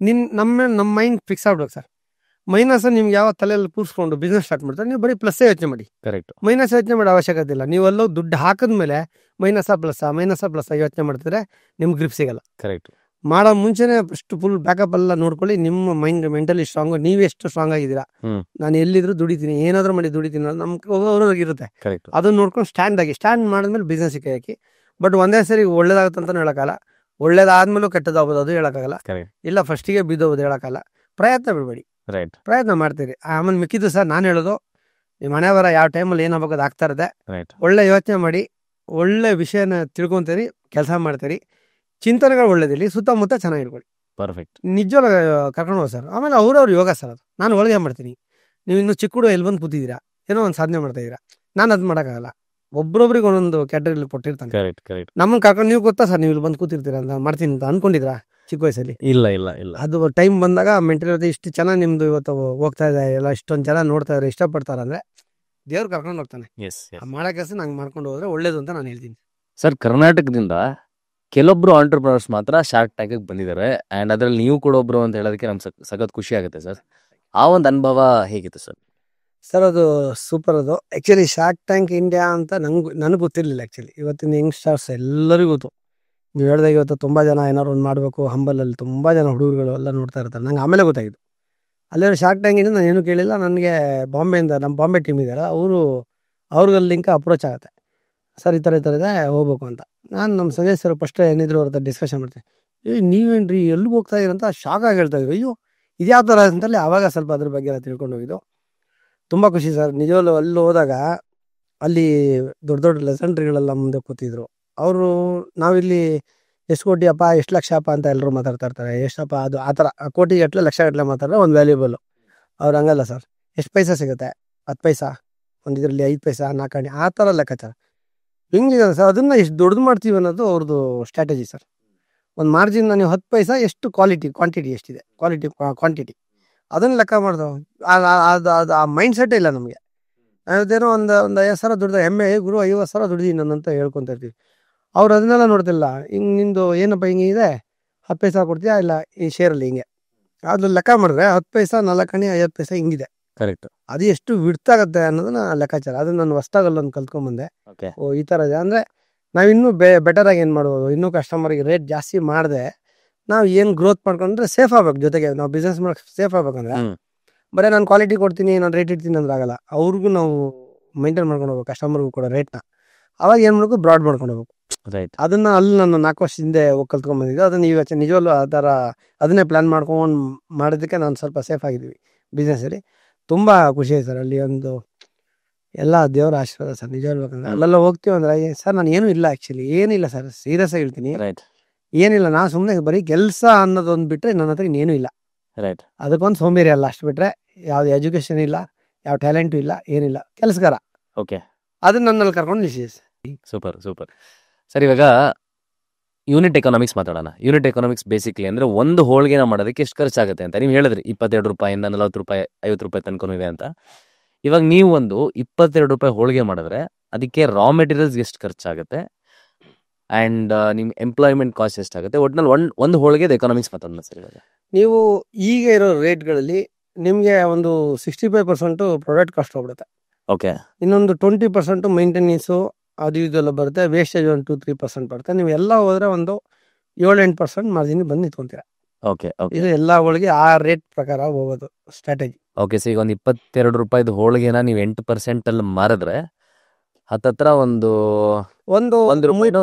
ನಮ್ಮ ಮೈಂಡ್ ಫಿಕ್ಸ್ ಆಗ್ಬೇಕು ಸರ್. ಮೈನಸ್ ನಿಮ್ಗೆ ಯಾವ ತಲೆಯಲ್ಲಿ ಕೂರಿಸ್ಕೊಂಡು ಬಿಸ್ನೆಸ್ ಸ್ಟಾರ್ಟ್ ಮಾಡ್ತಾರೆ, ನೀವು ಬರೀ ಪ್ಲಸ್ಸೇ ಯೋಚನೆ ಮಾಡಿ. ಕರೆಕ್ಟ್. ಮೈನಸ್ ಯೋಚನೆ ಮಾಡೋ ಅವಶ್ಯಕತೆ ಇಲ್ಲ. ನೀವೆಲ್ಲೋ ದುಡ್ಡು ಹಾಕಿದ್ಮೇಲೆ ಮೈನಸ್ ಪ್ಲಸ್ ಯೋಚನೆ ಮಾಡ್ತಿದ್ರೆ ನಿಮ್ಗೆ ಗ್ರಿಪ್ ಸಿಗಲ್ಲ. ಕರೆಕ್ಟ್. ಮಾಡೋ ಮುಂಚೆನೆ ಫಸ್ಟ್ ಫುಲ್ ಬ್ಯಾಕಪ್ ಎಲ್ಲ ನೋಡ್ಕೊಳ್ಳಿ. ನಿಮ್ಮ ಮೈಂಡ್ ಮೆಂಟಲಿ ಸ್ಟ್ರಾಂಗ್, ನೀವೆಷ್ಟು ಸ್ಟ್ರಾಂಗ್ ಆಗಿದ್ದೀರಾ, ನಾನು ಎಲ್ಲಿದ್ರು ದುಡಿತೀನಿ, ಏನಾದ್ರೂ ಮಾಡಿ ದುಡಿತೀನಿ ಅನ್ನೋದು ನಮ್ಗೆ ಇರುತ್ತೆ. ಅದನ್ನ ನೋಡ್ಕೊಂಡು ಸ್ಟ್ಯಾಂಡ್ ಮಾಡಿದ್ಮೇಲೆ ಬಿಸ್ನೆಸ್ ಕೈ ಹಾಕಿ. ಬಟ್ ಒಂದೇ ಸರಿ ಒಳ್ಳೇದಾಗುತ್ತೆ ಅಂತ ಹೇಳೋಕ್ಕಾಗಲ್ಲ, ಒಳ್ಳೇದಾದ್ಮೇಲೂ ಕೆಟ್ಟದಾಗ್ಬೋದು, ಅದು ಹೇಳೋಕ್ಕಾಗಲ್ಲ. ಇಲ್ಲ ಫಸ್ಟಿಗೆ ಬಿದ್ದೋಗೋದು ಹೇಳೋಕ್ಕಾಗಲ್ಲ. ಪ್ರಯತ್ನ ಬಿಡಬೇಡಿ, ಪ್ರಯತ್ನ ಮಾಡ್ತೀರಿ. ಆಮೇಲೆ ಮಿಕ್ಕಿದ್ದು ಸರ್ ನಾನು ಹೇಳೋದು, ನಿಮ್ಮ ಮನೆ ಬರ ಯಾವ ಟೈಮಲ್ಲಿ ಏನಾಗಬೇಕು ಅದು ಆಗ್ತಾ ಇರುತ್ತೆ. ಒಳ್ಳೆ ಯೋಚನೆ ಮಾಡಿ, ಒಳ್ಳೆ ವಿಷಯನ ತಿಳ್ಕೊಂತೀರಿ, ಕೆಲಸ ಮಾಡ್ತೀರಿ, ಚಿಂತನೆಗಳು ಒಳ್ಳೇದಿಲ್ಲ, ಸುತ್ತಮುತ್ತ ಚೆನ್ನಾಗಿ ಇಟ್ಕೊಳ್ಳಿ. ಪರ್ಫೆಕ್ಟ್. ನಿಜವಾಗ ಕರ್ಕೊಂಡು ಹೋಗಿ ಸರ್. ಆಮೇಲೆ ಅವ್ರವ್ರ ಯೋಗ ಸರ್, ಅದು ನಾನು ಒಳಗೆ ಮಾಡ್ತೀನಿ. ನೀವು ಇನ್ನು ಚಿಕ್ಕ ಹುಡುಗ ಎಲ್ಲಿ ಬಂದು ಕೂತಿದ್ದೀರಾ, ಏನೋ ಒಂದು ಸಾಧನೆ ಮಾಡ್ತಾ ಇದ್ದೀರಾ, ನಾನು ಅದು ಮಾಡೋಕ್ಕಾಗಲ್ಲ. ಒಬ್ರೊಬ್ರಿಗೆ ಒಂದೊಂದು ಕ್ಯಾಟಗರಿ ಕೊಟ್ಟಿರ್ತಾನೆ. ನಮ್ಮನ್ನು ಕರ್ಕೊಂಡು, ನೀವು ಗೊತ್ತಾ ಸರ್, ನೀವು ಇಲ್ಲಿ ಬಂದು ಕೂತಿರ್ತೀರಾ ಅಂತ ಮಾಡ್ತೀನಿ ಅಂತ ಅನ್ಕೊಂಡಿದ್ರಾ ಚಿಕ್ಕ ವಯಸ್ಸಲ್ಲಿ? ಇಲ್ಲ. ಅದು ಟೈಮ್ ಬಂದಾಗ ಮೆಂಟಲ್ ಇಷ್ಟು ಚೆನ್ನಾಗಿ ನಿಮ್ದು ಇವತ್ತು ಹೋಗ್ತಾ ಇದೆ, ಎಲ್ಲ ಇಷ್ಟೊಂದು ಜನ ನೋಡ್ತಾ ಇದ್ದಾರೆ, ಇಷ್ಟಪಡ್ತಾರೆ ಅಂದ್ರೆ ದೇವ್ರು ಕರ್ಕೊಂಡು ಹೋಗ್ತಾನೆ. ಮಾಡೋ ಕೆಲಸ ನಂಗೆ ಮಾಡ್ಕೊಂಡು ಹೋದ್ರೆ ಒಳ್ಳೇದು ಅಂತ ನಾನು ಹೇಳ್ತೀನಿ ಸರ್. ಕರ್ನಾಟಕದಿಂದ ಕೆಲವೊಬ್ರು ಆಂಟರ್ಪ್ರನರ್ಸ್ ಮಾತ್ರ ಶಾರ್ಕ್ ಟ್ಯಾಂಕ್ ಬಂದಿದ್ದಾರೆ, ಅಂಡ್ ಅದ್ರಲ್ಲಿ ನೀವು ಕೂಡ ಒಬ್ರು ಅಂತ ಹೇಳೋದಕ್ಕೆ ನಮ್ಗೆ ಸಖತ್ ಖುಷಿ ಆಗುತ್ತೆ ಸರ್. ಆ ಒಂದು ಅನುಭವ ಹೇಗಿತ್ತು ಸರ್? ಸರ್ ಅದು ಸೂಪರ್. ಅದು ಆ್ಯಕ್ಚುಲಿ ಶಾರ್ಕ್ ಟ್ಯಾಂಕ್ ಇಂಡಿಯಾ ಅಂತ ನನಗೆ ಗೊತ್ತಿರಲಿಲ್ಲ. ಆ್ಯಕ್ಚುಲಿ ಇವತ್ತಿನ ಯಂಗ್ಸ್ಟರ್ಸ್ ಎಲ್ಲರಿಗೂ ಗೊತ್ತು. ನೀವು ಹೇಳಿದಾಗ ಇವತ್ತು ತುಂಬ ಜನ ಏನಾದ್ರು ಒಂದು ಮಾಡಬೇಕು ಹಂಬಲಲ್ಲಿ ತುಂಬ ಜನ ಹುಡುಗರುಗಳು ಎಲ್ಲ ನೋಡ್ತಾ ಇರ್ತಾರೆ. ನಂಗೆ ಆಮೇಲೆ ಗೊತ್ತಾಗಿದ್ದು ಅಲ್ಲೇ ಶಾರ್ಕ್ ಟ್ಯಾಂಕಿಂದ ನಾನು ಏನೂ ಕೇಳಿಲ್ಲ. ನನಗೆ ಬಾಂಬೆಯಿಂದ ನಮ್ಮ ಬಾಂಬೆ ಟೀಮ್ ಇದ್ದಾರೆ, ಅವ್ರಿಗಲ್ಲಿ ಲಿಂಕ್ ಅಪ್ರೋಚ್ ಆಗುತ್ತೆ, ಸರ್ ಈ ಥರ ಇದೆ ಹೋಗ್ಬೇಕು ಅಂತ. ನಾನು ನಮ್ಮ ಸಂಜಯ್ ಸರ್ ಫಸ್ಟ್ ಏನಿದ್ರು ಅವ್ರ ಹತ್ರ ಡಿಸ್ಕಷನ್ ಮಾಡ್ತೀನಿ. ನೀವೇನ್ರಿ ಎಲ್ಲಿಗೆ ಹೋಗ್ತಾ ಇದ್ದೀರ ಅಂತ ಶಾಕ್ ಆಗಿ ಹೇಳ್ತಾ ಇದ್ರು. ಅಯ್ಯೋ ಇದು ಯಾವ ಥರ ಅಂತಲ್ಲಿ ಆವಾಗ ಸ್ವಲ್ಪ ಅದ್ರ ಬಗ್ಗೆ ಎಲ್ಲ ತಿಳ್ಕೊಂಡು ಹೋಗಿದ್ದು. ತುಂಬ ಖುಷಿ ಸರ್ ನಿಜವಲ್ಲೂ. ಅಲ್ಲಿ ಹೋದಾಗ ಅಲ್ಲಿ ದೊಡ್ಡ ದೊಡ್ಡ ಲೆಸೆಂಡ್ರಿಗಳೆಲ್ಲ ಮುಂದೆ ಕೂತಿದ್ರು. ಅವರು ನಾವಿಲ್ಲಿ ಎಷ್ಟು ಕೋಟಿ ಅಪ್ಪ, ಎಷ್ಟು ಲಕ್ಷ ಅಪ್ಪ ಅಂತ ಎಲ್ಲರೂ ಮಾತಾಡ್ತಾ ಇರ್ತಾರೆ. ಎಷ್ಟಪ್ಪ ಅದು ಆ ಥರ ಕೋಟಿ ಗಟ್ಟಲೆ ಲಕ್ಷ ಗಟ್ಟಲೆ ಮಾತಾಡಿದ್ರೆ ಒಂದು ವ್ಯಾಲ್ಯೂಬಲ್ಲು. ಅವ್ರು ಹಂಗಲ್ಲ ಸರ್, ಎಷ್ಟು ಪೈಸಾ ಸಿಗುತ್ತೆ, 10 ಪೈಸಾ, ಒಂದು ಇದರಲ್ಲಿ 5 ಪೈಸಾ, 4 ಆಣೆ, ಆ ಥರ ಲೆಕ್ಕಾಚಾರ ಹಿಂಗಿದೆ ಸರ್. ಅದನ್ನು ಎಷ್ಟು ದೊಡ್ಡದು ಮಾಡ್ತೀವಿ ಅನ್ನೋದು ಅವ್ರದ್ದು ಸ್ಟ್ರಾಟಜಿ ಸರ್. ಒಂದು ಮಾರ್ಜಿನ್ ನೀವು 10 ಪೈಸಾ ಎಷ್ಟು ಕ್ವಾಂಟಿಟಿ ಎಷ್ಟಿದೆ, ಕ್ವಾಂಟಿಟಿ ಅದನ್ನು ಲೆಕ್ಕ ಮಾಡ್ದವು. ಅದು ಆ ಮೈಂಡ್ ಸೆಟ್ಟೇ ಇಲ್ಲ ನಮಗೆ. ನಾವೇನೋ ಒಂದು 50,000 ದುಡ್ದು ಹೆಮ್ಮೆ, ಗುರು 50,000 ದುಡ್ದಿದ್ದೀನಿ ನಾನು ಅಂತ ಹೇಳ್ಕೊತ ಇರ್ತೀವಿ. ಅವ್ರು ಅದನ್ನೆಲ್ಲ ನೋಡ್ತಿಲ್ಲ. ಹಿಂಗೆ ನಿಂದು ಏನಪ್ಪ ಹಿಂಗೆ ಇದೆ, 10 ಪೈಸಾ ಕೊಡ್ತೀಯಾ, ಇಲ್ಲ ಈ ಶೇರಲ್ಲಿ ಹಿಂಗೆ, ಅದು ಲೆಕ್ಕ ಮಾಡಿದ್ರೆ 10 ಪೈಸಾ, 4 ಆಣೆ, 50 ಪೈಸಾ ಹಿಂಗಿದೆ. ಕರೆಕ್ಟ್. ಅದು ಎಷ್ಟು ವಿಡ್ತಾಗತ್ತೆ ಅನ್ನೋದನ್ನ ಲೆಕ್ಕಾಚಾರ. ಅದನ್ನ ನಾನು ಹೊಸ್ದಾಗಲ್ಲೊಂದು ಕಲ್ತ್ಕೊಂಡ್ಬಂದೆ. ಓ ಈ ಥರ ಇದೆ ಅಂದರೆ ನಾವು ಇನ್ನೂ ಬೆಟರಾಗಿ ಏನು ಮಾಡ್ಬೋದು, ಇನ್ನೂ ಕಸ್ಟಮರ್ಗೆ ರೇಟ್ ಜಾಸ್ತಿ ಮಾಡಿದೆ ನಾವು ಏನು ಗ್ರೋತ್ ಮಾಡ್ಕೊಂಡ್ರೆ ಸೇಫ್ ಆಗ್ಬೇಕು. ಜೊತೆಗೆ ನಾವು ಬಿಸ್ನೆಸ್ ಮಾಡೋಕೆ ಸೇಫ್ ಆಗ್ಬೇಕಂದ್ರೆ ಬರೀ ನಾನು ಕ್ವಾಲಿಟಿ ಕೊಡ್ತೀನಿ, ನಾನು ರೇಟ್ ಇಡ್ತೀನಿ ಅಂದ್ರೆ ಆಗಲ್ಲ. ಅವ್ರಿಗೂ ನಾವು ಮೈಂಟೈನ್ ಮಾಡ್ಕೊಂಡು ಹೋಗ್ಬೇಕು, ಕಸ್ಟಮರ್ಗೂ ಕೂಡ ರೇಟ್ನ. ಅವಾಗ ಏನು ಮಾಡಬೇಕು, ಬ್ರಾಡ್ ಮಾಡ್ಕೊಂಡು ಹೋಗ್ಬೇಕು. ಅದನ್ನು ಅಲ್ಲಿ ನಾನು 4 ವರ್ಷ ಹಿಂದೆ ಹೋಗಿ ಕಲ್ತ್ಕೊಂಡ್ಬಂದಿದ್ದೆ. ಅದನ್ನು ಈಗ ನಿಜವಲ್ಲೂ ಆ ಥರ ಅದನ್ನೇ ಪ್ಲ್ಯಾನ್ ಮಾಡ್ಕೊಂಡು ಮಾಡೋದಕ್ಕೆ ನಾನು ಸ್ವಲ್ಪ ಸೇಫ್ ಆಗಿದ್ದೀವಿ ಬಿಸ್ನೆಸ್ಸಲ್ಲಿ. ತುಂಬ ಖುಷಿ ಆಯ್ತು ಸರ್. ಅಲ್ಲಿ ಒಂದು ಎಲ್ಲ ದೇವರ ಆಶೀರ್ವಾದ ಸರ್. ನಿಜ ಹೇಳ್ಬೇಕಂದ್ರೆ ಅಲ್ಲೆಲ್ಲ ಹೋಗ್ತೀವಿ ಅಂದರೆ ಸರ್ ನಾನು ಏನೂ ಇಲ್ಲ, ಆ್ಯಕ್ಚುಲಿ ಏನಿಲ್ಲ ಸರ್, ಸೀರಿಯಸ್ ಆಗಿ ಹೇಳ್ತೀನಿ. ಏನಿಲ್ಲ, ನಾ ಸುಮ್ಮನೆ ಬರೀ ಕೆಲಸ ಅನ್ನೋದೊಂದು ಬಿಟ್ಟರೆ ನನ್ನ ಹತ್ರ ಇನ್ನೇನು ಇಲ್ಲ. ರೈಟ್. ಅದಕ್ಕೊಂದು ಸೋಂಬೇರಿ ಅಲ್ಲ, ಅಷ್ಟು ಬಿಟ್ಟರೆ ಯಾವ್ದು ಎಜುಕೇಷನ್ ಇಲ್ಲ, ಯಾವ ಟ್ಯಾಲೆಂಟು ಇಲ್ಲ, ಏನಿಲ್ಲ, ಕೆಲಸಗಾರ. ಓಕೆ, ಅದನ್ನ ನನ್ನಲ್ಲಿ ಕರ್ಕೊಂಡು ನಿಲ್ಸಿದೆ. Super super. ಸರ್, ಇವಾಗ ಯೂನಿಟ್ ಎಕನಾಮಿಕ್ಸ್ ಮಾತಾಡೋಣ. ಯೂನಿಟ್ ಎಕನಾಮಿಕ್ಸ್ ಬೇಸಿಕ್ಲಿ ಅಂದರೆ ಒಂದು ಹೋಳಿಗೆನ ಮಾಡೋದಕ್ಕೆ ಎಷ್ಟು ಖರ್ಚಾಗುತ್ತೆ ಅಂತ ನೀವು ಹೇಳಿದ್ರಿ. 22 ರೂಪಾಯಿಂದ 40 ರೂಪಾಯಿ 50 ರೂಪಾಯಿ ತನಕ ಇದೆ ಅಂತ. ಇವಾಗ ನೀವು ಒಂದು 22 ರೂಪಾಯಿ ಹೋಳಿಗೆ ಮಾಡಿದ್ರೆ ಅದಕ್ಕೆ ರಾ ಮೆಟೀರಿಯಲ್ಸ್ ಎಷ್ಟು ಖರ್ಚಾಗುತ್ತೆ ಆ್ಯಂಡ್ ನಿಮ್ಮ ಎಂಪ್ಲಾಯ್ಮೆಂಟ್ ಕಾಸ್ಟ್ ಎಷ್ಟಾಗುತ್ತೆ? ಒಟ್ಟಿನಲ್ಲಿ ಒಂದು ಹೋಳಿಗೆದು ಎಕನಾಮಿಕ್ಸ್ ಮಾತಾಡೋಣ ಸರ್. ಇವಾಗ ನೀವು ಈಗ ಇರೋ ರೇಟ್ಗಳಲ್ಲಿ ನಿಮಗೆ ಒಂದು 65% ಪ್ರಾಡಕ್ಟ್ ಕಾಸ್ಟ್ ಹೋಗ್ಬಿಡುತ್ತೆ. ಓಕೆ. ಇನ್ನೊಂದು 20% ಮೇಂಟೆನೆನ್ಸು ಅದು ಇದೆಲ್ಲ ಬರುತ್ತೆ. ವೇಸ್ಟೇಜ್ ಒಂದು 2-3% ಬರುತ್ತೆ. ನೀವು ಎಲ್ಲ ಹೋದರೆ ಒಂದು 7-8% ಮಾರ್ಜಿನ್ ಬಂದು ನಿಂತ್ಕೊಂತೀರ. Okay okay. ಇದು ಎಲ್ಲ ಹೋಳಿಗೆ ಆ ರೇಟ್ ಪ್ರಕಾರ ಹೋಗೋದು ಸ್ಟ್ರಾಟಜಿ. ಓಕೆ. ಸೊ ಈಗ ಒಂದು 22 ರೂಪಾಯಿದು ಹೋಳಿಗೆನ ನೀವು 8% ಮಾರಿದ್ರೆ ಹತ್ತತ್ರ ಒಂದು ರೂಪಾಯಿನೂ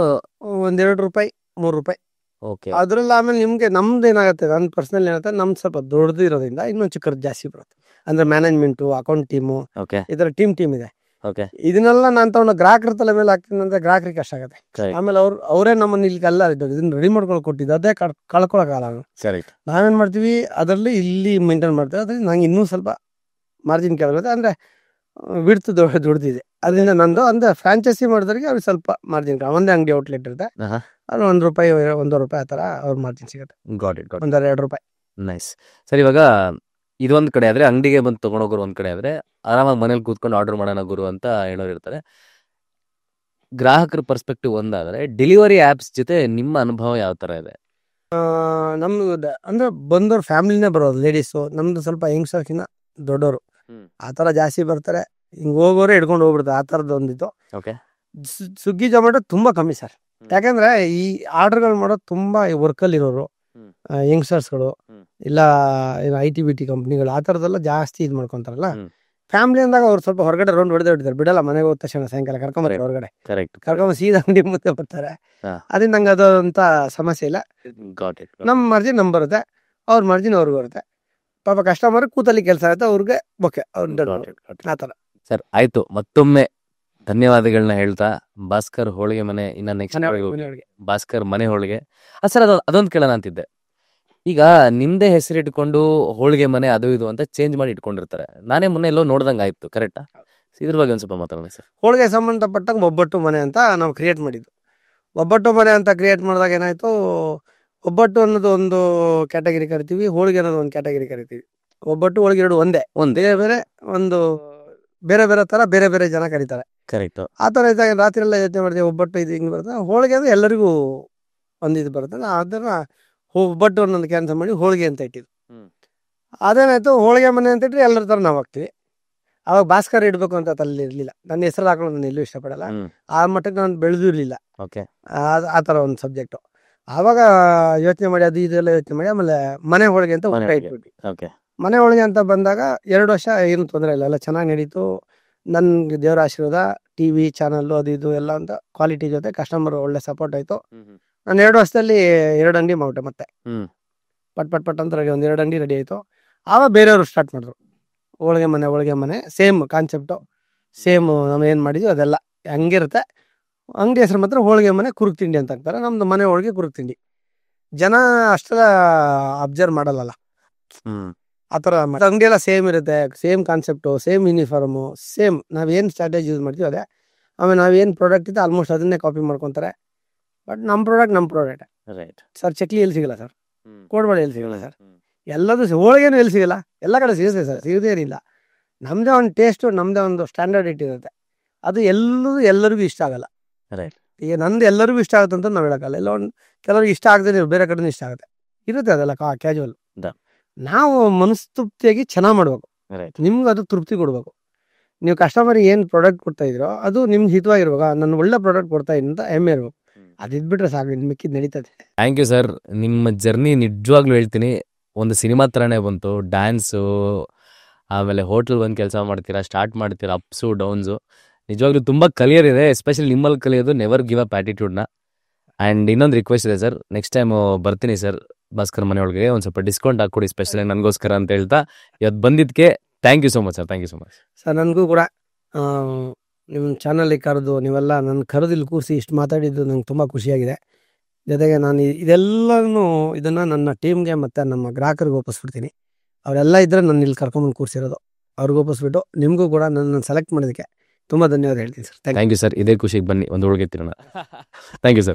₹1-2, ₹3. ಓಕೆ. ಅದ್ರಲ್ಲಿ ಆಮೇಲೆ ನಿಮ್ಗೆ ನಮ್ದು ಏನಾಗುತ್ತೆ, ನನ್ನ ಪರ್ಸನಲ್ ಏನಾಗುತ್ತೆ, ನಮ್ದು ಸ್ವಲ್ಪ ದೊಡ್ಡದು ಇರೋದ್ರಿಂದ ಇನ್ನೊಂದು ಚಿಕ್ಕದು ಜಾಸ್ತಿ ಬರುತ್ತೆ. ಅಂದ್ರೆ ಮ್ಯಾನೇಜ್ಮೆಂಟು, ಅಕೌಂಟ್ ಟೀಮು, ಓಕೆ ಈ ಥರ ಟೀಮ್ ಇದೆ. ಓಕೆ. ಇದನ್ನೆಲ್ಲ ನಾನು ತಗೊಂಡು ಗ್ರಾಹಕರ ತಲೆ ಮೇಲೆ ಹಾಕ್ತೀನಿ ಅಂದ್ರೆ ಗ್ರಾಹಕರಿಗೆ ಕಷ್ಟ ಆಗುತ್ತೆ. ಆಮೇಲೆ ಅವರೇ ನಮ್ಮನ್ನ ಇಲ್ಲಿ ಎಲ್ಲ ಇದನ್ನ ರೆಡಿ ಮಾಡ್ಕೊಂಡು ಕೊಟ್ಟಿದ್ದು ಅದೇ ಕಳ್ಕೊಳಕ್ಕಾಗಲ್ಲ. ಕರೆಕ್ಟ್. ನಾವೇನು ಮಾಡ್ತೀವಿ, ಅದರಲ್ಲಿ ಇಲ್ಲಿ ಮೇಂಟೈನ್ ಮಾಡ್ತೀವಿ. ಅದ್ರಲ್ಲಿ ನಂಗೆ ಇನ್ನೂ ಸ್ವಲ್ಪ ಮಾರ್ಜಿನ್ ಕೆಳಗುತ್ತೆ. ಅಂದರೆ ಬಿಡ್ತು ದುಡ್ದಿದೆ. ಅದರಿಂದ ನಂದು ಅಂದರೆ ಫ್ರಾಂಚೈಸಿ ಮಾಡಿದವ್ರಿಗೆ ಅವ್ರಿಗೆ ಸ್ವಲ್ಪ ಮಾರ್ಜಿನ್, ಒಂದೇ ಅಂಗಡಿ ಔಟ್ಲೆಟ್ ಇರುತ್ತೆ, ಅದು ₹1, ₹1.5 ಆ ಥರ ಅವ್ರ ಮಾರ್ಜಿನ್ ಸಿಗುತ್ತೆ. Got it. ₹1-2. ನೈಸ್. ಸರ್, ಇವಾಗ ಇದೊಂದು ಕಡೆ ಆದರೆ, ಅಂಗಡಿಗೆ ಬಂದು ತೊಗೊಂಡೋಗೋರು ಒಂದು ಕಡೆ ಆದರೆ, ಆರಾಮಾಗಿ ಮನೇಲಿ ಕೂತ್ಕೊಂಡು ಆರ್ಡರ್ ಮಾಡೋಣ ಗುರು ಅಂತ ಹೇಳೋರು ಇರ್ತಾರೆ. ಗ್ರಾಹಕರ ಪರ್ಸ್ಪೆಕ್ಟಿವ್ ಒಂದಾದರೆ, ಡೆಲಿವರಿ ಆ್ಯಪ್ಸ್ ಜೊತೆ ನಿಮ್ಮ ಅನುಭವ ಯಾವ ಥರ ಇದೆ? ನಮ್ದು ಅಂದರೆ ಬಂದವ್ರು ಫ್ಯಾಮಿಲಿನೇ ಬರೋದು, ಲೇಡೀಸು. ನಮ್ದು ಸ್ವಲ್ಪ ಯಂಗ್ಸ್ಟರ್ಸ್ಕಿನ್ನ ದೊಡ್ಡವರು ಆ ಥರ ಜಾಸ್ತಿ ಬರ್ತಾರೆ. ಹಿಂಗೆ ಹೋಗೋರೆ ಹಿಡ್ಕೊಂಡು ಹೋಗ್ಬಿಡ್ತಾರೆ, ಆ ಥರದ್ದು ಒಂದಿತ್ತು. ಓಕೆ. ಸ್ವಿಗ್ಗಿ ಜೊಮ್ಯಾಟೊ ತುಂಬ ಕಮ್ಮಿ ಸರ್. ಯಾಕಂದರೆ ಈ ಆರ್ಡರ್ಗಳು ಮಾಡೋದು ತುಂಬ ವರ್ಕಲ್ಲಿರೋರು, ಯಂಗ್ಸ್ಟರ್ಸ್ಗಳು, ಇಲ್ಲ ಏನು IT-BT ಕಂಪ್ನಿಗಳು, ಆ ಥರದ್ದೆಲ್ಲ ಜಾಸ್ತಿ ಇದು ಮಾಡ್ಕೊತಾರಲ್ಲ. ಫ್ಯಾಮಿಲಿ ಅಂದಾಗ ಅವ್ರು ಸ್ವಲ್ಪ ಹೊರಗಡೆ ರೌಂಡ್ ಹೊಡೆದಿರ್ತಾರೆ, ಬಿಡಲ್ಲ. ಮನೆಗೆ ಹೋದ ತಕ್ಷಣ ಸಾಯಂಕಾಲ ಕರ್ಕೊಂಬರ್ತಾರೆ ಹೊರಗಡೆ, ಕರ್ಕೊಂಬ ಸೀದಾ ಅಂಗಡಿ ಮುಂದೆ ಬರ್ತಾರೆ. ಅದರಿಂದ ನಂಗೆ ಅದಂಥ ಸಮಸ್ಯೆ ಇಲ್ಲ. ನಮ್ಮ ಮಾರ್ಜಿನ್ ನಮ್ಗೆ ಬರುತ್ತೆ, ಅವ್ರ ಮಾರ್ಜಿನ್ ಅವ್ರಿಗೆ ಬರುತ್ತೆ. ಪಾಪ ಕಸ್ಟಮರ್ ಕೂತಲ್ಲಿ ಕೆಲಸ ಆಗುತ್ತೆ, ಅವ್ರಿಗೆ ಓಕೆ, ಆ ಥರ. ಸರ್, ಆಯಿತು. ಮತ್ತೊಮ್ಮೆ ಧನ್ಯವಾದಗಳನ್ನ ಹೇಳ್ತಾ, ಭಾಸ್ಕರ್ ಹೋಳಿಗೆ ಮನೆ ಇನ್ನು ನೆಕ್ಸ್ಟ್ ಭಾಸ್ಕರ್ ಮನೆ ಹೋಳಿಗೆ. ಸರ್, ಅದೊಂದು ಕೇಳೋಣ ಅಂತಿದ್ದೆ. ಈಗ ನಿಮ್ಮದೇ ಹೆಸರಿಟ್ಕೊಂಡು ಹೋಳಿಗೆ ಮನೆ ಅದು ಇದು ಅಂತ ಚೇಂಜ್ ಮಾಡಿ ಇಟ್ಕೊಂಡಿರ್ತಾರೆ. ನಾನೇ ಮೊನ್ನೆ ಎಲ್ಲೋ ನೋಡ್ದಂಗೆ ಆಯಿತು, ಕರೆಕ್ಟಾ? ಇದ್ರ ಬಗ್ಗೆ ಒಂದು ಸ್ವಲ್ಪ ಮಾತಾಡೋಣ ಸರ್. ಹೋಳಿಗೆ ಸಂಬಂಧಪಟ್ಟಂಗೆ ಒಬ್ಬಟ್ಟು ಮನೆ ಅಂತ ನಾವು ಕ್ರಿಯೇಟ್ ಮಾಡಿದ್ದು. ಒಬ್ಬಟ್ಟು ಮನೆ ಅಂತ ಕ್ರಿಯೇಟ್ ಮಾಡಿದಾಗ ಏನಾಯಿತು, ಒಬ್ಬಟ್ಟು ಅನ್ನೋದು ಒಂದು ಕ್ಯಾಟಗರಿ ಕರಿತೀವಿ, ಹೋಳಿಗೆ ಅನ್ನೋದು ಒಂದು ಕ್ಯಾಟಗರಿ ಕರಿತೀವಿ. ಒಬ್ಬಟ್ಟು ಹೋಳಿಗೆ ಎರಡು ಒಂದೇ ಬೇರೆ ಬೇರೆ ಒಂದು ಬೇರೆ ಬೇರೆ ಥರ ಬೇರೆ ಬೇರೆ ಜನ ಕರೀತಾರೆ. ಕರೆಕ್ಟ್. ಆ ಥರ ಇದ್ದಾಗ ರಾತ್ರಿ ಎಲ್ಲ ಯೋಚನೆ ಮಾಡ್ತೀವಿ, ಒಬ್ಬಟ್ಟು ಇದು ಹಿಂಗೆ ಬರುತ್ತೆ. ಹೋಳಿಗೆ ಅಂದರೆ ಎಲ್ಲರಿಗೂ ಒಂದು ಇದು ಬರುತ್ತೆ. ಅದನ್ನು ಒಬ್ಬಟ್ಟು ಅನ್ನೋದು ಕ್ಯಾನ್ಸಲ್ ಮಾಡಿ ಹೋಳಿಗೆ ಅಂತ ಇಟ್ಟಿದ್ದು. ಅದೇನಾಯ್ತು, ಹೋಳಿಗೆ ಮನೆ ಅಂತ ಇಟ್ಟರೆ ಎಲ್ಲರ ಥರ ನಾವು ಹಾಕ್ತೀವಿ. ಆವಾಗ ಭಾಸ್ಕರ್ ಇಡಬೇಕು ಅಂತ ಅಲ್ಲಿ ಇರಲಿಲ್ಲ. ನನ್ನ ಹೆಸರು ಹಾಕೊಂಡು ನಾನು ಎಲ್ಲೂ ಇಷ್ಟಪಡಲ್ಲ, ಆ ಮಟ್ಟಕ್ಕೆ ನಾನು ಬೆಳೆದೂ ಇರಲಿಲ್ಲ. ಓಕೆ. ಆ ಥರ ಒಂದು ಸಬ್ಜೆಕ್ಟು. ಆವಾಗ ಯೋಚನೆ ಮಾಡಿ ಅದು ಇದೆಲ್ಲ ಯೋಚನೆ ಮಾಡಿ ಆಮೇಲೆ ಮನೆ ಹೋಳಿಗೆ ಅಂತ ಇಟ್ಬಿಟ್ಟು. ಓಕೆ. ಮನೆ ಹೋಳಿಗೆ ಅಂತ ಬಂದಾಗ 2 ವರ್ಷ ಏನು ತೊಂದರೆ ಇಲ್ಲ, ಎಲ್ಲ ಚೆನ್ನಾಗಿ ನಡೀತು. ನನಗೆ ದೇವರ ಆಶೀರ್ವಾದ, TV ಚಾನಲ್ಲು ಅದು ಇದು ಎಲ್ಲ ಅಂತ ಕ್ವಾಲಿಟಿ ಜೊತೆ ಕಸ್ಟಮರ್ ಒಳ್ಳೆ ಸಪೋರ್ಟ್ ಆಯಿತು. ನಾನು 2 ವರ್ಷದಲ್ಲಿ 2 ಅಂಗಡಿ ಮಾಡ್ಬಿಟ್ಟೆ. ಮತ್ತೆ ಪಟ್ ಅಂತ ರೆಡಿ, ಒಂದು 2 ಅಂಗಡಿ ರೆಡಿ ಆಯಿತು. ಆವಾಗ ಬೇರೆಯವರು ಸ್ಟಾರ್ಟ್ ಮಾಡಿದ್ರು ಹೋಳಿಗೆ ಮನೆ ಸೇಮ್ ಕಾನ್ಸೆಪ್ಟು, ಸೇಮ್ ನಾವು ಏನು ಮಾಡಿದ್ವಿ ಅದೆಲ್ಲ ಹಂಗಿರುತ್ತೆ. ಅಂಗಡಿ ಹೆಸರು ಮಾತ್ರ ಹೋಳಿಗೆ ಮನೆ ಕುರುಕ್ ತಿಂಡಿ ಅಂತ ಹಾಕ್ತಾರೆ. ನಮ್ದು ಮನೆ ಹೋಳಿಗೆ ಕುರುಕ್ ತಿಂಡಿ. ಜನ ಅಷ್ಟೆಲ್ಲ ಅಬ್ಸರ್ವ್ ಮಾಡಲ್ಲ ಆ ಥರ. ಅಂಗಡಿ ಎಲ್ಲ ಸೇಮ್ ಇರುತ್ತೆ, same concept, same uniform, same ನಾವೇನು ಸ್ಟ್ರಾಟಜಿ ಯೂಸ್ ಮಾಡ್ತೀವಿ ಅದೇ. ಆಮೇಲೆ ನಾವೇನು ಪ್ರಾಡಕ್ಟ್ ಇದೆ ಆಲ್ಮೋಸ್ಟ್ ಅದನ್ನೇ ಕಾಪಿ ಮಾಡ್ಕೊತಾರೆ. ಬಟ್ ನಮ್ಮ ಪ್ರಾಡಕ್ಟ್ ರೈಟ್ ಸರ್. ಚಕ್ಲಿ ಎಲ್ಲಿ ಸಿಗಲ್ಲ ಸರ್, ಕೋಡ್ಬಳೆ ಎಲ್ಲಿ ಸಿಗಲ್ಲ ಸರ್, ಎಲ್ಲದೂ ಹೋಳಿಗೆನೂ ಎಲ್ಲಿ ಸಿಗಲ್ಲ, ಎಲ್ಲ ಕಡೆ ಸಿಗುತ್ತೆ ಸರ್, ಸಿಗದೇ ಏನಿಲ್ಲ. ನಮ್ಮದೇ ಒಂದು ಟೇಸ್ಟು, ನಮ್ಮದೇ ಒಂದು ಸ್ಟ್ಯಾಂಡರ್ಡ್ ಇಟ್ಟಿರುತ್ತೆ. ಅದು ಎಲ್ಲರಿಗೂ ಇಷ್ಟ ಆಗಲ್ಲ. ರೈಟ್. ಈಗ ನಂದು ಎಲ್ಲರಿಗೂ ಇಷ್ಟ ಆಗುತ್ತೆ ಅಂತ ನಾವು ಹೇಳೋಕ್ಕಲ್ಲ. ಎಲ್ಲ ಒಂದು ಕೆಲವ್ರಿಗೆ ಇಷ್ಟ ಆಗದೆ ಬೇರೆ ಕಡೆನೂ ಇಷ್ಟ ಆಗುತ್ತೆ, ಇರುತ್ತೆ ಅದೆಲ್ಲ ಕ್ಯಾಜುವಲ್. ನಾವು ಮನಸ್ತೃಪ್ತಿಯಾಗಿ ಚೆನ್ನಾಗಿ ಮಾಡಬೇಕು, ನಿಮ್ಗೆ ಅದು ತೃಪ್ತಿ ಕೊಡಬೇಕು. ನೀವು ಕಸ್ಟಮರಿಗೆ ಏನು ಪ್ರಾಡಕ್ಟ್ ಕೊಡ್ತಾ ಇದ್ರೋ ಅದು ನಿಮ್ಗೆ ಹಿತವಾಗಿರ್ಬೇಕು. ನಾನು ಒಳ್ಳೆ ಪ್ರಾಡಕ್ಟ್ ಕೊಡ್ತಾ ಇದ್ದೀನಿ ಅಂತ ಹೆಮ್ಮೆ ಇರ್ಬೇಕು. ಅದಿದ್ಬಿಟ್ರೆ ಸಾಕು, ಇನ್ನು ಮಿಕ್ಕಿದ್ದು ನಡೀತದೆ. Thank you sir. ನಿಮ್ಮ ಜರ್ನಿ ನಿಜವಾಗ್ಲೂ ಹೇಳ್ತೀನಿ, ಒಂದು ಸಿನಿಮಾ ಥರನೇ ಬಂತು. ಡ್ಯಾನ್ಸು, ಆಮೇಲೆ ಹೋಟ್ಲ್ ಬಂದು ಕೆಲಸ ಮಾಡ್ತೀರಾ, ಸ್ಟಾರ್ಟ್ ಮಾಡ್ತೀರಾ, ಅಪ್ಸು ಡೌನ್ಸು. ನಿಜವಾಗ್ಲೂ ತುಂಬ ಕಲಿಯರಿದೆ, ಎಸ್ಪೆಷಲಿ ನಿಮ್ಮಲ್ಲಿ ಕಲಿಯೋದು ನೆವರ್ ಗಿವ್ ಅಪ್ ಆ್ಯಟಿಟ್ಯೂಡ್ನ. ಆ್ಯಂಡ್ ಇನ್ನೊಂದು ರಿಕ್ವೆಸ್ಟ್ ಇದೆ ಸರ್, ನೆಕ್ಸ್ಟ್ ಟೈಮ್ ಬರ್ತೀನಿ ಸರ್ ಭಾಸ್ಕರ್ ಮನೆ ಒಳಗೆ, ಒಂದು ಸ್ವಲ್ಪ ಡಿಸ್ಕೌಂಟ್ ಹಾಕ್ಕೊಡಿ ಸ್ಪೆಷಲಾಗಿ ನನಗೋಸ್ಕರ ಅಂತ ಹೇಳ್ತಾ ಇವತ್ತು ಬಂದಿದ್ದಕ್ಕೆ thank you so much sir. Thank you so much sir. ನನಗೂ ಕೂಡ ನಿಮ್ಮ ಚಾನಲಿಗೆ ಕರೆದು ನೀವೆಲ್ಲ ನನ್ನ ಕರೆದು ಇಲ್ಲಿ ಕೂರಿಸಿ ಇಷ್ಟು ಮಾತಾಡಿದ್ದು ನಂಗೆ ತುಂಬ ಖುಷಿಯಾಗಿದೆ. ಜೊತೆಗೆ ನಾನು ಇದನ್ನ ನನ್ನ ಟೀಮ್ಗೆ ಮತ್ತು ನಮ್ಮ ಗ್ರಾಹಕರಿಗೆ ಒಪ್ಪಿಸ್ಬಿಡ್ತೀನಿ. ಅವರೆಲ್ಲ ಇದ್ದರೆ ನಾನು ಇಲ್ಲಿ ಕರ್ಕೊಂಬಂದು ಕೂರಿಸಿರೋದು. ಅವ್ರಿಗೆ ಒಪ್ಪಿಸ್ಬಿಟ್ಟು ನಿಮಗೂ ಕೂಡ ನನ್ನ ಸೆಲೆಕ್ಟ್ ಮಾಡೋದಕ್ಕೆ ತುಂಬ ಧನ್ಯವಾದ ಹೇಳ್ತೀನಿ ಸರ್. Thank you sir. ಇದೇ ಖುಷಿಗೆ ಬನ್ನಿ ಒಂದು ಹೋಳಿಗೆ ತಿನ್ನೋಣ. Thank you sir.